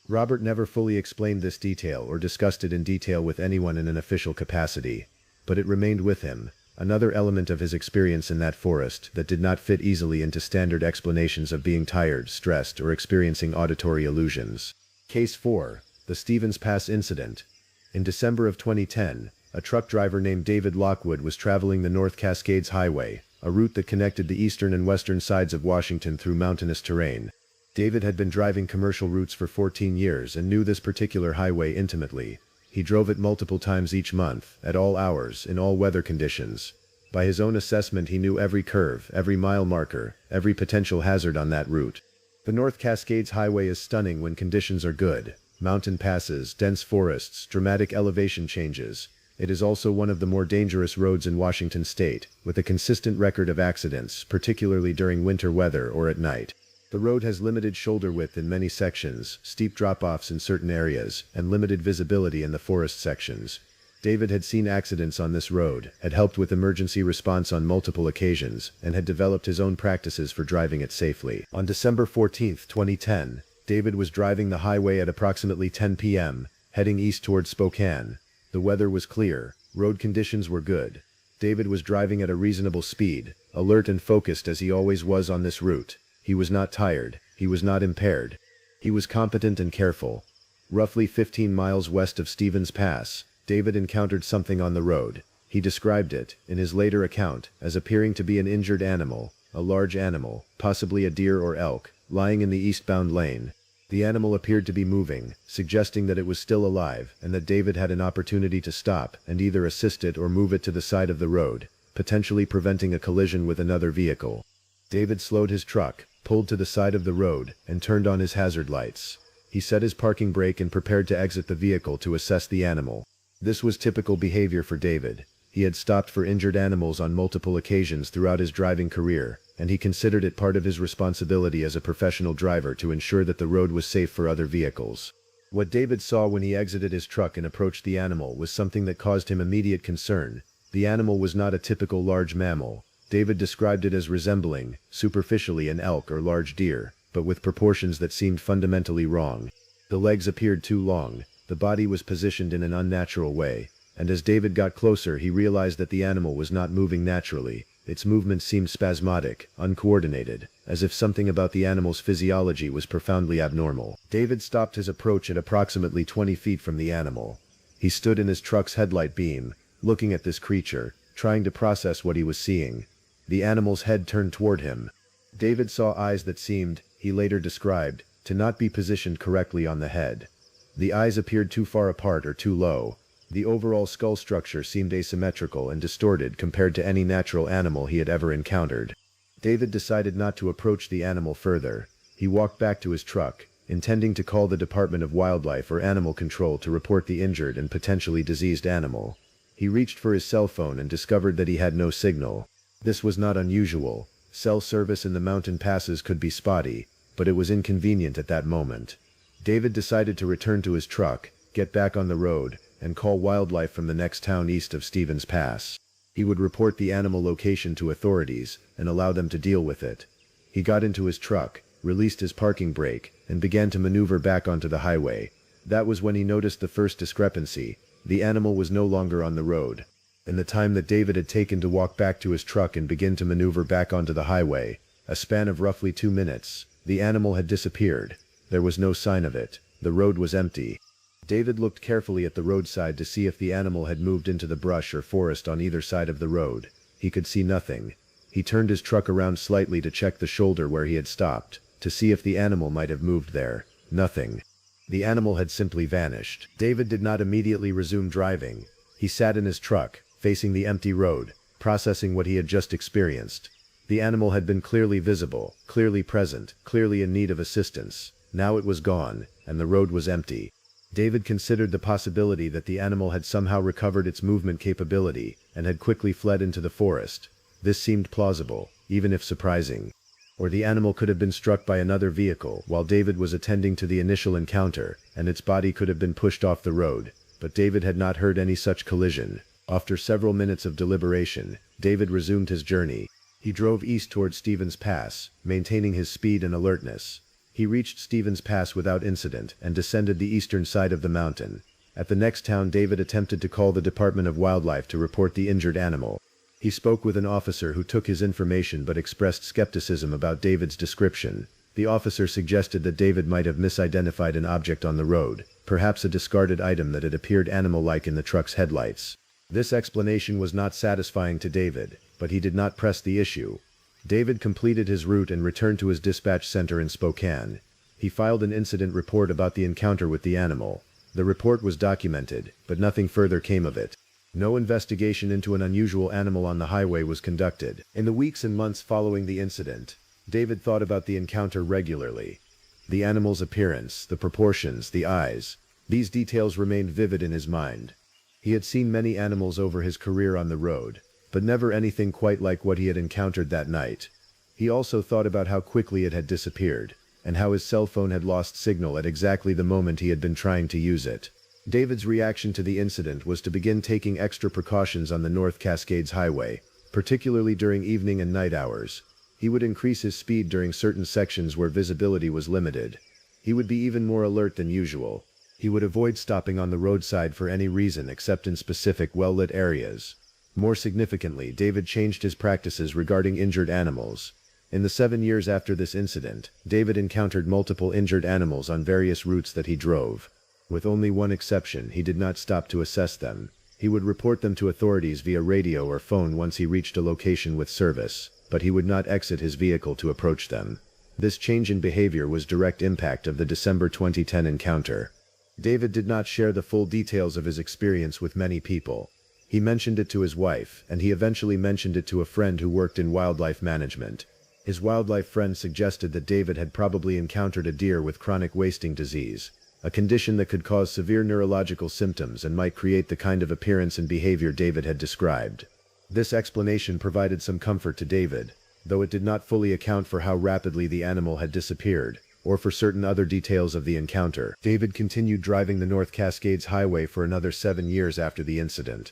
Robert never fully explained this detail or discussed it in detail with anyone in an official capacity. But it remained with him, another element of his experience in that forest that did not fit easily into standard explanations of being tired, stressed, or experiencing auditory illusions. Case 4. The Stevens Pass Incident. In December of 2010, a truck driver named David Lockwood was traveling the North Cascades Highway, a route that connected the eastern and western sides of Washington through mountainous terrain. David had been driving commercial routes for 14 years and knew this particular highway intimately. He drove it multiple times each month, at all hours, in all weather conditions. By his own assessment, he knew every curve, every mile marker, every potential hazard on that route. The North Cascades Highway is stunning when conditions are good. Mountain passes, dense forests, dramatic elevation changes. It is also one of the more dangerous roads in Washington state, with a consistent record of accidents, particularly during winter weather or at night. The road has limited shoulder width in many sections, steep drop-offs in certain areas, and limited visibility in the forest sections. David had seen accidents on this road, had helped with emergency response on multiple occasions, and had developed his own practices for driving it safely. On December 14, 2010, David was driving the highway at approximately 10 p.m., heading east toward Spokane. The weather was clear, road conditions were good. David was driving at a reasonable speed, alert and focused as he always was on this route. He was not tired, he was not impaired. He was competent and careful. Roughly 15 miles west of Stevens Pass, David encountered something on the road. He described it, in his later account, as appearing to be an injured animal, a large animal, possibly a deer or elk, lying in the eastbound lane. The animal appeared to be moving, suggesting that it was still alive, and that David had an opportunity to stop and either assist it or move it to the side of the road, potentially preventing a collision with another vehicle. David slowed his truck, pulled to the side of the road, and turned on his hazard lights. He set his parking brake and prepared to exit the vehicle to assess the animal. This was typical behavior for David. He had stopped for injured animals on multiple occasions throughout his driving career, and he considered it part of his responsibility as a professional driver to ensure that the road was safe for other vehicles. What David saw when he exited his truck and approached the animal was something that caused him immediate concern. The animal was not a typical large mammal. David described it as resembling, superficially, an elk or large deer, but with proportions that seemed fundamentally wrong. The legs appeared too long, the body was positioned in an unnatural way, and as David got closer he realized that the animal was not moving naturally. Its movement seemed spasmodic, uncoordinated, as if something about the animal's physiology was profoundly abnormal. David stopped his approach at approximately 20 feet from the animal. He stood in his truck's headlight beam, looking at this creature, trying to process what he was seeing. The animal's head turned toward him. David saw eyes that seemed, he later described, to not be positioned correctly on the head. The eyes appeared too far apart or too low. The overall skull structure seemed asymmetrical and distorted compared to any natural animal he had ever encountered. David decided not to approach the animal further. He walked back to his truck, intending to call the Department of Wildlife or Animal Control to report the injured and potentially diseased animal. He reached for his cell phone and discovered that he had no signal. This was not unusual. Cell service in the mountain passes could be spotty, but it was inconvenient at that moment. David decided to return to his truck, get back on the road, and call wildlife from the next town east of Stevens Pass. He would report the animal location to authorities and allow them to deal with it. He got into his truck, released his parking brake, and began to maneuver back onto the highway. That was when he noticed the first discrepancy. The animal was no longer on the road. In the time that David had taken to walk back to his truck and begin to maneuver back onto the highway, a span of roughly 2 minutes, the animal had disappeared. There was no sign of it. The road was empty. David looked carefully at the roadside to see if the animal had moved into the brush or forest on either side of the road. He could see nothing. He turned his truck around slightly to check the shoulder where he had stopped, to see if the animal might have moved there. Nothing. The animal had simply vanished. David did not immediately resume driving. He sat in his truck, facing the empty road, processing what he had just experienced. The animal had been clearly visible, clearly present, clearly in need of assistance. Now it was gone, and the road was empty. David considered the possibility that the animal had somehow recovered its movement capability and had quickly fled into the forest. This seemed plausible, even if surprising. Or the animal could have been struck by another vehicle while David was attending to the initial encounter, and its body could have been pushed off the road, but David had not heard any such collision. After several minutes of deliberation, David resumed his journey. He drove east toward Stevens Pass, maintaining his speed and alertness. He reached Stevens Pass without incident and descended the eastern side of the mountain. At the next town, David attempted to call the Department of Wildlife to report the injured animal. He spoke with an officer who took his information but expressed skepticism about David's description. The officer suggested that David might have misidentified an object on the road, perhaps a discarded item that had appeared animal-like in the truck's headlights. This explanation was not satisfying to David, but he did not press the issue. David completed his route and returned to his dispatch center in Spokane. He filed an incident report about the encounter with the animal. The report was documented, but nothing further came of it. No investigation into an unusual animal on the highway was conducted. In the weeks and months following the incident, David thought about the encounter regularly. The animal's appearance, the proportions, the eyes. These details remained vivid in his mind. He had seen many animals over his career on the road, but never anything quite like what he had encountered that night. He also thought about how quickly it had disappeared, and how his cell phone had lost signal at exactly the moment he had been trying to use it. David's reaction to the incident was to begin taking extra precautions on the North Cascades Highway, particularly during evening and night hours. He would increase his speed during certain sections where visibility was limited. He would be even more alert than usual. He would avoid stopping on the roadside for any reason except in specific well-lit areas. More significantly, David changed his practices regarding injured animals. In the 7 years after this incident, David encountered multiple injured animals on various routes that he drove. With only one exception, he did not stop to assess them. He would report them to authorities via radio or phone once he reached a location with service, but he would not exit his vehicle to approach them. This change in behavior was direct impact of the December 2010 encounter. David did not share the full details of his experience with many people. He mentioned it to his wife, and he eventually mentioned it to a friend who worked in wildlife management. His wildlife friend suggested that David had probably encountered a deer with chronic wasting disease, a condition that could cause severe neurological symptoms and might create the kind of appearance and behavior David had described. This explanation provided some comfort to David, though it did not fully account for how rapidly the animal had disappeared, or for certain other details of the encounter. David continued driving the North Cascades Highway for another 7 years after the incident.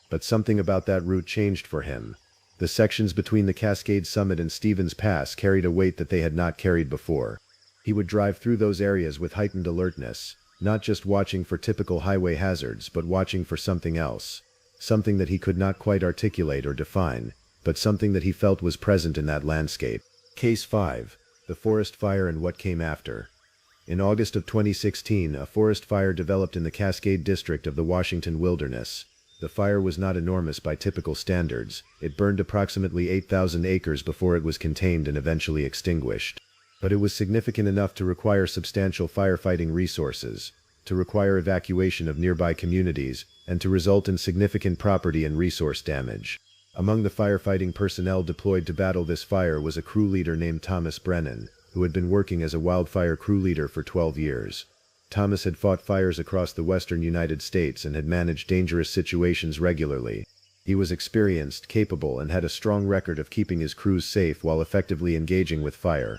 But something about that route changed for him. The sections between the Cascade Summit and Stevens Pass carried a weight that they had not carried before. He would drive through those areas with heightened alertness, not just watching for typical highway hazards but watching for something else. Something that he could not quite articulate or define, but something that he felt was present in that landscape. Case 5. The Forest Fire and What Came After. In August of 2016, a forest fire developed in the Cascade District of the Washington Wilderness. The fire was not enormous by typical standards. It burned approximately 8,000 acres before it was contained and eventually extinguished. But it was significant enough to require substantial firefighting resources, to require evacuation of nearby communities, and to result in significant property and resource damage. Among the firefighting personnel deployed to battle this fire was a crew leader named Thomas Brennan, who had been working as a wildfire crew leader for 12 years. Thomas had fought fires across the western United States and had managed dangerous situations regularly. He was experienced, capable, and had a strong record of keeping his crews safe while effectively engaging with fire.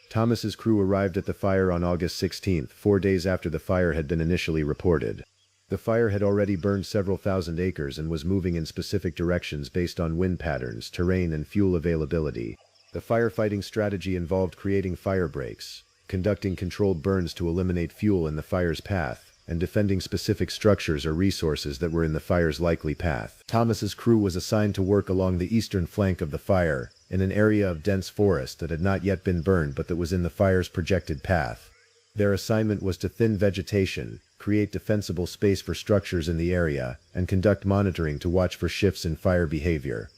Thomas's crew arrived at the fire on August 16, 4 days after the fire had been initially reported. The fire had already burned several thousand acres and was moving in specific directions based on wind patterns, terrain, and fuel availability. The firefighting strategy involved creating fire breaks, conducting controlled burns to eliminate fuel in the fire's path, and defending specific structures or resources that were in the fire's likely path. Thomas's crew was assigned to work along the eastern flank of the fire, in an area of dense forest that had not yet been burned but that was in the fire's projected path. Their assignment was to thin vegetation, create defensible space for structures in the area, and conduct monitoring to watch for shifts in fire behavior.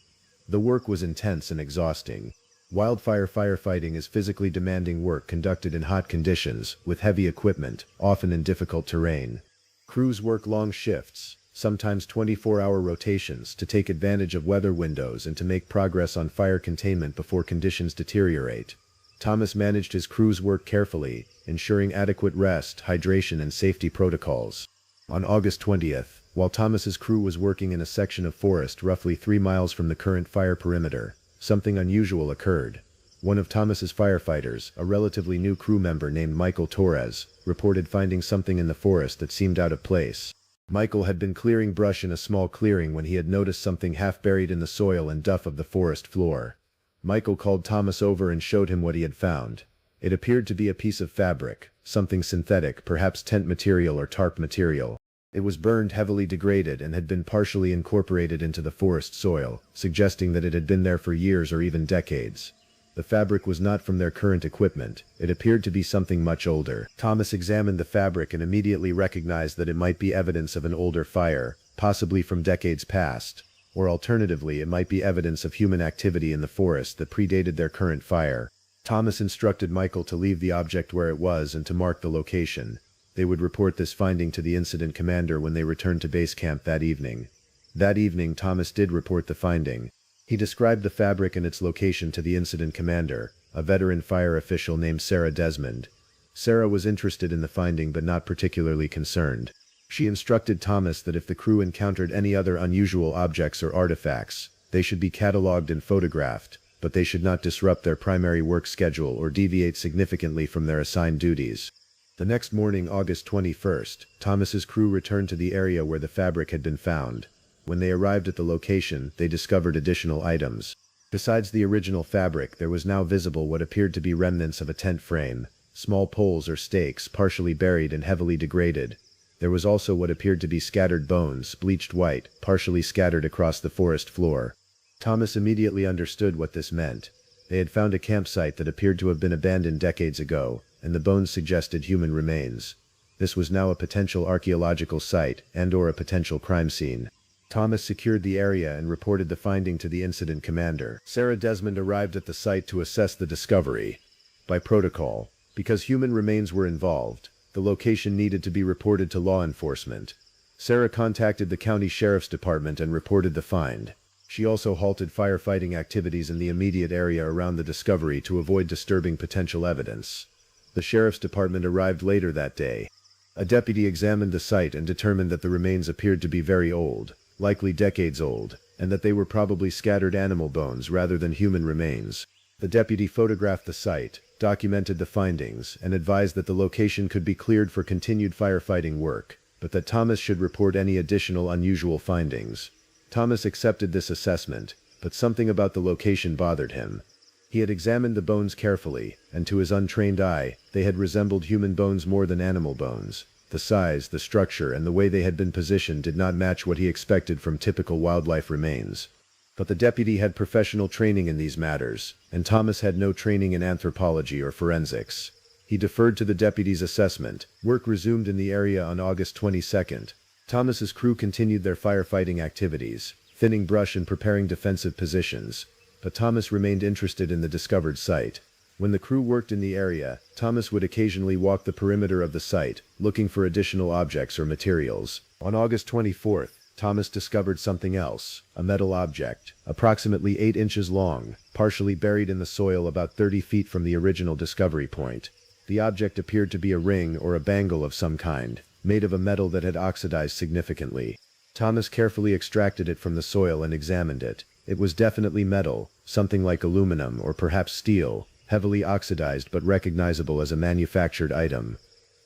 The work was intense and exhausting. Wildfire firefighting is physically demanding work conducted in hot conditions, with heavy equipment, often in difficult terrain. Crews work long shifts, sometimes 24-hour rotations, to take advantage of weather windows and to make progress on fire containment before conditions deteriorate. Thomas managed his crew's work carefully, ensuring adequate rest, hydration, and safety protocols. On August 20th, while Thomas's crew was working in a section of forest roughly 3 miles from the current fire perimeter, something unusual occurred. One of Thomas's firefighters, a relatively new crew member named Michael Torres, reported finding something in the forest that seemed out of place. Michael had been clearing brush in a small clearing when he had noticed something half buried in the soil and duff of the forest floor. Michael called Thomas over and showed him what he had found. It appeared to be a piece of fabric, something synthetic, perhaps tent material or tarp material. It was burned, heavily degraded, and had been partially incorporated into the forest soil, suggesting that it had been there for years or even decades. The fabric was not from their current equipment. It appeared to be something much older. Thomas examined the fabric and immediately recognized that it might be evidence of an older fire, possibly from decades past, or alternatively it might be evidence of human activity in the forest that predated their current fire. Thomas instructed Michael to leave the object where it was and to mark the location. They would report this finding to the incident commander when they returned to base camp that evening. That evening, Thomas did report the finding. He described the fabric and its location to the incident commander, a veteran fire official named Sarah Desmond. Sarah was interested in the finding but not particularly concerned. She instructed Thomas that if the crew encountered any other unusual objects or artifacts, they should be cataloged and photographed, but they should not disrupt their primary work schedule or deviate significantly from their assigned duties. The next morning, August 21st, Thomas's crew returned to the area where the fabric had been found. When they arrived at the location, they discovered additional items. Besides the original fabric, there was now visible what appeared to be remnants of a tent frame, small poles or stakes partially buried and heavily degraded. There was also what appeared to be scattered bones, bleached white, partially scattered across the forest floor. Thomas immediately understood what this meant. They had found a campsite that appeared to have been abandoned decades ago, and the bones suggested human remains. This was now a potential archaeological site and/or a potential crime scene. Thomas secured the area and reported the finding to the incident commander. Sarah Desmond arrived at the site to assess the discovery. By protocol, because human remains were involved, the location needed to be reported to law enforcement. Sarah contacted the county sheriff's department and reported the find. She also halted firefighting activities in the immediate area around the discovery to avoid disturbing potential evidence. The sheriff's department arrived later that day. A deputy examined the site and determined that the remains appeared to be very old, likely decades old, and that they were probably scattered animal bones rather than human remains. The deputy photographed the site, documented the findings, and advised that the location could be cleared for continued firefighting work, but that Thomas should report any additional unusual findings. Thomas accepted this assessment, but something about the location bothered him. He had examined the bones carefully, and to his untrained eye, they had resembled human bones more than animal bones. The size, the structure, and the way they had been positioned did not match what he expected from typical wildlife remains. But the deputy had professional training in these matters, and Thomas had no training in anthropology or forensics. He deferred to the deputy's assessment. Work resumed in the area on August 22nd. Thomas's crew continued their firefighting activities, thinning brush and preparing defensive positions. But Thomas remained interested in the discovered site. When the crew worked in the area, Thomas would occasionally walk the perimeter of the site, looking for additional objects or materials. On August 24th, Thomas discovered something else, a metal object, approximately 8 inches long, partially buried in the soil about 30 feet from the original discovery point. The object appeared to be a ring or a bangle of some kind, made of a metal that had oxidized significantly. Thomas carefully extracted it from the soil and examined it. It was definitely metal, something like aluminum or perhaps steel, heavily oxidized but recognizable as a manufactured item.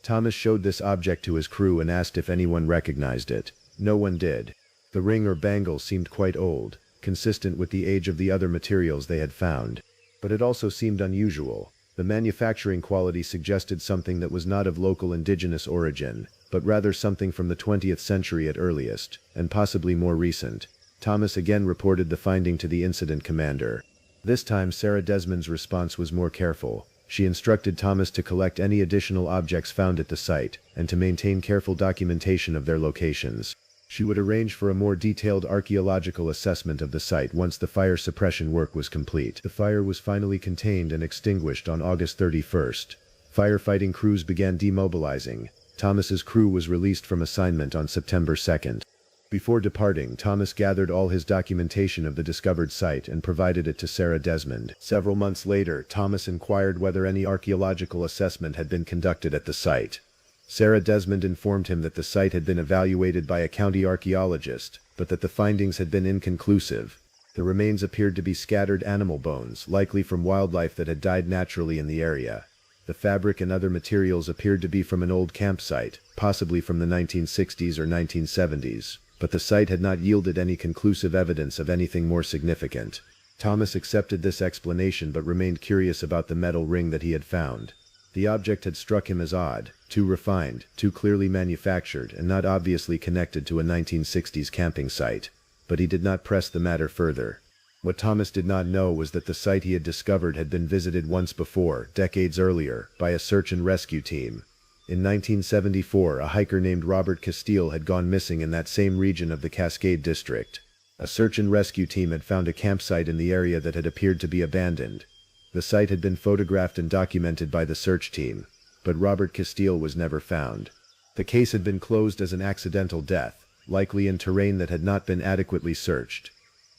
Thomas showed this object to his crew and asked if anyone recognized it. No one did. The ring or bangle seemed quite old, consistent with the age of the other materials they had found. But it also seemed unusual. The manufacturing quality suggested something that was not of local indigenous origin, but rather something from the 20th century at earliest, and possibly more recent. Thomas again reported the finding to the incident commander. This time Sarah Desmond's response was more careful. She instructed Thomas to collect any additional objects found at the site, and to maintain careful documentation of their locations. She would arrange for a more detailed archaeological assessment of the site once the fire suppression work was complete. The fire was finally contained and extinguished on August 31st. Firefighting crews began demobilizing. Thomas's crew was released from assignment on September 2nd. Before departing, Thomas gathered all his documentation of the discovered site and provided it to Sarah Desmond. Several months later, Thomas inquired whether any archaeological assessment had been conducted at the site. Sarah Desmond informed him that the site had been evaluated by a county archaeologist, but that the findings had been inconclusive. The remains appeared to be scattered animal bones, likely from wildlife that had died naturally in the area. The fabric and other materials appeared to be from an old campsite, possibly from the 1960s or 1970s, but the site had not yielded any conclusive evidence of anything more significant. Thomas accepted this explanation but remained curious about the metal ring that he had found. The object had struck him as odd, too refined, too clearly manufactured, and not obviously connected to a 1960s camping site. But he did not press the matter further. What Thomas did not know was that the site he had discovered had been visited once before, decades earlier, by a search and rescue team. In 1974, a hiker named Robert Castile had gone missing in that same region of the Cascade District. A search and rescue team had found a campsite in the area that had appeared to be abandoned. The site had been photographed and documented by the search team, but Robert Castile was never found. The case had been closed as an accidental death, likely in terrain that had not been adequately searched.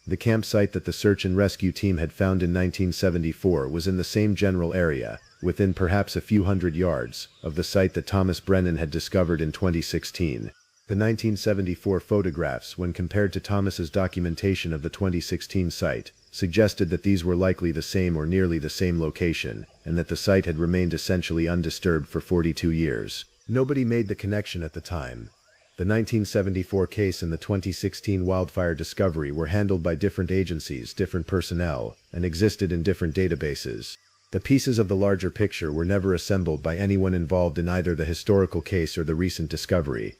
The campsite that the search and rescue team had found in 1974 was in the same general area, within perhaps a few hundred yards, of the site that Thomas Brennan had discovered in 2016. The 1974 photographs, when compared to Thomas's documentation of the 2016 site, suggested that these were likely the same or nearly the same location, and that the site had remained essentially undisturbed for 42 years. Nobody made the connection at the time. The 1974 case and the 2016 wildfire discovery were handled by different agencies, different personnel, and existed in different databases. The pieces of the larger picture were never assembled by anyone involved in either the historical case or the recent discovery.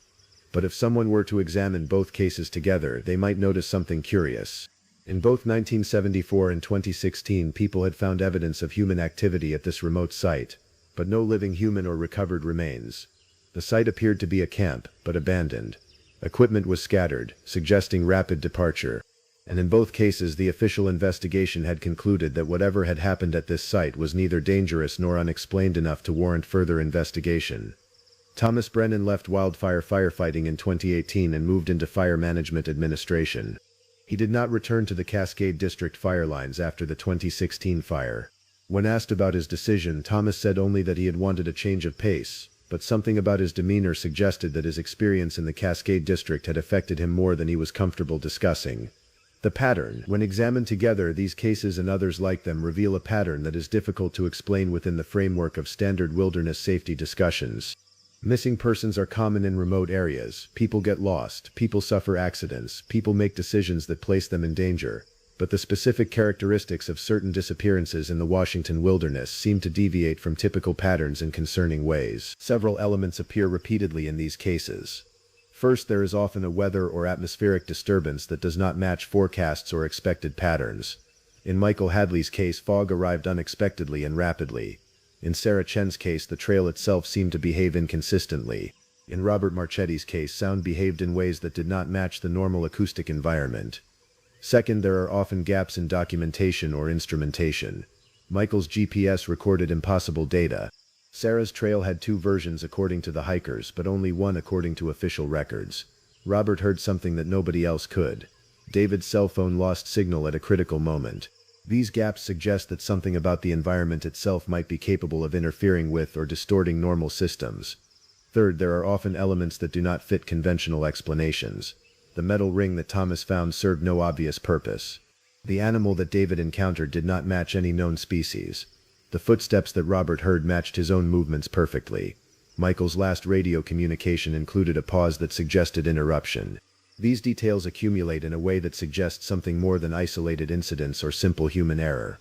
But if someone were to examine both cases together, they might notice something curious. In both 1974 and 2016, people had found evidence of human activity at this remote site, but no living human or recovered remains. The site appeared to be a camp, but abandoned. Equipment was scattered, suggesting rapid departure. And in both cases the official investigation had concluded that whatever had happened at this site was neither dangerous nor unexplained enough to warrant further investigation. Thomas Brennan left wildfire firefighting in 2018 and moved into fire management administration. He did not return to the Cascade District fire lines after the 2016 fire. When asked about his decision, Thomas said only that he had wanted a change of pace, but something about his demeanor suggested that his experience in the Cascade District had affected him more than he was comfortable discussing. The pattern. When examined together, these cases and others like them reveal a pattern that is difficult to explain within the framework of standard wilderness safety discussions. Missing persons are common in remote areas. People get lost, people suffer accidents, people make decisions that place them in danger. But the specific characteristics of certain disappearances in the Washington wilderness seem to deviate from typical patterns in concerning ways. Several elements appear repeatedly in these cases. First, there is often a weather or atmospheric disturbance that does not match forecasts or expected patterns. In Michael Hadley's case, fog arrived unexpectedly and rapidly. In Sarah Chen's case, the trail itself seemed to behave inconsistently. In Robert Marchetti's case, sound behaved in ways that did not match the normal acoustic environment. Second, there are often gaps in documentation or instrumentation. Michael's GPS recorded impossible data. Sarah's trail had two versions according to the hikers, but only one according to official records. Robert heard something that nobody else could. David's cell phone lost signal at a critical moment. These gaps suggest that something about the environment itself might be capable of interfering with or distorting normal systems. Third, there are often elements that do not fit conventional explanations. The metal ring that Thomas found served no obvious purpose. The animal that David encountered did not match any known species. The footsteps that Robert heard matched his own movements perfectly. Michael's last radio communication included a pause that suggested interruption. These details accumulate in a way that suggests something more than isolated incidents or simple human error.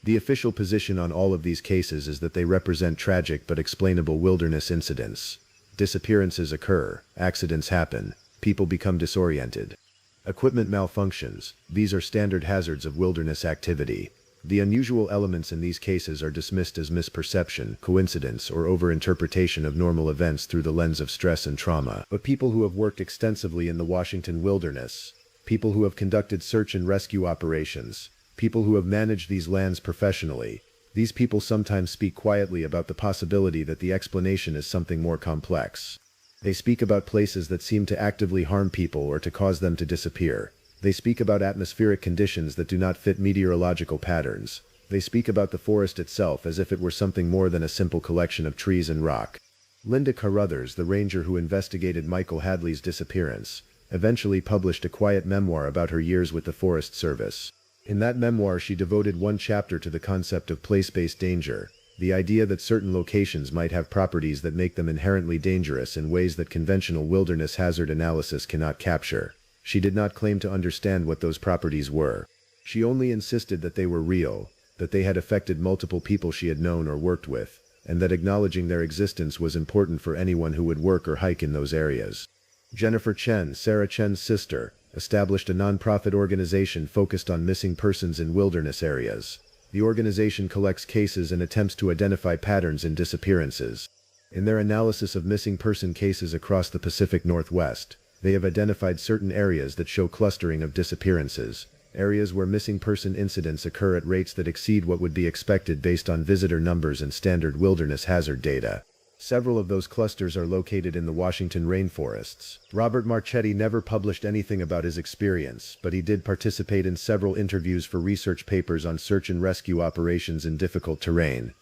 The official position on all of these cases is that they represent tragic but explainable wilderness incidents. Disappearances occur, accidents happen, people become disoriented. Equipment malfunctions, these are standard hazards of wilderness activity. The unusual elements in these cases are dismissed as misperception, coincidence, or overinterpretation of normal events through the lens of stress and trauma. But people who have worked extensively in the Washington wilderness, people who have conducted search and rescue operations, people who have managed these lands professionally, these people sometimes speak quietly about the possibility that the explanation is something more complex. They speak about places that seem to actively harm people or to cause them to disappear. They speak about atmospheric conditions that do not fit meteorological patterns. They speak about the forest itself as if it were something more than a simple collection of trees and rock. Linda Carruthers, the ranger who investigated Michael Hadley's disappearance, eventually published a quiet memoir about her years with the Forest Service. In that memoir, she devoted one chapter to the concept of place-based danger, the idea that certain locations might have properties that make them inherently dangerous in ways that conventional wilderness hazard analysis cannot capture. She did not claim to understand what those properties were. She only insisted that they were real, that they had affected multiple people she had known or worked with, and that acknowledging their existence was important for anyone who would work or hike in those areas. Jennifer Chen, Sarah Chen's sister, established a nonprofit organization focused on missing persons in wilderness areas. The organization collects cases and attempts to identify patterns in disappearances. In their analysis of missing person cases across the Pacific Northwest, they have identified certain areas that show clustering of disappearances, areas where missing person incidents occur at rates that exceed what would be expected based on visitor numbers and standard wilderness hazard data. Several of those clusters are located in the Washington rainforests. Robert Marchetti never published anything about his experience, but he did participate in several interviews for research papers on search and rescue operations in difficult terrain.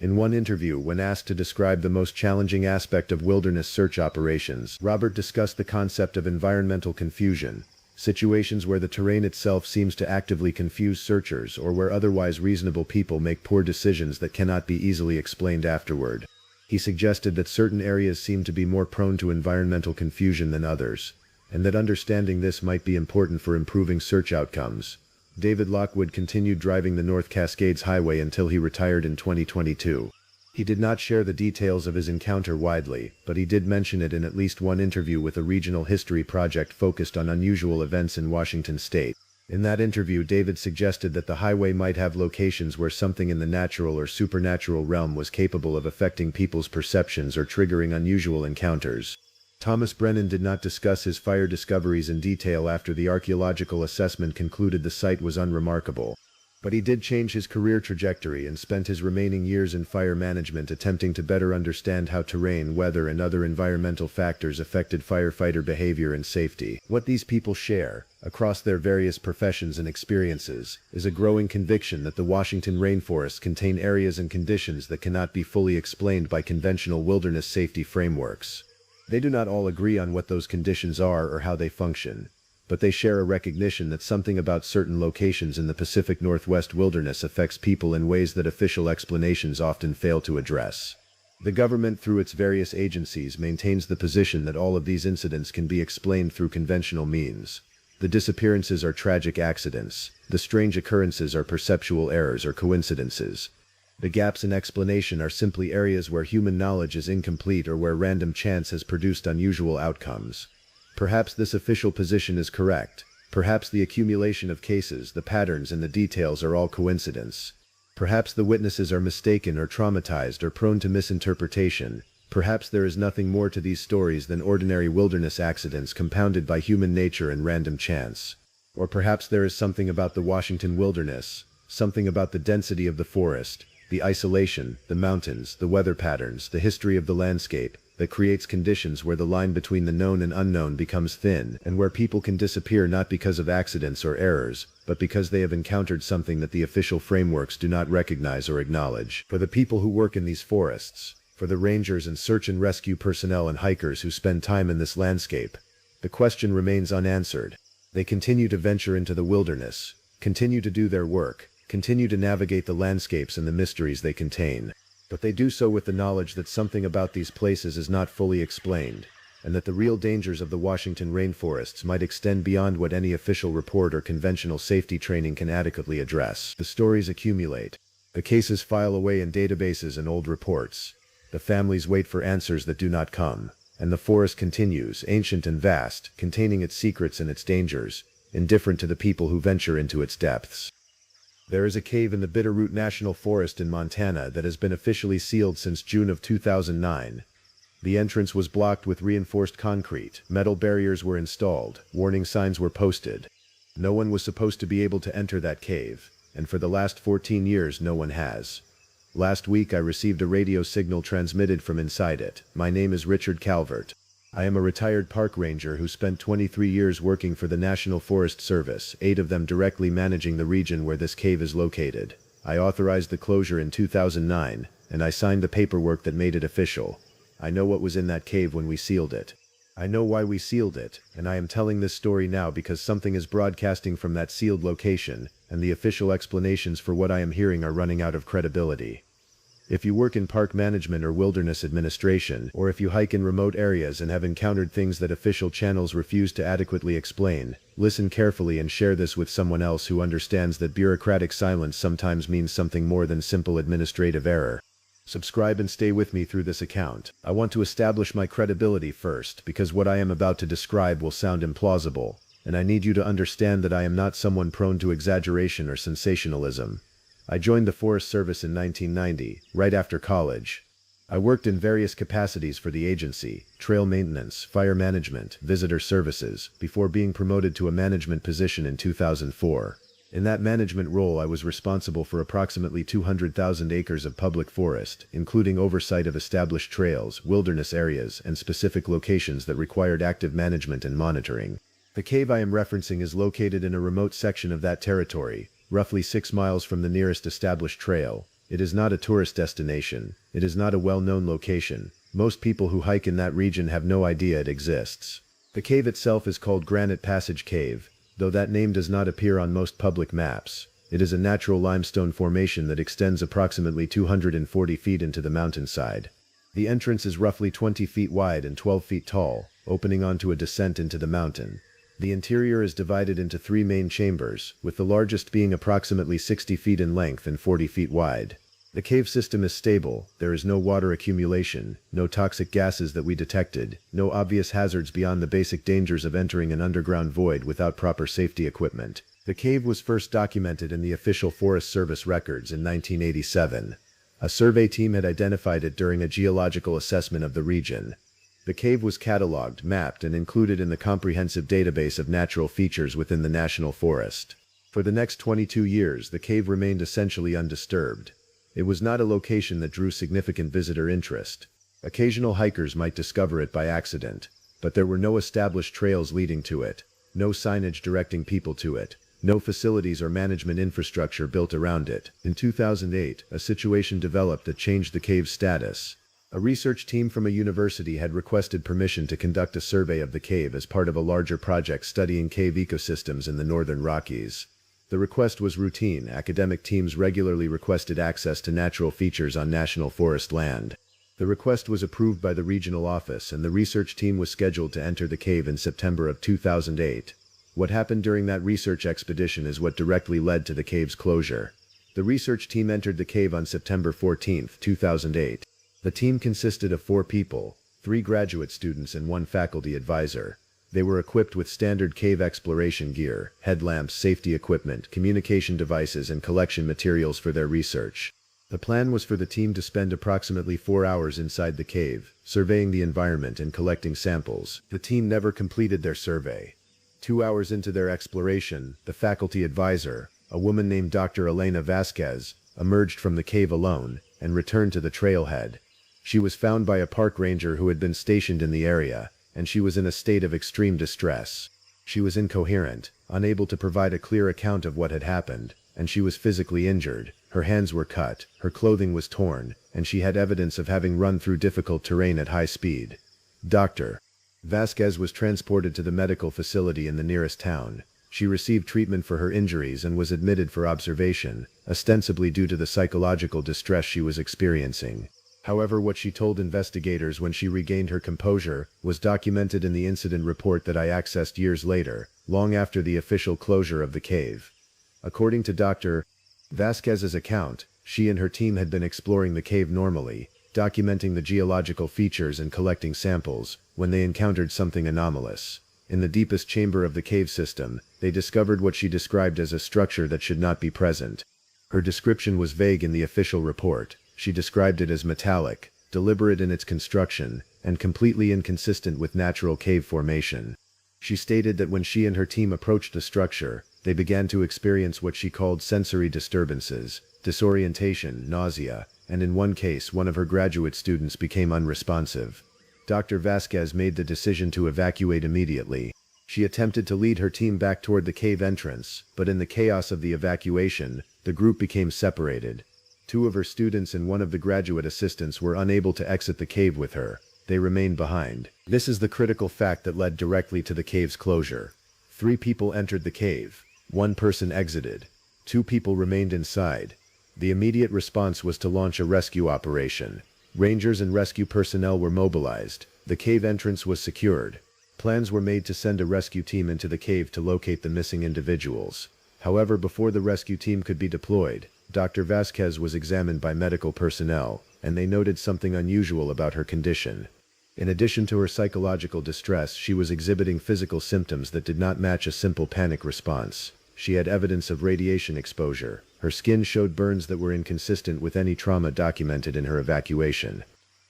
In one interview, when asked to describe the most challenging aspect of wilderness search operations, Robert discussed the concept of environmental confusion, situations where the terrain itself seems to actively confuse searchers or where otherwise reasonable people make poor decisions that cannot be easily explained afterward. He suggested that certain areas seem to be more prone to environmental confusion than others, and that understanding this might be important for improving search outcomes. David Lockwood continued driving the North Cascades Highway until he retired in 2022. He did not share the details of his encounter widely, but he did mention it in at least one interview with a regional history project focused on unusual events in Washington state. In that interview, David suggested that the highway might have locations where something in the natural or supernatural realm was capable of affecting people's perceptions or triggering unusual encounters. Thomas Brennan did not discuss his fire discoveries in detail after the archaeological assessment concluded the site was unremarkable. But he did change his career trajectory and spent his remaining years in fire management attempting to better understand how terrain, weather, and other environmental factors affected firefighter behavior and safety. What these people share, across their various professions and experiences, is a growing conviction that the Washington rainforests contain areas and conditions that cannot be fully explained by conventional wilderness safety frameworks. They do not all agree on what those conditions are or how they function, but they share a recognition that something about certain locations in the Pacific Northwest wilderness affects people in ways that official explanations often fail to address. The government, through its various agencies, maintains the position that all of these incidents can be explained through conventional means. The disappearances are tragic accidents. The strange occurrences are perceptual errors or coincidences. The gaps in explanation are simply areas where human knowledge is incomplete or where random chance has produced unusual outcomes. Perhaps this official position is correct. Perhaps the accumulation of cases, the patterns, and the details are all coincidence. Perhaps the witnesses are mistaken or traumatized or prone to misinterpretation. Perhaps there is nothing more to these stories than ordinary wilderness accidents compounded by human nature and random chance. Or perhaps there is something about the Washington wilderness, something about the density of the forest, the isolation, the mountains, the weather patterns, the history of the landscape, that creates conditions where the line between the known and unknown becomes thin, and where people can disappear not because of accidents or errors, but because they have encountered something that the official frameworks do not recognize or acknowledge. For the people who work in these forests, for the rangers and search and rescue personnel and hikers who spend time in this landscape, the question remains unanswered. They continue to venture into the wilderness, continue to do their work, continue to navigate the landscapes and the mysteries they contain. But they do so with the knowledge that something about these places is not fully explained, and that the real dangers of the Washington rainforests might extend beyond what any official report or conventional safety training can adequately address. The stories accumulate. The cases file away in databases and old reports. The families wait for answers that do not come. And the forest continues, ancient and vast, containing its secrets and its dangers, indifferent to the people who venture into its depths. There is a cave in the Bitterroot National Forest in Montana that has been officially sealed since June of 2009. The entrance was blocked with reinforced concrete, metal barriers were installed, warning signs were posted. No one was supposed to be able to enter that cave, and for the last 14 years no one has. Last week I received a radio signal transmitted from inside it. My name is Richard Calvert. I am a retired park ranger who spent 23 years working for the National Forest Service, 8 of them directly managing the region where this cave is located. I authorized the closure in 2009, and I signed the paperwork that made it official. I know what was in that cave when we sealed it. I know why we sealed it, and I am telling this story now because something is broadcasting from that sealed location, and the official explanations for what I am hearing are running out of credibility. If you work in park management or wilderness administration, or if you hike in remote areas and have encountered things that official channels refuse to adequately explain, listen carefully and share this with someone else who understands that bureaucratic silence sometimes means something more than simple administrative error. Subscribe and stay with me through this account. I want to establish my credibility first, because what I am about to describe will sound implausible, and I need you to understand that I am not someone prone to exaggeration or sensationalism. I joined the Forest Service in 1990, right after college. I worked in various capacities for the agency, trail maintenance, fire management, visitor services, before being promoted to a management position in 2004. In that management role I was responsible for approximately 200,000 acres of public forest, including oversight of established trails, wilderness areas, and specific locations that required active management and monitoring. The cave I am referencing is located in a remote section of that territory, roughly 6 miles from the nearest established trail. It is not a tourist destination. It is not a well-known location. Most people who hike in that region have no idea it exists. The cave itself is called Granite Passage Cave, though that name does not appear on most public maps. It is a natural limestone formation that extends approximately 240 feet into the mountainside. The entrance is roughly 20 feet wide and 12 feet tall, opening onto a descent into the mountain. The interior is divided into 3 main chambers, with the largest being approximately 60 feet in length and 40 feet wide. The cave system is stable. There is no water accumulation, no toxic gases that we detected, no obvious hazards beyond the basic dangers of entering an underground void without proper safety equipment. The cave was first documented in the official Forest Service records in 1987. A survey team had identified it during a geological assessment of the region. The cave was cataloged, mapped, and included in the comprehensive database of natural features within the National Forest. For the next 22 years, the cave remained essentially undisturbed. It was not a location that drew significant visitor interest. Occasional hikers might discover it by accident, but there were no established trails leading to it, no signage directing people to it, no facilities or management infrastructure built around it. In 2008, a situation developed that changed the cave's status. A research team from a university had requested permission to conduct a survey of the cave as part of a larger project studying cave ecosystems in the northern Rockies. The request was routine. Academic teams regularly requested access to natural features on national forest land. The request was approved by the regional office, and the research team was scheduled to enter the cave in September of 2008. What happened during that research expedition is what directly led to the cave's closure. The research team entered the cave on September 14, 2008. The team consisted of 4 people, 3 graduate students and 1 faculty advisor. They were equipped with standard cave exploration gear, headlamps, safety equipment, communication devices, and collection materials for their research. The plan was for the team to spend approximately 4 hours inside the cave, surveying the environment and collecting samples. The team never completed their survey. 2 hours into their exploration, the faculty advisor, a woman named Dr. Elena Vasquez, emerged from the cave alone and returned to the trailhead. She was found by a park ranger who had been stationed in the area, and she was in a state of extreme distress. She was incoherent, unable to provide a clear account of what had happened, and she was physically injured. Her hands were cut, her clothing was torn, and she had evidence of having run through difficult terrain at high speed. Dr. Vasquez was transported to the medical facility in the nearest town. She received treatment for her injuries and was admitted for observation, ostensibly due to the psychological distress she was experiencing. However, what she told investigators when she regained her composure was documented in the incident report that I accessed years later, long after the official closure of the cave. According to Dr. Vasquez's account, she and her team had been exploring the cave normally, documenting the geological features and collecting samples, when they encountered something anomalous. In the deepest chamber of the cave system, they discovered what she described as a structure that should not be present. Her description was vague in the official report. She described it as metallic, deliberate in its construction, and completely inconsistent with natural cave formation. She stated that when she and her team approached the structure, they began to experience what she called sensory disturbances, disorientation, nausea, and in one case one of her graduate students became unresponsive. Dr. Vasquez made the decision to evacuate immediately. She attempted to lead her team back toward the cave entrance, but in the chaos of the evacuation, the group became separated. Two of her students and one of the graduate assistants were unable to exit the cave with her. They remained behind. This is the critical fact that led directly to the cave's closure. 3 people entered the cave. 1 person exited. 2 people remained inside. The immediate response was to launch a rescue operation. Rangers and rescue personnel were mobilized. The cave entrance was secured. Plans were made to send a rescue team into the cave to locate the missing individuals. However, before the rescue team could be deployed, Dr. Vasquez was examined by medical personnel, and they noted something unusual about her condition. In addition to her psychological distress, she was exhibiting physical symptoms that did not match a simple panic response. She had evidence of radiation exposure. Her skin showed burns that were inconsistent with any trauma documented in her evacuation.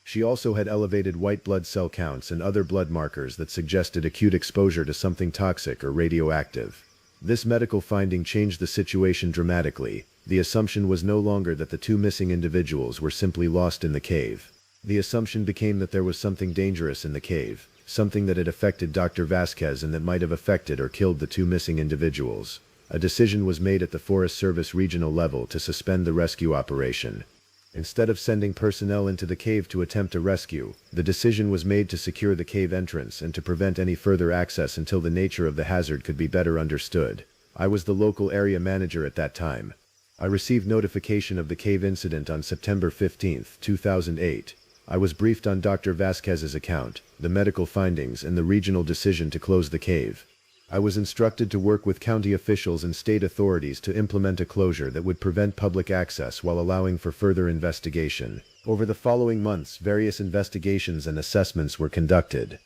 She also had elevated white blood cell counts and other blood markers that suggested acute exposure to something toxic or radioactive. This medical finding changed the situation dramatically. The assumption was no longer that the 2 missing individuals were simply lost in the cave. The assumption became that there was something dangerous in the cave, something that had affected Dr. Vasquez and that might have affected or killed the 2 missing individuals. A decision was made at the Forest Service regional level to suspend the rescue operation. Instead of sending personnel into the cave to attempt a rescue, the decision was made to secure the cave entrance and to prevent any further access until the nature of the hazard could be better understood. I was the local area manager at that time. I received notification of the cave incident on September 15, 2008. I was briefed on Dr. Vasquez's account, the medical findings, and the regional decision to close the cave. I was instructed to work with county officials and state authorities to implement a closure that would prevent public access while allowing for further investigation. Over the following months, various investigations and assessments were conducted.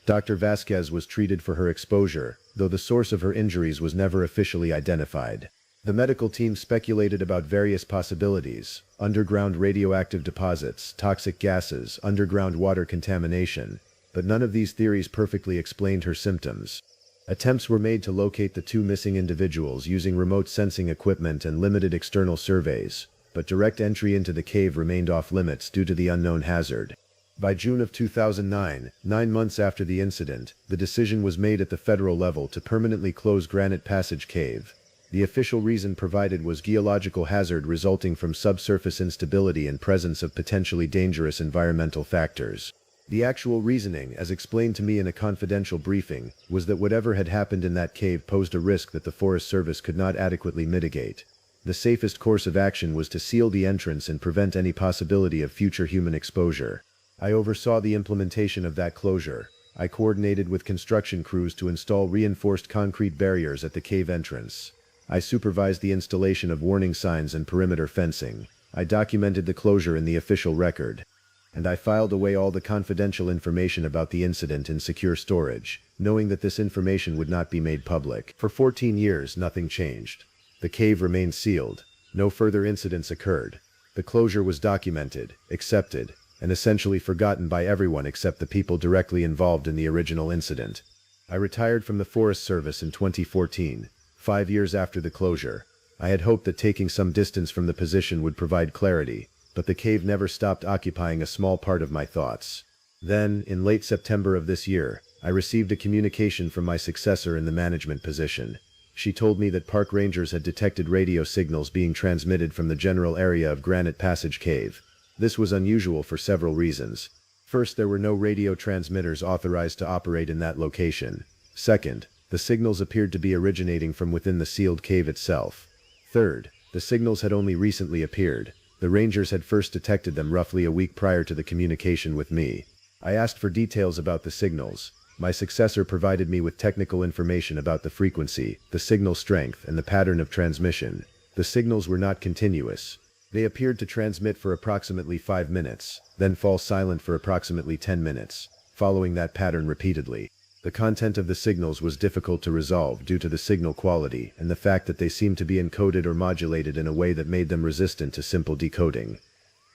Dr. Vasquez was treated for her exposure, though the source of her injuries was never officially identified. The medical team speculated about various possibilities: underground radioactive deposits, toxic gases, underground water contamination, but none of these theories perfectly explained her symptoms. Attempts were made to locate the 2 missing individuals using remote sensing equipment and limited external surveys, but direct entry into the cave remained off limits due to the unknown hazard. By June of 2009, 9 months after the incident, the decision was made at the federal level to permanently close Granite Passage Cave. The official reason provided was geological hazard resulting from subsurface instability and presence of potentially dangerous environmental factors. The actual reasoning, as explained to me in a confidential briefing, was that whatever had happened in that cave posed a risk that the Forest Service could not adequately mitigate. The safest course of action was to seal the entrance and prevent any possibility of future human exposure. I oversaw the implementation of that closure. I coordinated with construction crews to install reinforced concrete barriers at the cave entrance. I supervised the installation of warning signs and perimeter fencing. I documented the closure in the official record. And I filed away all the confidential information about the incident in secure storage, knowing that this information would not be made public. For 14 years, nothing changed. The cave remained sealed. No further incidents occurred. The closure was documented, accepted, and essentially forgotten by everyone except the people directly involved in the original incident. I retired from the Forest Service in 2014, 5 years after the closure. I had hoped that taking some distance from the position would provide clarity, but the cave never stopped occupying a small part of my thoughts. Then, in late September of this year, I received a communication from my successor in the management position. She told me that park rangers had detected radio signals being transmitted from the general area of Granite Passage Cave. This was unusual for several reasons. First, there were no radio transmitters authorized to operate in that location. Second, The signals appeared to be originating from within the sealed cave itself. Third, the signals had only recently appeared. The rangers had first detected them roughly a week prior to the communication with me. I asked for details about the signals. My successor provided me with technical information about the frequency, the signal strength, and the pattern of transmission. The signals were not continuous. They appeared to transmit for approximately 5 minutes, then fall silent for approximately 10 minutes, following that pattern repeatedly. The content of the signals was difficult to resolve due to the signal quality and the fact that they seemed to be encoded or modulated in a way that made them resistant to simple decoding.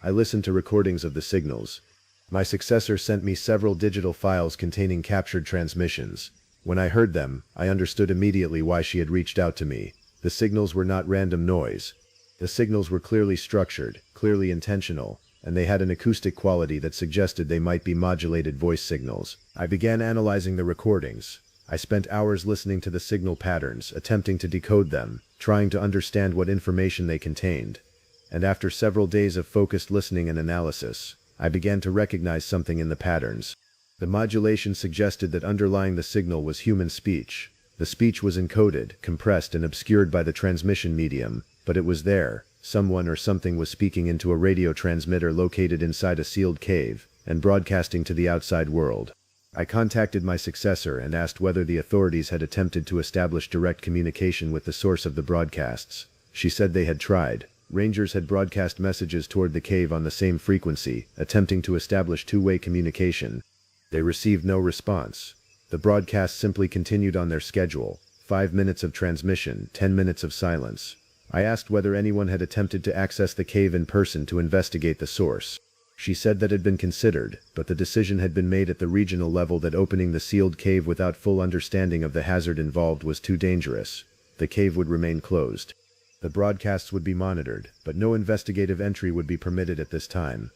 I listened to recordings of the signals. My successor sent me several digital files containing captured transmissions. When I heard them, I understood immediately why she had reached out to me. The signals were not random noise. The signals were clearly structured, clearly intentional, and they had an acoustic quality that suggested they might be modulated voice signals. I began analyzing the recordings. I spent hours listening to the signal patterns, attempting to decode them, trying to understand what information they contained. And after several days of focused listening and analysis, I began to recognize something in the patterns. The modulation suggested that underlying the signal was human speech. The speech was encoded, compressed, and obscured by the transmission medium, but it was there. Someone or something was speaking into a radio transmitter located inside a sealed cave and broadcasting to the outside world. I contacted my successor and asked whether the authorities had attempted to establish direct communication with the source of the broadcasts. She said they had tried. Rangers had broadcast messages toward the cave on the same frequency, attempting to establish two-way communication. They received no response. The broadcasts simply continued on their schedule: 5 minutes of transmission, 10 minutes of silence. I asked whether anyone had attempted to access the cave in person to investigate the source. She said that had been considered, but the decision had been made at the regional level that opening the sealed cave without full understanding of the hazard involved was too dangerous. The cave would remain closed. The broadcasts would be monitored, but no investigative entry would be permitted at this time.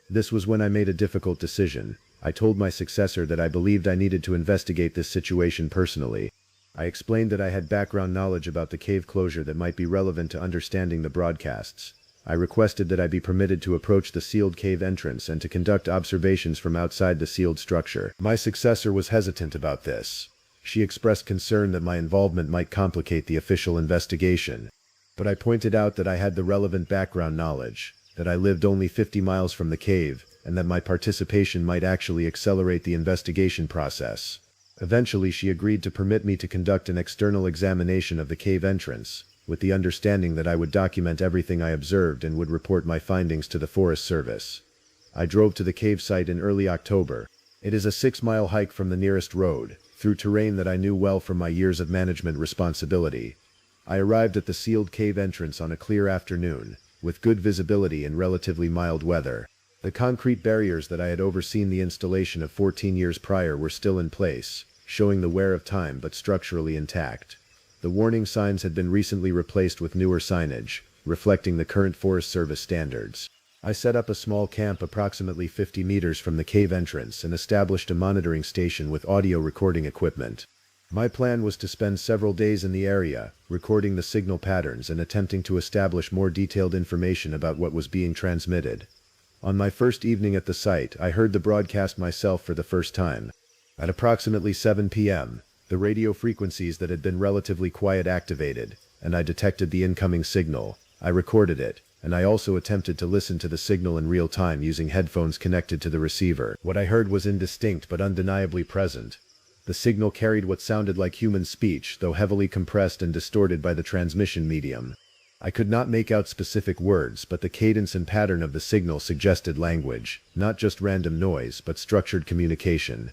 This was when I made a difficult decision. I told my successor that I believed I needed to investigate this situation personally. I explained that I had background knowledge about the cave closure that might be relevant to understanding the broadcasts. I requested that I be permitted to approach the sealed cave entrance and to conduct observations from outside the sealed structure. My successor was hesitant about this. She expressed concern that my involvement might complicate the official investigation. But I pointed out that I had the relevant background knowledge, that I lived only 50 miles from the cave, and that my participation might actually accelerate the investigation process. Eventually she agreed to permit me to conduct an external examination of the cave entrance, with the understanding that I would document everything I observed and would report my findings to the Forest Service. I drove to the cave site in early October. It is a 6-mile hike from the nearest road, through terrain that I knew well from my years of management responsibility. I arrived at the sealed cave entrance on a clear afternoon, with good visibility and relatively mild weather. The concrete barriers that I had overseen the installation of 14 years prior were still in place, showing the wear of time but structurally intact. The warning signs had been recently replaced with newer signage, reflecting the current Forest Service standards. I set up a small camp approximately 50 meters from the cave entrance and established a monitoring station with audio recording equipment. My plan was to spend several days in the area, recording the signal patterns and attempting to establish more detailed information about what was being transmitted. On my first evening at the site, I heard the broadcast myself for the first time. At approximately 7 p.m., the radio frequencies that had been relatively quiet activated, and I detected the incoming signal. I recorded it, and I also attempted to listen to the signal in real time using headphones connected to the receiver. What I heard was indistinct but undeniably present. The signal carried what sounded like human speech, though heavily compressed and distorted by the transmission medium. I could not make out specific words, but the cadence and pattern of the signal suggested language, not just random noise, but structured communication.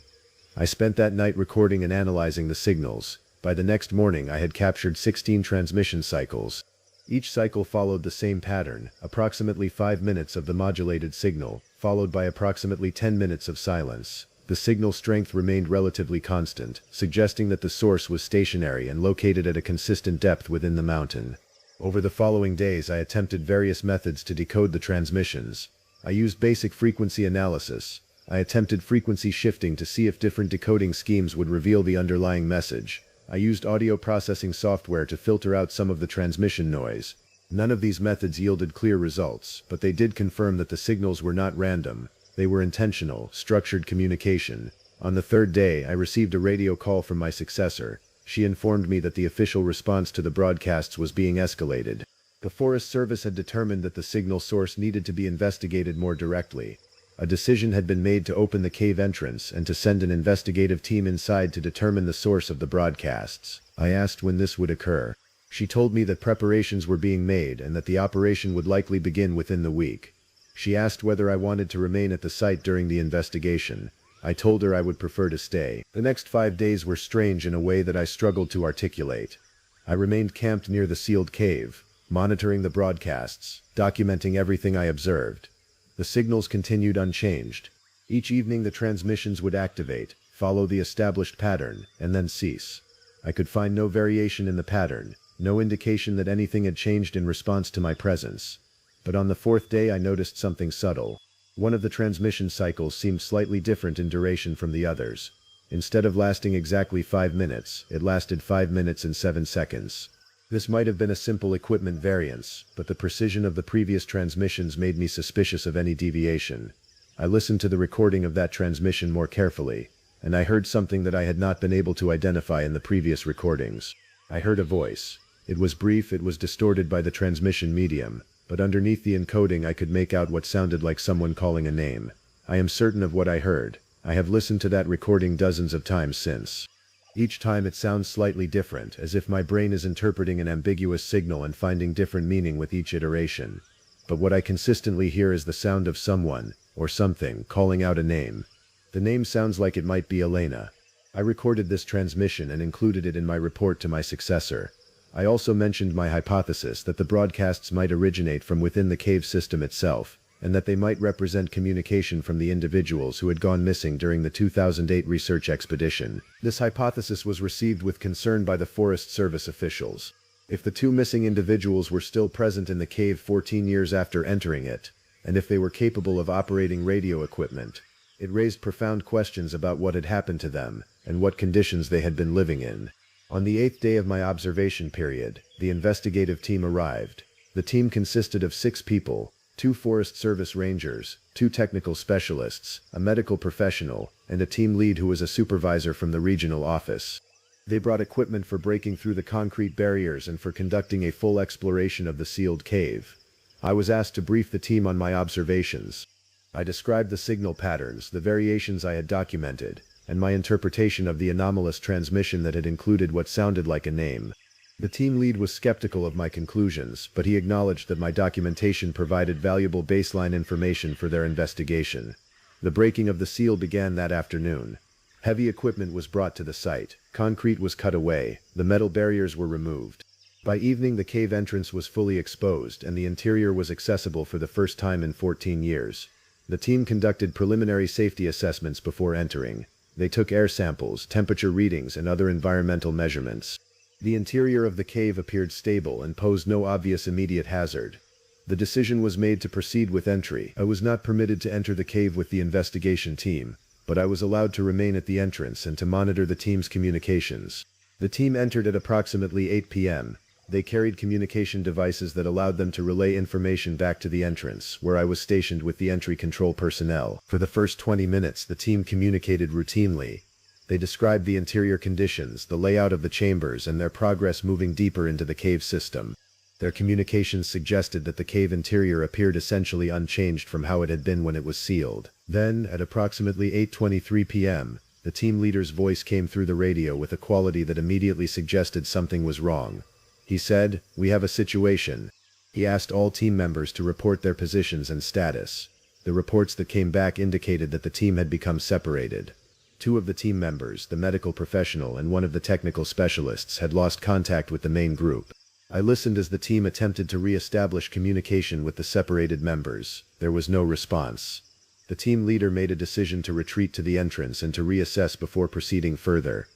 I spent that night recording and analyzing the signals. By the next morning I had captured 16 transmission cycles. Each cycle followed the same pattern: approximately 5 minutes of the modulated signal, followed by approximately 10 minutes of silence. The signal strength remained relatively constant, suggesting that the source was stationary and located at a consistent depth within the mountain. Over the following days I attempted various methods to decode the transmissions. I used basic frequency analysis. I attempted frequency shifting to see if different decoding schemes would reveal the underlying message. I used audio processing software to filter out some of the transmission noise. None of these methods yielded clear results, but they did confirm that the signals were not random. They were intentional, structured communication. On the third day, I received a radio call from my successor. She informed me that the official response to the broadcasts was being escalated. The Forest Service had determined that the signal source needed to be investigated more directly. A decision had been made to open the cave entrance and to send an investigative team inside to determine the source of the broadcasts. I asked when this would occur. She told me that preparations were being made and that the operation would likely begin within the week. She asked whether I wanted to remain at the site during the investigation. I told her I would prefer to stay. The next 5 days were strange in a way that I struggled to articulate. I remained camped near the sealed cave, monitoring the broadcasts, documenting everything I observed. The signals continued unchanged. Each evening the transmissions would activate, follow the established pattern, and then cease. I could find no variation in the pattern, no indication that anything had changed in response to my presence. But on the 4th day I noticed something subtle. One of the transmission cycles seemed slightly different in duration from the others. Instead of lasting exactly 5 minutes, it lasted 5 minutes and 7 seconds. This might have been a simple equipment variance, but the precision of the previous transmissions made me suspicious of any deviation. I listened to the recording of that transmission more carefully, and I heard something that I had not been able to identify in the previous recordings. I heard a voice. It was brief, it was distorted by the transmission medium, but underneath the encoding I could make out what sounded like someone calling a name. I am certain of what I heard. I have listened to that recording dozens of times since. Each time it sounds slightly different, as if my brain is interpreting an ambiguous signal and finding different meaning with each iteration. But what I consistently hear is the sound of someone, or something, calling out a name. The name sounds like it might be Elena. I recorded this transmission and included it in my report to my successor. I also mentioned my hypothesis that the broadcasts might originate from within the cave system itself, and that they might represent communication from the individuals who had gone missing during the 2008 research expedition. This hypothesis was received with concern by the Forest Service officials. If the 2 missing individuals were still present in the cave 14 years after entering it, and if they were capable of operating radio equipment, it raised profound questions about what had happened to them, and what conditions they had been living in. On the 8th day of my observation period, the investigative team arrived. The team consisted of 6 people, 2 Forest Service rangers, 2 technical specialists, a medical professional, and a team lead who was a supervisor from the regional office. They brought equipment for breaking through the concrete barriers and for conducting a full exploration of the sealed cave. I was asked to brief the team on my observations. I described the signal patterns, the variations I had documented, and my interpretation of the anomalous transmission that had included what sounded like a name. The team lead was skeptical of my conclusions, but he acknowledged that my documentation provided valuable baseline information for their investigation. The breaking of the seal began that afternoon. Heavy equipment was brought to the site, concrete was cut away, the metal barriers were removed. By evening the cave entrance was fully exposed and the interior was accessible for the first time in 14 years. The team conducted preliminary safety assessments before entering. They took air samples, temperature readings, and other environmental measurements. The interior of the cave appeared stable and posed no obvious immediate hazard. The decision was made to proceed with entry. I was not permitted to enter the cave with the investigation team, but I was allowed to remain at the entrance and to monitor the team's communications. The team entered at approximately 8 p.m. They carried communication devices that allowed them to relay information back to the entrance, where I was stationed with the entry control personnel. For the first 20 minutes, the team communicated routinely. They described the interior conditions, the layout of the chambers, and their progress moving deeper into the cave system. Their communications suggested that the cave interior appeared essentially unchanged from how it had been when it was sealed. Then, at approximately 8:23 p.m., the team leader's voice came through the radio with a quality that immediately suggested something was wrong. He said, "We have a situation." He asked all team members to report their positions and status. The reports that came back indicated that the team had become separated. 2 of the team members, the medical professional and 1 of the technical specialists, had lost contact with the main group. I listened as the team attempted to re-establish communication with the separated members. There was no response. The team leader made a decision to retreat to the entrance and to reassess before proceeding further.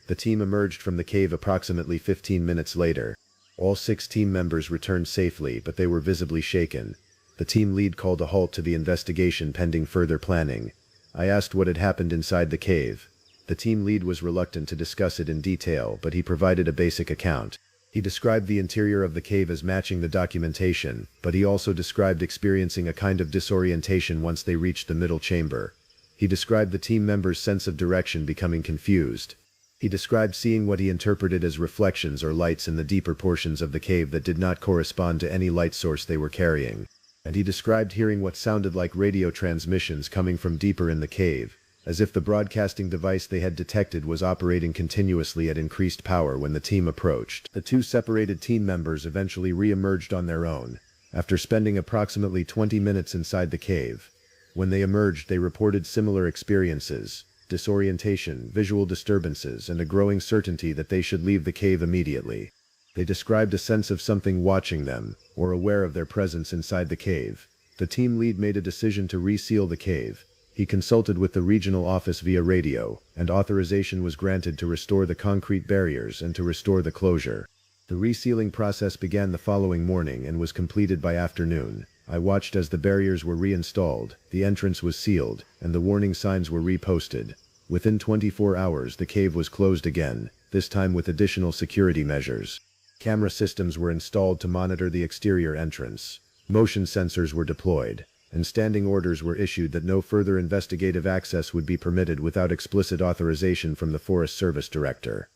The team emerged from the cave approximately 15 minutes later. All 6 team members returned safely, but they were visibly shaken. The team lead called a halt to the investigation pending further planning. I asked what had happened inside the cave. The team lead was reluctant to discuss it in detail, but he provided a basic account. He described the interior of the cave as matching the documentation, but he also described experiencing a kind of disorientation once they reached the middle chamber. He described the team members' sense of direction becoming confused. He described seeing what he interpreted as reflections or lights in the deeper portions of the cave that did not correspond to any light source they were carrying. And he described hearing what sounded like radio transmissions coming from deeper in the cave, as if the broadcasting device they had detected was operating continuously at increased power when the team approached. The two separated team members eventually re-emerged on their own, after spending approximately 20 minutes inside the cave. When they emerged, they reported similar experiences: disorientation, visual disturbances, and a growing certainty that they should leave the cave immediately. They described a sense of something watching them, or aware of their presence inside the cave. The team lead made a decision to reseal the cave. He consulted with the regional office via radio, and authorization was granted to restore the concrete barriers and to restore the closure. The resealing process began the following morning and was completed by afternoon. I watched as the barriers were reinstalled, the entrance was sealed, and the warning signs were reposted. Within 24 hours the cave was closed again, this time with additional security measures. Camera systems were installed to monitor the exterior entrance. Motion sensors were deployed, and standing orders were issued that no further investigative access would be permitted without explicit authorization from the Forest Service Director.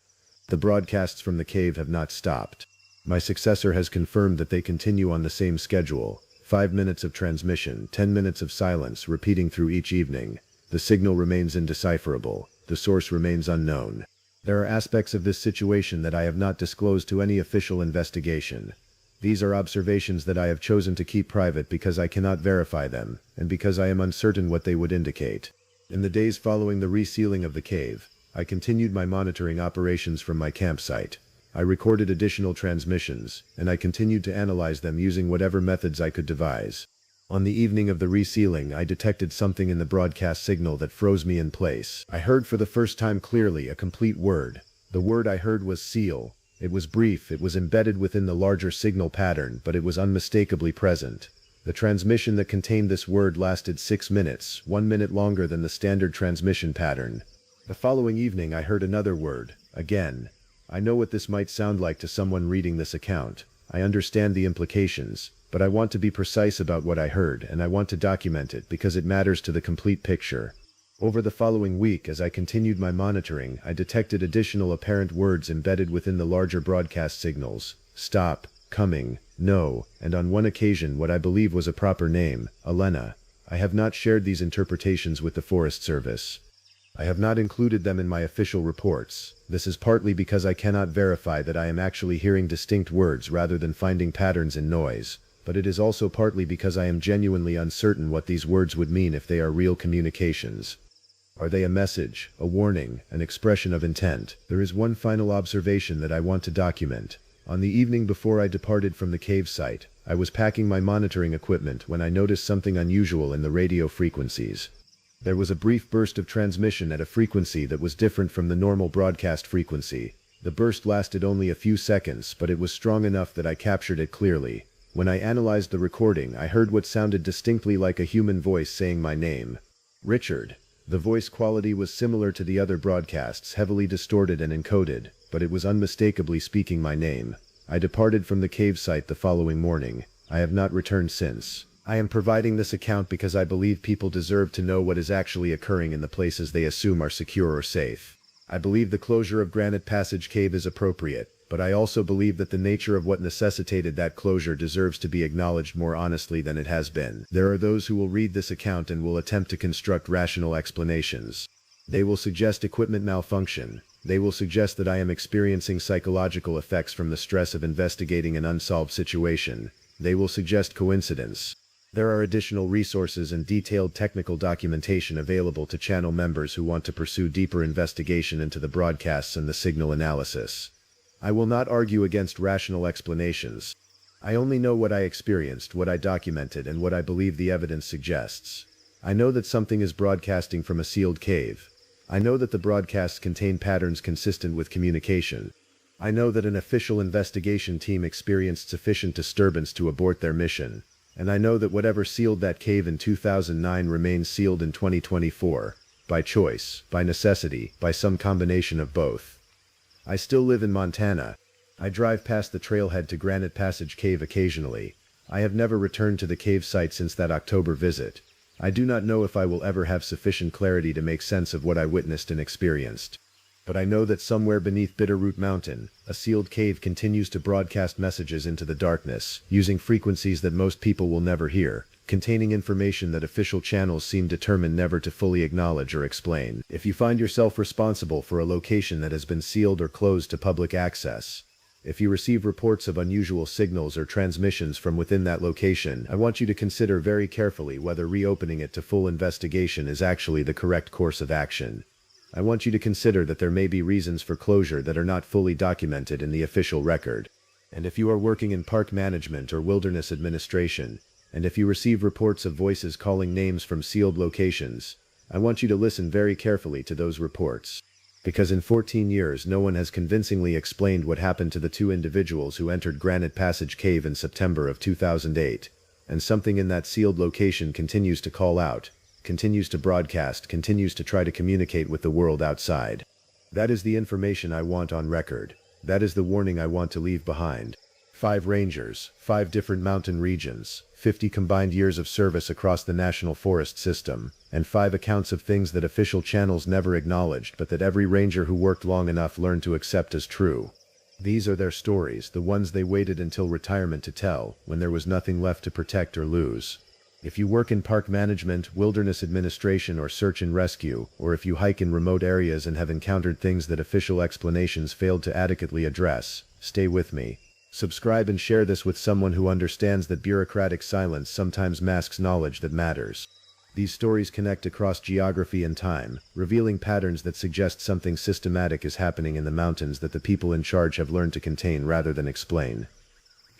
The broadcasts from the cave have not stopped. My successor has confirmed that they continue on the same schedule: 5 minutes of transmission, 10 minutes of silence, repeating through each evening. The signal remains indecipherable. The source remains unknown. There are aspects of this situation that I have not disclosed to any official investigation. These are observations that I have chosen to keep private because I cannot verify them, and because I am uncertain what they would indicate. In the days following the resealing of the cave, I continued my monitoring operations from my campsite. I recorded additional transmissions, and I continued to analyze them using whatever methods I could devise. On the evening of the resealing, I detected something in the broadcast signal that froze me in place. I heard for the first time clearly a complete word. The word I heard was seal. It was brief, it was embedded within the larger signal pattern, but it was unmistakably present. The transmission that contained this word lasted 6 minutes, 1 minute longer than the standard transmission pattern. The following evening I heard another word, again. I know what this might sound like to someone reading this account. I understand the implications, but I want to be precise about what I heard, and I want to document it because it matters to the complete picture. Over the following week, as I continued my monitoring, I detected additional apparent words embedded within the larger broadcast signals: stop, coming, no, and on one occasion what I believe was a proper name, Elena. I have not shared these interpretations with the Forest Service. I have not included them in my official reports. This is partly because I cannot verify that I am actually hearing distinct words rather than finding patterns in noise, but it is also partly because I am genuinely uncertain what these words would mean if they are real communications. Are they a message, a warning, an expression of intent? There is one final observation that I want to document. On the evening before I departed from the cave site, I was packing my monitoring equipment when I noticed something unusual in the radio frequencies. There was a brief burst of transmission at a frequency that was different from the normal broadcast frequency. The burst lasted only a few seconds, but it was strong enough that I captured it clearly. When I analyzed the recording, I heard what sounded distinctly like a human voice saying my name. Richard. The voice quality was similar to the other broadcasts, heavily distorted and encoded, but it was unmistakably speaking my name. I departed from the cave site the following morning. I have not returned since. I am providing this account because I believe people deserve to know what is actually occurring in the places they assume are secure or safe. I believe the closure of Granite Passage Cave is appropriate, but I also believe that the nature of what necessitated that closure deserves to be acknowledged more honestly than it has been. There are those who will read this account and will attempt to construct rational explanations. They will suggest equipment malfunction. They will suggest that I am experiencing psychological effects from the stress of investigating an unsolved situation. They will suggest coincidence. There are additional resources and detailed technical documentation available to channel members who want to pursue deeper investigation into the broadcasts and the signal analysis. I will not argue against rational explanations. I only know what I experienced, what I documented, and what I believe the evidence suggests. I know that something is broadcasting from a sealed cave. I know that the broadcasts contain patterns consistent with communication. I know that an official investigation team experienced sufficient disturbance to abort their mission. And I know that whatever sealed that cave in 2009 remains sealed in 2024, by choice, by necessity, by some combination of both. I still live in Montana. I drive past the trailhead to Granite Passage Cave occasionally. I have never returned to the cave site since that October visit. I do not know if I will ever have sufficient clarity to make sense of what I witnessed and experienced. But I know that somewhere beneath Bitterroot Mountain, a sealed cave continues to broadcast messages into the darkness, using frequencies that most people will never hear, containing information that official channels seem determined never to fully acknowledge or explain. If you find yourself responsible for a location that has been sealed or closed to public access, if you receive reports of unusual signals or transmissions from within that location, I want you to consider very carefully whether reopening it to full investigation is actually the correct course of action. I want you to consider that there may be reasons for closure that are not fully documented in the official record. And if you are working in park management or wilderness administration, and if you receive reports of voices calling names from sealed locations, I want you to listen very carefully to those reports. Because in 14 years no one has convincingly explained what happened to the two individuals who entered Granite Passage Cave in September of 2008, and something in that sealed location continues to call out, continues to broadcast, continues to try to communicate with the world outside. That is the information I want on record. That is the warning I want to leave behind. 5 rangers, 5 different mountain regions, 50 combined years of service across the National Forest system, and 5 accounts of things that official channels never acknowledged but that every ranger who worked long enough learned to accept as true. These are their stories, the ones they waited until retirement to tell, when there was nothing left to protect or lose. If you work in park management, wilderness administration, or search and rescue, or if you hike in remote areas and have encountered things that official explanations failed to adequately address, stay with me. Subscribe and share this with someone who understands that bureaucratic silence sometimes masks knowledge that matters. These stories connect across geography and time, revealing patterns that suggest something systematic is happening in the mountains that the people in charge have learned to contain rather than explain.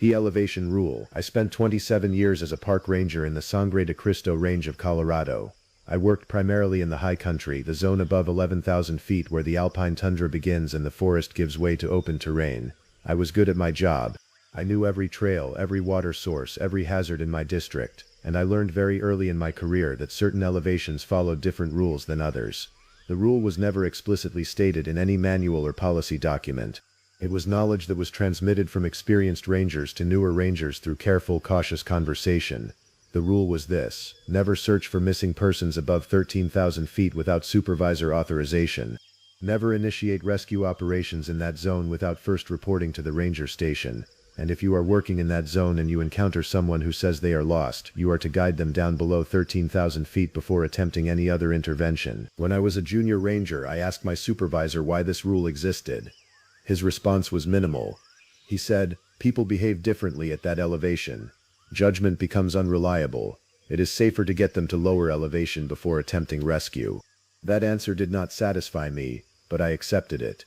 The elevation rule. I spent 27 years as a park ranger in the Sangre de Cristo range of Colorado. I worked primarily in the high country, the zone above 11,000 feet where the alpine tundra begins and the forest gives way to open terrain. I was good at my job. I knew every trail, every water source, every hazard in my district, and I learned very early in my career that certain elevations followed different rules than others. The rule was never explicitly stated in any manual or policy document. It was knowledge that was transmitted from experienced rangers to newer rangers through careful, cautious conversation. The rule was this: never search for missing persons above 13,000 feet without supervisor authorization. Never initiate rescue operations in that zone without first reporting to the ranger station. And if you are working in that zone and you encounter someone who says they are lost, you are to guide them down below 13,000 feet before attempting any other intervention. When I was a junior ranger, I asked my supervisor why this rule existed. His response was minimal. He said, "People behave differently at that elevation. Judgment becomes unreliable. It is safer to get them to lower elevation before attempting rescue." That answer did not satisfy me, but I accepted it.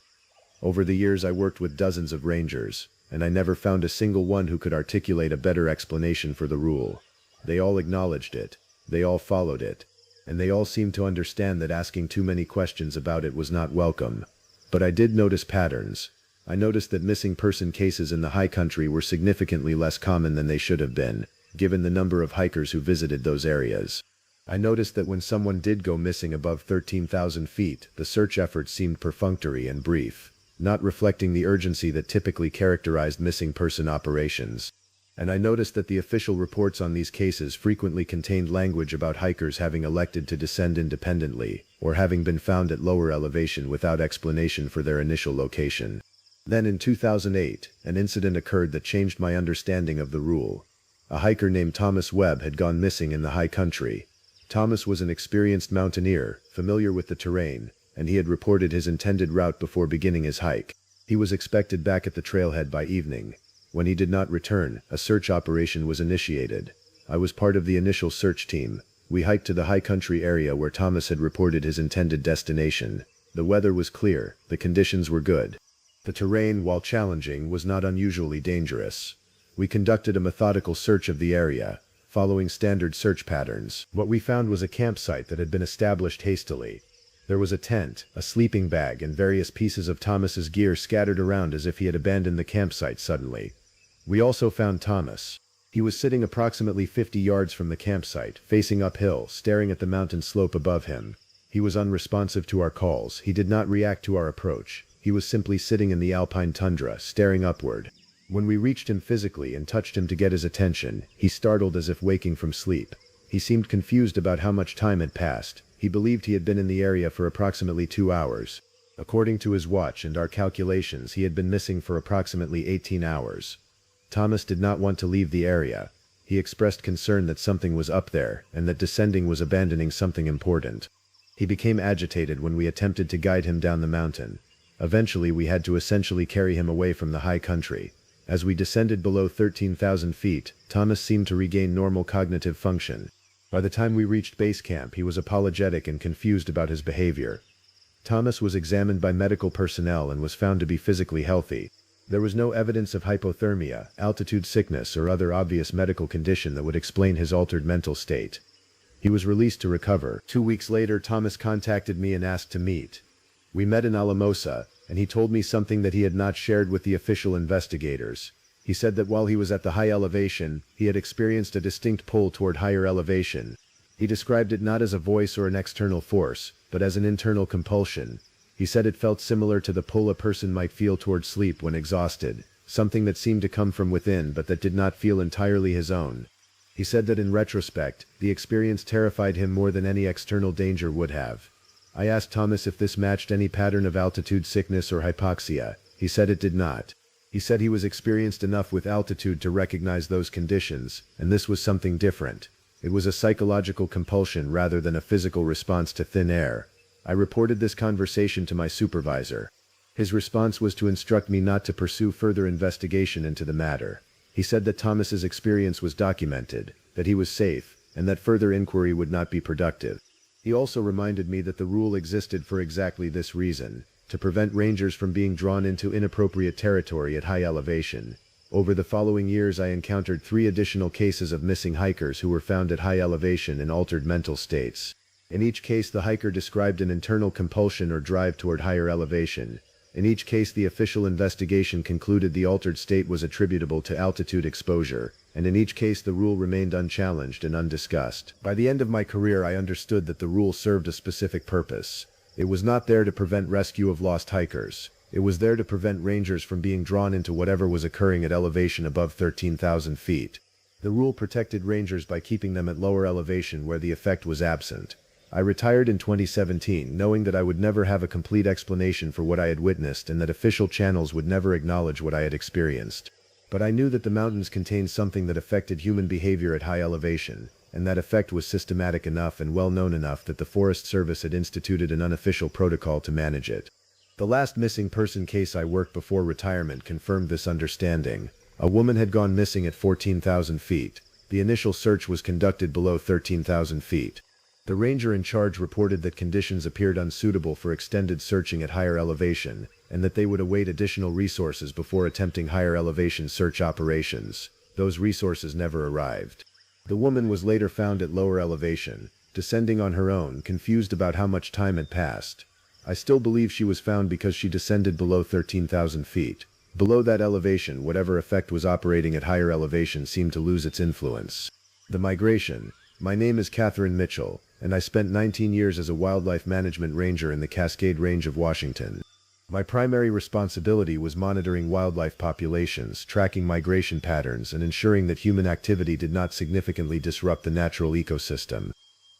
Over the years I worked with dozens of rangers, and I never found a single one who could articulate a better explanation for the rule. They all acknowledged it, they all followed it, and they all seemed to understand that asking too many questions about it was not welcome. But I did notice patterns. I noticed that missing person cases in the high country were significantly less common than they should have been, given the number of hikers who visited those areas. I noticed that when someone did go missing above 13,000 feet, the search efforts seemed perfunctory and brief, not reflecting the urgency that typically characterized missing person operations. And I noticed that the official reports on these cases frequently contained language about hikers having elected to descend independently, or having been found at lower elevation without explanation for their initial location. Then in 2008, an incident occurred that changed my understanding of the rule. A hiker named Thomas Webb had gone missing in the high country. Thomas was an experienced mountaineer, familiar with the terrain, and he had reported his intended route before beginning his hike. He was expected back at the trailhead by evening. When he did not return, a search operation was initiated. I was part of the initial search team. We hiked to the high country area where Thomas had reported his intended destination. The weather was clear, the conditions were good. The terrain, while challenging, was not unusually dangerous. We conducted a methodical search of the area, following standard search patterns. What we found was a campsite that had been established hastily. There was a tent, a sleeping bag, and various pieces of Thomas's gear scattered around as if he had abandoned the campsite suddenly. We also found Thomas. He was sitting approximately 50 yards from the campsite, facing uphill, staring at the mountain slope above him. He was unresponsive to our calls. He did not react to our approach. He was simply sitting in the alpine tundra, staring upward. When we reached him physically and touched him to get his attention, he startled as if waking from sleep. He seemed confused about how much time had passed. He believed he had been in the area for approximately 2 hours. According to his watch and our calculations, he had been missing for approximately 18 hours. Thomas did not want to leave the area. He expressed concern that something was up there, and that descending was abandoning something important. He became agitated when we attempted to guide him down the mountain. Eventually we had to essentially carry him away from the high country. As we descended below 13,000 feet, Thomas seemed to regain normal cognitive function. By the time we reached base camp, he was apologetic and confused about his behavior. Thomas was examined by medical personnel and was found to be physically healthy. There was no evidence of hypothermia, altitude sickness, or other obvious medical condition that would explain his altered mental state. He was released to recover. 2 weeks later, Thomas contacted me and asked to meet. We met in Alamosa, and he told me something that he had not shared with the official investigators. He said that while he was at the high elevation, he had experienced a distinct pull toward higher elevation. He described it not as a voice or an external force, but as an internal compulsion. He said it felt similar to the pull a person might feel toward sleep when exhausted, something that seemed to come from within but that did not feel entirely his own. He said that in retrospect, the experience terrified him more than any external danger would have. I asked Thomas if this matched any pattern of altitude sickness or hypoxia. He said it did not. He said he was experienced enough with altitude to recognize those conditions, and this was something different. It was a psychological compulsion rather than a physical response to thin air. I reported this conversation to my supervisor. His response was to instruct me not to pursue further investigation into the matter. He said that Thomas's experience was documented, that he was safe, and that further inquiry would not be productive. He also reminded me that the rule existed for exactly this reason, to prevent rangers from being drawn into inappropriate territory at high elevation. Over the following years, I encountered 3 additional cases of missing hikers who were found at high elevation in altered mental states. In each case, the hiker described an internal compulsion or drive toward higher elevation. In each case, the official investigation concluded the altered state was attributable to altitude exposure, and in each case the rule remained unchallenged and undiscussed. By the end of my career, I understood that the rule served a specific purpose. It was not there to prevent rescue of lost hikers. It was there to prevent rangers from being drawn into whatever was occurring at elevation above 13,000 feet. The rule protected rangers by keeping them at lower elevation where the effect was absent. I retired in 2017, knowing that I would never have a complete explanation for what I had witnessed and that official channels would never acknowledge what I had experienced. But I knew that the mountains contained something that affected human behavior at high elevation, and that effect was systematic enough and well known enough that the Forest Service had instituted an unofficial protocol to manage it. The last missing person case I worked before retirement confirmed this understanding. A woman had gone missing at 14,000 feet. The initial search was conducted below 13,000 feet. The ranger in charge reported that conditions appeared unsuitable for extended searching at higher elevation, and that they would await additional resources before attempting higher elevation search operations. Those resources never arrived. The woman was later found at lower elevation, descending on her own, confused about how much time had passed. I still believe she was found because she descended below 13,000 feet. Below that elevation, whatever effect was operating at higher elevation seemed to lose its influence. The migration. My name is Catherine Mitchell, and I spent 19 years as a wildlife management ranger in the Cascade Range of Washington. My primary responsibility was monitoring wildlife populations, tracking migration patterns, and ensuring that human activity did not significantly disrupt the natural ecosystem.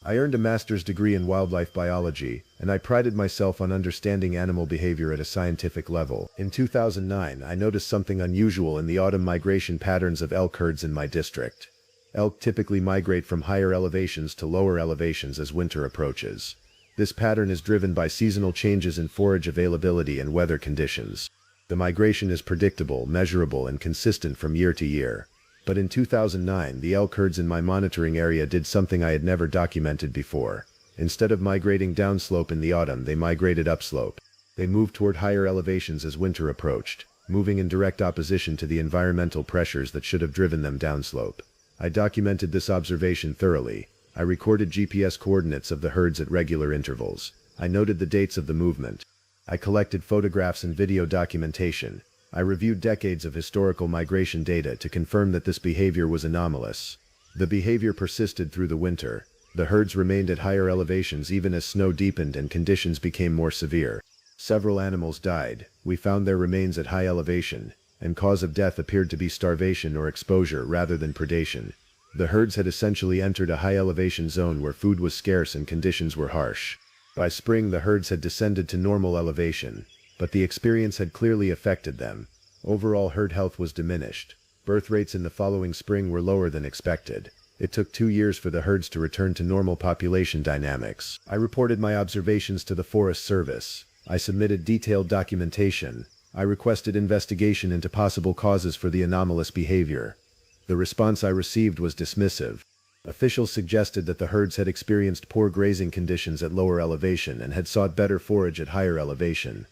I earned a master's degree in wildlife biology, and I prided myself on understanding animal behavior at a scientific level. In 2009, I noticed something unusual in the autumn migration patterns of elk herds in my district. Elk typically migrate from higher elevations to lower elevations as winter approaches. This pattern is driven by seasonal changes in forage availability and weather conditions. The migration is predictable, measurable, and consistent from year to year. But in 2009, the elk herds in my monitoring area did something I had never documented before. Instead of migrating downslope in the autumn, they migrated upslope. They moved toward higher elevations as winter approached, moving in direct opposition to the environmental pressures that should have driven them downslope. I documented this observation thoroughly. I recorded GPS coordinates of the herds at regular intervals. I noted the dates of the movement. I collected photographs and video documentation. I reviewed decades of historical migration data to confirm that this behavior was anomalous. The behavior persisted through the winter. The herds remained at higher elevations even as snow deepened and conditions became more severe. Several animals died. We found their remains at high elevation, and cause of death appeared to be starvation or exposure rather than predation. The herds had essentially entered a high elevation zone where food was scarce and conditions were harsh. By spring the herds had descended to normal elevation, but the experience had clearly affected them. Overall herd health was diminished. Birth rates in the following spring were lower than expected. It took 2 years for the herds to return to normal population dynamics. I reported my observations to the Forest Service. I submitted detailed documentation. I requested investigation into possible causes for the anomalous behavior. The response I received was dismissive. Officials suggested that the herds had experienced poor grazing conditions at lower elevation and had sought better forage at higher elevation.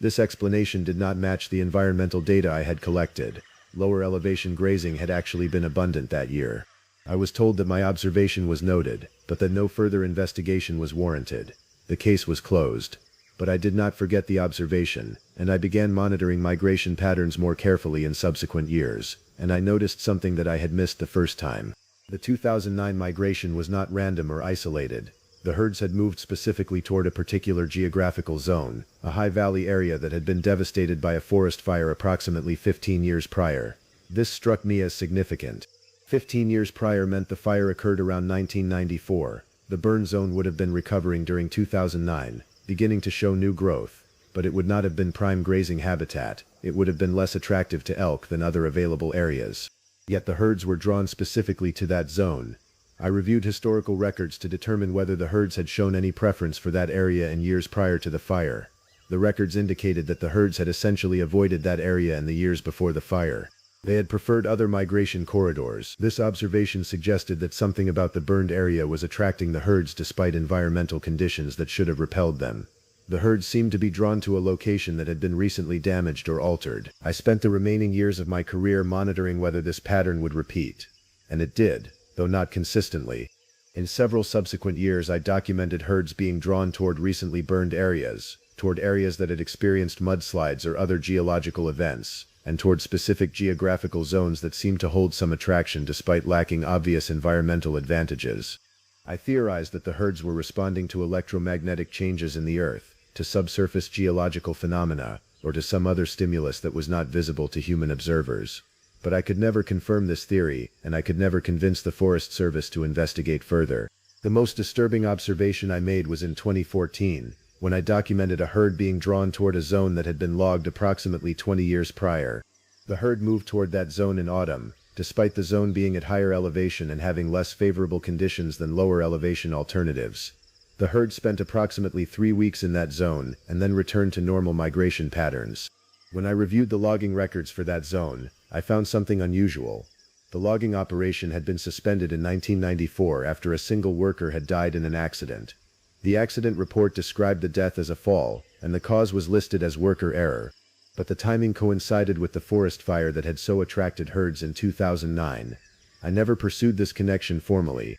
This explanation did not match the environmental data I had collected. Lower elevation grazing had actually been abundant that year. I was told that my observation was noted, but that no further investigation was warranted. The case was closed. But I did not forget the observation, and I began monitoring migration patterns more carefully in subsequent years, and I noticed something that I had missed the first time. The 2009 migration was not random or isolated. The herds had moved specifically toward a particular geographical zone, a high valley area that had been devastated by a forest fire approximately 15 years prior. This struck me as significant. 15 years prior meant the fire occurred around 1994. The burn zone would have been recovering during 2009, beginning to show new growth, but it would not have been prime grazing habitat. It would have been less attractive to elk than other available areas. Yet the herds were drawn specifically to that zone. I reviewed historical records to determine whether the herds had shown any preference for that area in years prior to the fire. The records indicated that the herds had essentially avoided that area in the years before the fire. They had preferred other migration corridors. This observation suggested that something about the burned area was attracting the herds despite environmental conditions that should have repelled them. The herds seemed to be drawn to a location that had been recently damaged or altered. I spent the remaining years of my career monitoring whether this pattern would repeat. And it did, though not consistently. In several subsequent years I documented herds being drawn toward recently burned areas, toward areas that had experienced mudslides or other geological events, and toward specific geographical zones that seemed to hold some attraction despite lacking obvious environmental advantages. I theorized that the herds were responding to electromagnetic changes in the earth, to subsurface geological phenomena, or to some other stimulus that was not visible to human observers. But I could never confirm this theory, and I could never convince the Forest Service to investigate further. The most disturbing observation I made was in 2014, when I documented a herd being drawn toward a zone that had been logged approximately 20 years prior. The herd moved toward that zone in autumn, despite the zone being at higher elevation and having less favorable conditions than lower elevation alternatives. The herd spent approximately 3 weeks in that zone, and then returned to normal migration patterns. When I reviewed the logging records for that zone, I found something unusual. The logging operation had been suspended in 1994 after a single worker had died in an accident. The accident report described the death as a fall, and the cause was listed as worker error. But the timing coincided with the forest fire that had so attracted herds in 2009. I never pursued this connection formally.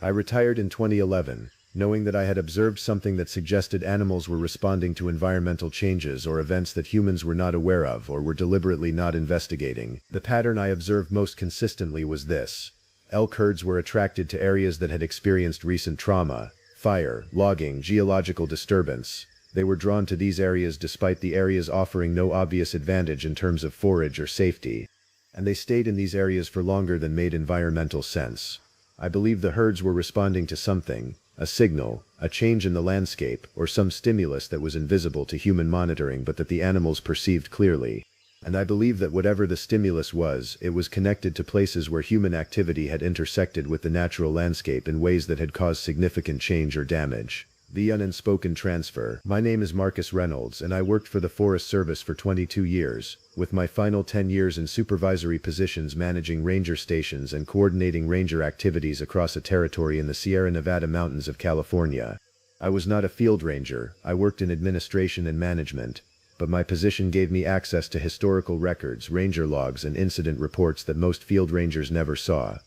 I retired in 2011, knowing that I had observed something that suggested animals were responding to environmental changes or events that humans were not aware of or were deliberately not investigating. The pattern I observed most consistently was this. Elk herds were attracted to areas that had experienced recent trauma, fire, logging, geological disturbance. They were drawn to these areas despite the areas offering no obvious advantage in terms of forage or safety. And they stayed in these areas for longer than made environmental sense. I believe the herds were responding to something, a signal, a change in the landscape, or some stimulus that was invisible to human monitoring but that the animals perceived clearly. And I believe that whatever the stimulus was, it was connected to places where human activity had intersected with the natural landscape in ways that had caused significant change or damage. The unspoken transfer. My name is Marcus Reynolds, and I worked for the Forest Service for 22 years, with my final 10 years in supervisory positions managing ranger stations and coordinating ranger activities across a territory in the Sierra Nevada mountains of California. I was not a field ranger, I worked in administration and management, but my position gave me access to historical records, ranger logs, and incident reports that most field rangers never saw.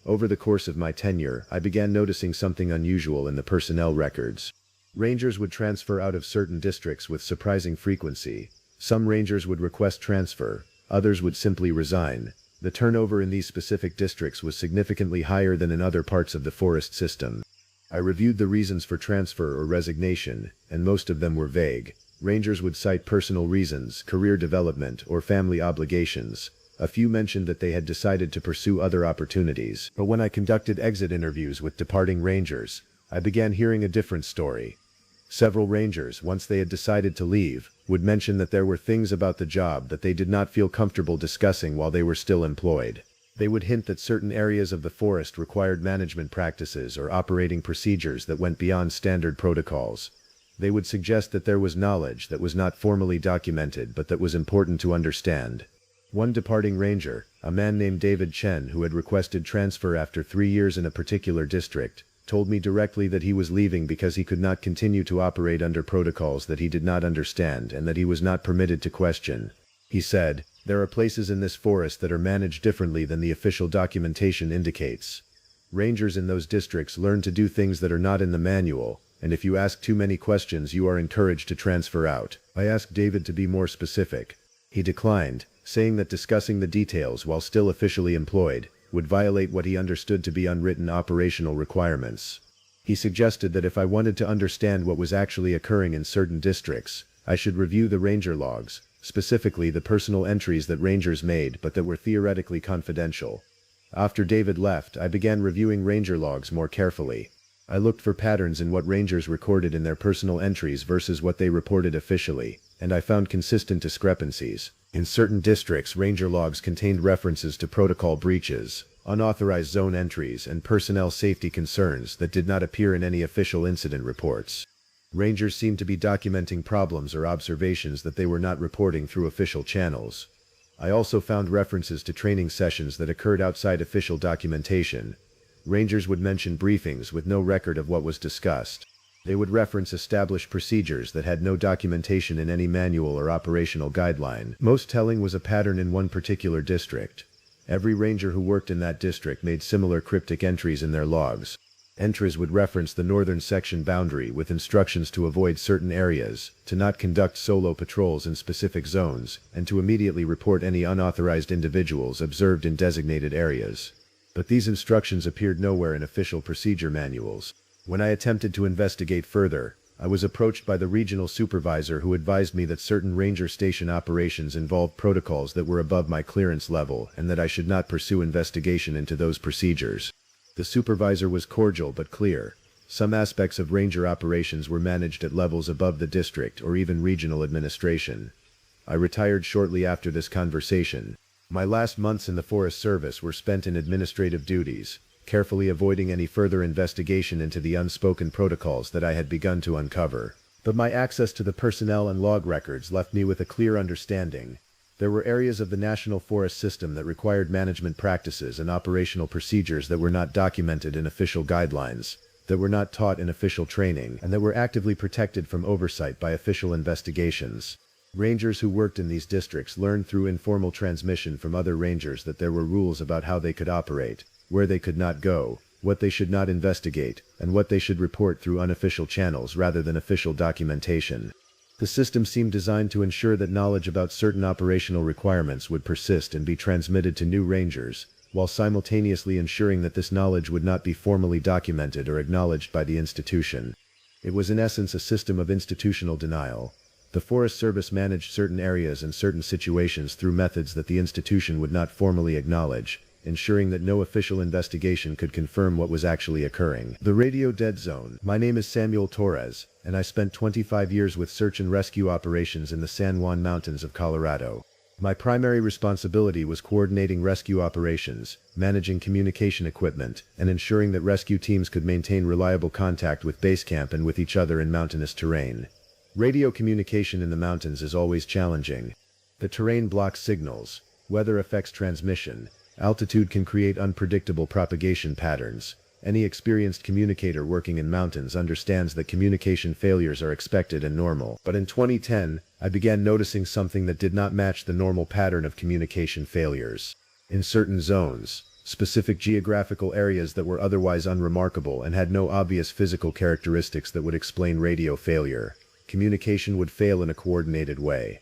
Over the course of my tenure, I began noticing something unusual in the personnel records. Rangers would transfer out of certain districts with surprising frequency. Some rangers would request transfer, others would simply resign. The turnover in these specific districts was significantly higher than in other parts of the forest system. I reviewed the reasons for transfer or resignation, and most of them were vague. Rangers would cite personal reasons, career development, or family obligations. A few mentioned that they had decided to pursue other opportunities, but when I conducted exit interviews with departing rangers, I began hearing a different story. Several rangers, once they had decided to leave, would mention that there were things about the job that they did not feel comfortable discussing while they were still employed. They would hint that certain areas of the forest required management practices or operating procedures that went beyond standard protocols. They would suggest that there was knowledge that was not formally documented but that was important to understand. One departing ranger, a man named David Chen who had requested transfer after 3 years in a particular district, told me directly that he was leaving because he could not continue to operate under protocols that he did not understand and that he was not permitted to question. He said, "There are places in this forest that are managed differently than the official documentation indicates. Rangers in those districts learn to do things that are not in the manual, and if you ask too many questions you are encouraged to transfer out." I asked David to be more specific. He declined, saying that discussing the details while still officially employed would violate what he understood to be unwritten operational requirements. He suggested that if I wanted to understand what was actually occurring in certain districts, I should review the ranger logs, specifically the personal entries that rangers made but that were theoretically confidential. After David left, I began reviewing ranger logs more carefully. I looked for patterns in what rangers recorded in their personal entries versus what they reported officially, and I found consistent discrepancies. In certain districts, ranger logs contained references to protocol breaches, unauthorized zone entries, and personnel safety concerns that did not appear in any official incident reports. Rangers seemed to be documenting problems or observations that they were not reporting through official channels. I also found references to training sessions that occurred outside official documentation. Rangers would mention briefings with no record of what was discussed. They would reference established procedures that had no documentation in any manual or operational guideline. Most telling was a pattern in one particular district. Every ranger who worked in that district made similar cryptic entries in their logs. Entries would reference the northern section boundary with instructions to avoid certain areas, to not conduct solo patrols in specific zones, and to immediately report any unauthorized individuals observed in designated areas. But these instructions appeared nowhere in official procedure manuals. When I attempted to investigate further, I was approached by the regional supervisor who advised me that certain ranger station operations involved protocols that were above my clearance level and that I should not pursue investigation into those procedures. The supervisor was cordial but clear. Some aspects of ranger operations were managed at levels above the district or even regional administration. I retired shortly after this conversation. My last months in the Forest Service were spent in administrative duties, carefully avoiding any further investigation into the unspoken protocols that I had begun to uncover. But my access to the personnel and log records left me with a clear understanding. There were areas of the National Forest system that required management practices and operational procedures that were not documented in official guidelines, that were not taught in official training, and that were actively protected from oversight by official investigations. Rangers who worked in these districts learned through informal transmission from other rangers that there were rules about how they could operate, where they could not go, what they should not investigate, and what they should report through unofficial channels rather than official documentation. The system seemed designed to ensure that knowledge about certain operational requirements would persist and be transmitted to new rangers, while simultaneously ensuring that this knowledge would not be formally documented or acknowledged by the institution. It was in essence a system of institutional denial. The Forest Service managed certain areas and certain situations through methods that the institution would not formally acknowledge, ensuring that no official investigation could confirm what was actually occurring. The Radio Dead Zone. My name is Samuel Torres, and I spent 25 years with search and rescue operations in the San Juan Mountains of Colorado. My primary responsibility was coordinating rescue operations, managing communication equipment, and ensuring that rescue teams could maintain reliable contact with base camp and with each other in mountainous terrain. Radio communication in the mountains is always challenging. The terrain blocks signals, weather affects transmission, altitude can create unpredictable propagation patterns. Any experienced communicator working in mountains understands that communication failures are expected and normal. But in 2010, I began noticing something that did not match the normal pattern of communication failures. In certain zones, specific geographical areas that were otherwise unremarkable and had no obvious physical characteristics that would explain radio failure, communication would fail in a coordinated way.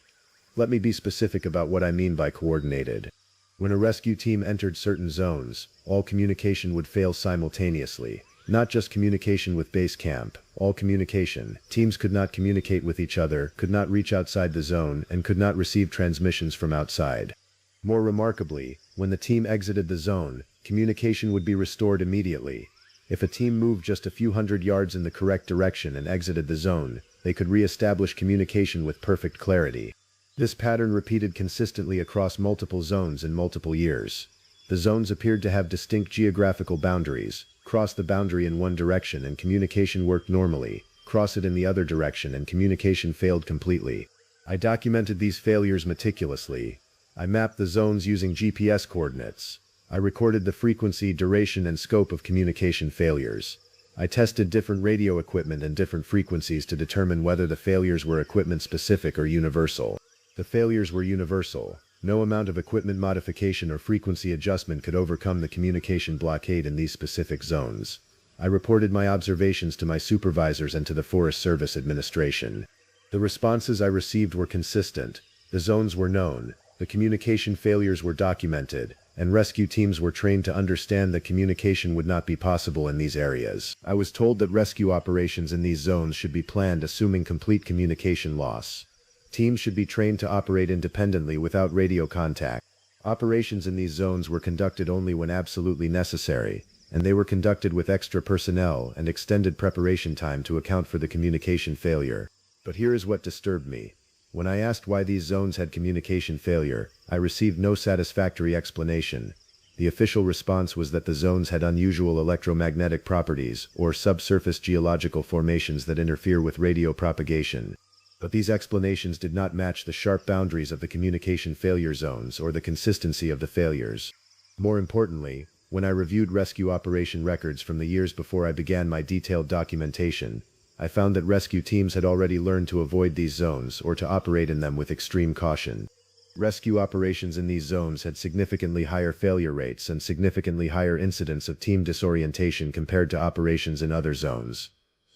Let me be specific about what I mean by coordinated. When a rescue team entered certain zones, all communication would fail simultaneously. Not just communication with base camp, all communication. Teams could not communicate with each other, could not reach outside the zone, and could not receive transmissions from outside. More remarkably, when the team exited the zone, communication would be restored immediately. If a team moved just a few hundred yards in the correct direction and exited the zone, they could re-establish communication with perfect clarity. This pattern repeated consistently across multiple zones in multiple years. The zones appeared to have distinct geographical boundaries. Cross the boundary in one direction and communication worked normally. Cross it in the other direction and communication failed completely. I documented these failures meticulously. I mapped the zones using GPS coordinates. I recorded the frequency, duration, and scope of communication failures. I tested different radio equipment and different frequencies to determine whether the failures were equipment-specific or universal. The failures were universal. No amount of equipment modification or frequency adjustment could overcome the communication blockade in these specific zones. I reported my observations to my supervisors and to the Forest Service Administration. The responses I received were consistent. The zones were known, the communication failures were documented, and rescue teams were trained to understand that communication would not be possible in these areas. I was told that rescue operations in these zones should be planned assuming complete communication loss. Teams should be trained to operate independently without radio contact. Operations in these zones were conducted only when absolutely necessary, and they were conducted with extra personnel and extended preparation time to account for the communication failure. But here is what disturbed me. When I asked why these zones had communication failure, I received no satisfactory explanation. The official response was that the zones had unusual electromagnetic properties or subsurface geological formations that interfere with radio propagation. But these explanations did not match the sharp boundaries of the communication failure zones or the consistency of the failures. More importantly, when I reviewed rescue operation records from the years before I began my detailed documentation, I found that rescue teams had already learned to avoid these zones or to operate in them with extreme caution. Rescue operations in these zones had significantly higher failure rates and significantly higher incidence of team disorientation compared to operations in other zones.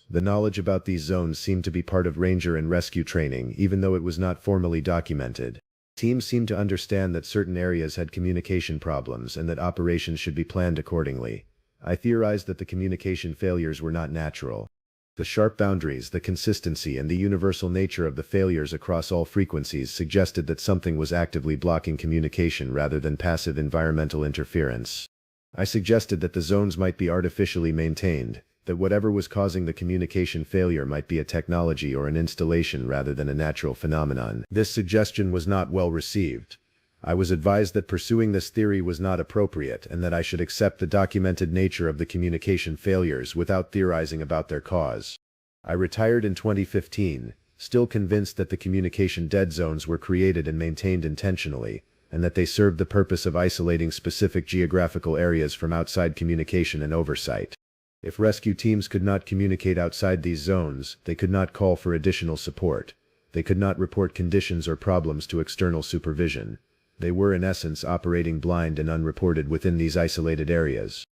The knowledge about these zones seemed to be part of ranger and rescue training, even though it was not formally documented. Teams seemed to understand that certain areas had communication problems and that operations should be planned accordingly. I theorized that the communication failures were not natural. The sharp boundaries, the consistency, and the universal nature of the failures across all frequencies suggested that something was actively blocking communication rather than passive environmental interference. I suggested that the zones might be artificially maintained, that whatever was causing the communication failure might be a technology or an installation rather than a natural phenomenon. This suggestion was not well received. I was advised that pursuing this theory was not appropriate and that I should accept the documented nature of the communication failures without theorizing about their cause. I retired in 2015, still convinced that the communication dead zones were created and maintained intentionally, and that they served the purpose of isolating specific geographical areas from outside communication and oversight. If rescue teams could not communicate outside these zones, they could not call for additional support. They could not report conditions or problems to external supervision. They were in essence operating blind and unreported within these isolated areas.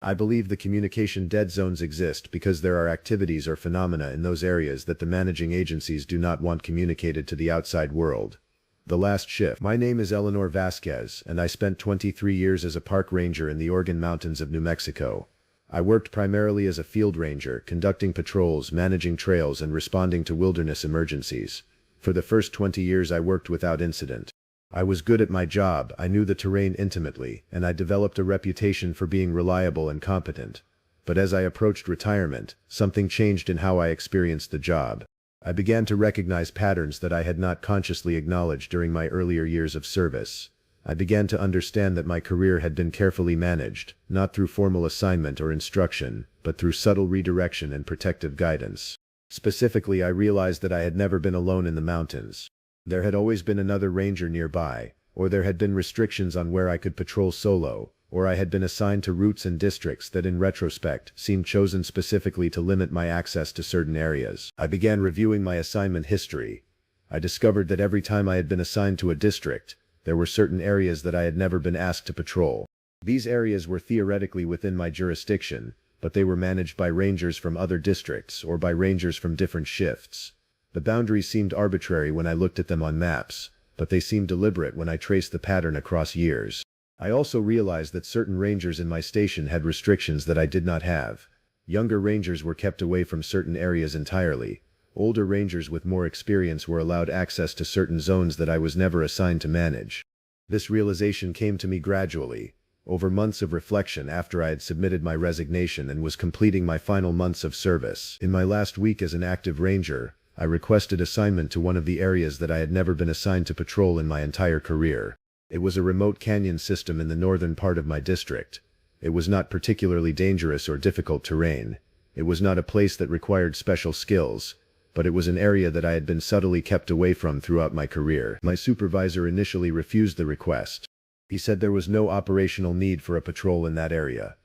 I believe the communication dead zones exist because there are activities or phenomena in those areas that the managing agencies do not want communicated to the outside world. The last shift. My name is Eleanor Vasquez, and I spent 23 years as a park ranger in the Organ Mountains of New Mexico. I worked primarily as a field ranger, conducting patrols, managing trails, and responding to wilderness emergencies. For the first 20 years I worked without incident. I was good at my job, I knew the terrain intimately, and I developed a reputation for being reliable and competent. But as I approached retirement, something changed in how I experienced the job. I began to recognize patterns that I had not consciously acknowledged during my earlier years of service. I began to understand that my career had been carefully managed, not through formal assignment or instruction, but through subtle redirection and protective guidance. Specifically, I realized that I had never been alone in the mountains. There had always been another ranger nearby, or there had been restrictions on where I could patrol solo, or I had been assigned to routes and districts that in retrospect seemed chosen specifically to limit my access to certain areas. I began reviewing my assignment history. I discovered that every time I had been assigned to a district, there were certain areas that I had never been asked to patrol. These areas were theoretically within my jurisdiction, but they were managed by rangers from other districts or by rangers from different shifts. The boundaries seemed arbitrary when I looked at them on maps, but they seemed deliberate when I traced the pattern across years. I also realized that certain rangers in my station had restrictions that I did not have. Younger rangers were kept away from certain areas entirely. Older rangers with more experience were allowed access to certain zones that I was never assigned to manage. This realization came to me gradually. Over months of reflection after I had submitted my resignation and was completing my final months of service. In my last week as an active ranger, I requested assignment to one of the areas that I had never been assigned to patrol in my entire career. It was a remote canyon system in the northern part of my district. It was not particularly dangerous or difficult terrain. It was not a place that required special skills, but it was an area that I had been subtly kept away from throughout my career. My supervisor initially refused the request. He said there was no operational need for a patrol in that area.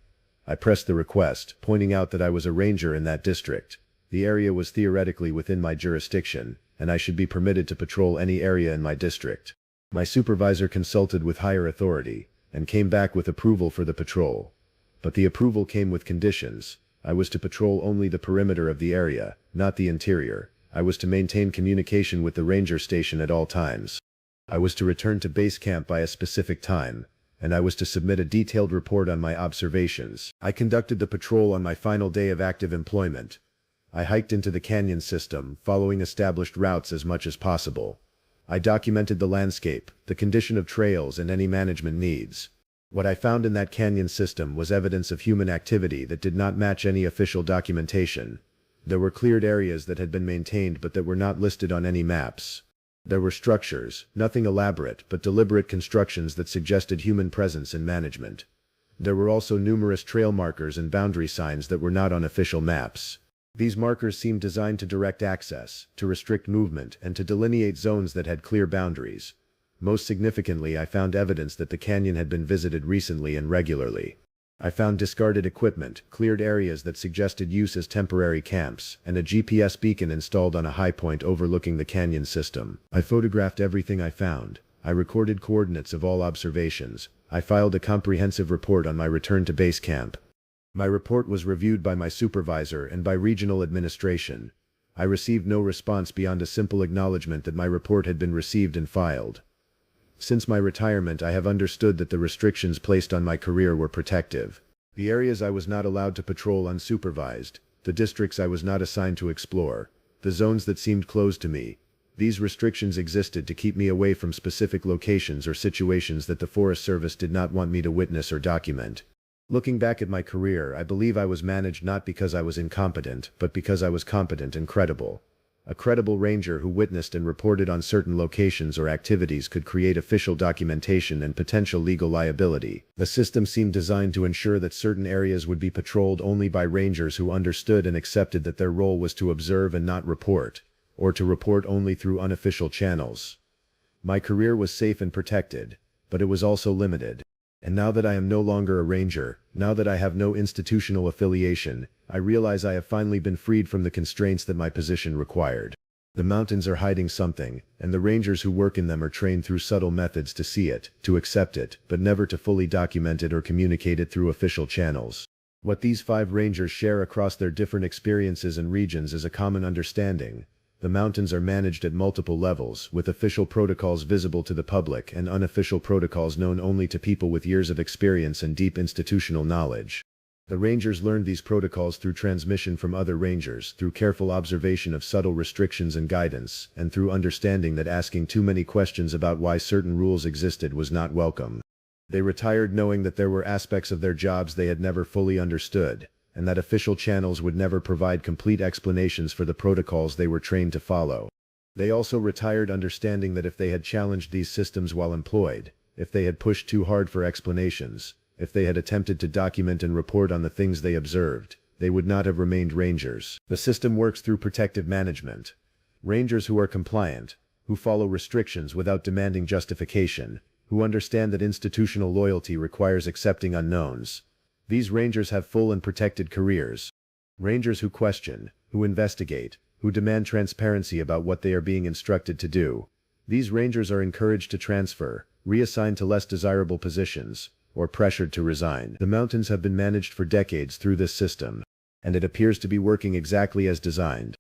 I pressed the request, pointing out that I was a ranger in that district. The area was theoretically within my jurisdiction, and I should be permitted to patrol any area in my district. My supervisor consulted with higher authority, and came back with approval for the patrol. But the approval came with conditions. I was to patrol only the perimeter of the area, not the interior. I was to maintain communication with the ranger station at all times. I was to return to base camp by a specific time, and I was to submit a detailed report on my observations. I conducted the patrol on my final day of active employment. I hiked into the canyon system, following established routes as much as possible. I documented the landscape, the condition of trails, and any management needs. What I found in that canyon system was evidence of human activity that did not match any official documentation. There were cleared areas that had been maintained but that were not listed on any maps. There were structures, nothing elaborate, but deliberate constructions that suggested human presence and management. There were also numerous trail markers and boundary signs that were not on official maps. These markers seemed designed to direct access, to restrict movement, and to delineate zones that had clear boundaries. Most significantly, I found evidence that the canyon had been visited recently and regularly. I found discarded equipment, cleared areas that suggested use as temporary camps, and a GPS beacon installed on a high point overlooking the canyon system. I photographed everything I found. I recorded coordinates of all observations. I filed a comprehensive report on my return to base camp. My report was reviewed by my supervisor and by regional administration. I received no response beyond a simple acknowledgement that my report had been received and filed. Since my retirement, I have understood that the restrictions placed on my career were protective. The areas I was not allowed to patrol unsupervised, the districts I was not assigned to explore, the zones that seemed closed to me. These restrictions existed to keep me away from specific locations or situations that the Forest Service did not want me to witness or document. Looking back at my career, I believe I was managed not because I was incompetent, but because I was competent and credible. A credible ranger who witnessed and reported on certain locations or activities could create official documentation and potential legal liability. The system seemed designed to ensure that certain areas would be patrolled only by rangers who understood and accepted that their role was to observe and not report, or to report only through unofficial channels. My career was safe and protected, but it was also limited. And now that I am no longer a ranger, now that I have no institutional affiliation, I realize I have finally been freed from the constraints that my position required. The mountains are hiding something, and the rangers who work in them are trained through subtle methods to see it, to accept it, but never to fully document it or communicate it through official channels. What these 5 rangers share across their different experiences and regions is a common understanding. The mountains are managed at multiple levels, with official protocols visible to the public and unofficial protocols known only to people with years of experience and deep institutional knowledge. The rangers learned these protocols through transmission from other rangers, through careful observation of subtle restrictions and guidance, and through understanding that asking too many questions about why certain rules existed was not welcome. They retired knowing that there were aspects of their jobs they had never fully understood, and that official channels would never provide complete explanations for the protocols they were trained to follow. They also retired understanding that if they had challenged these systems while employed, if they had pushed too hard for explanations, if they had attempted to document and report on the things they observed, they would not have remained rangers. The system works through protective management. Rangers who are compliant, who follow restrictions without demanding justification, who understand that institutional loyalty requires accepting unknowns. These rangers have full and protected careers. Rangers who question, who investigate, who demand transparency about what they are being instructed to do. These rangers are encouraged to transfer, reassigned to less desirable positions, or pressured to resign. The mountains have been managed for decades through this system, and it appears to be working exactly as designed.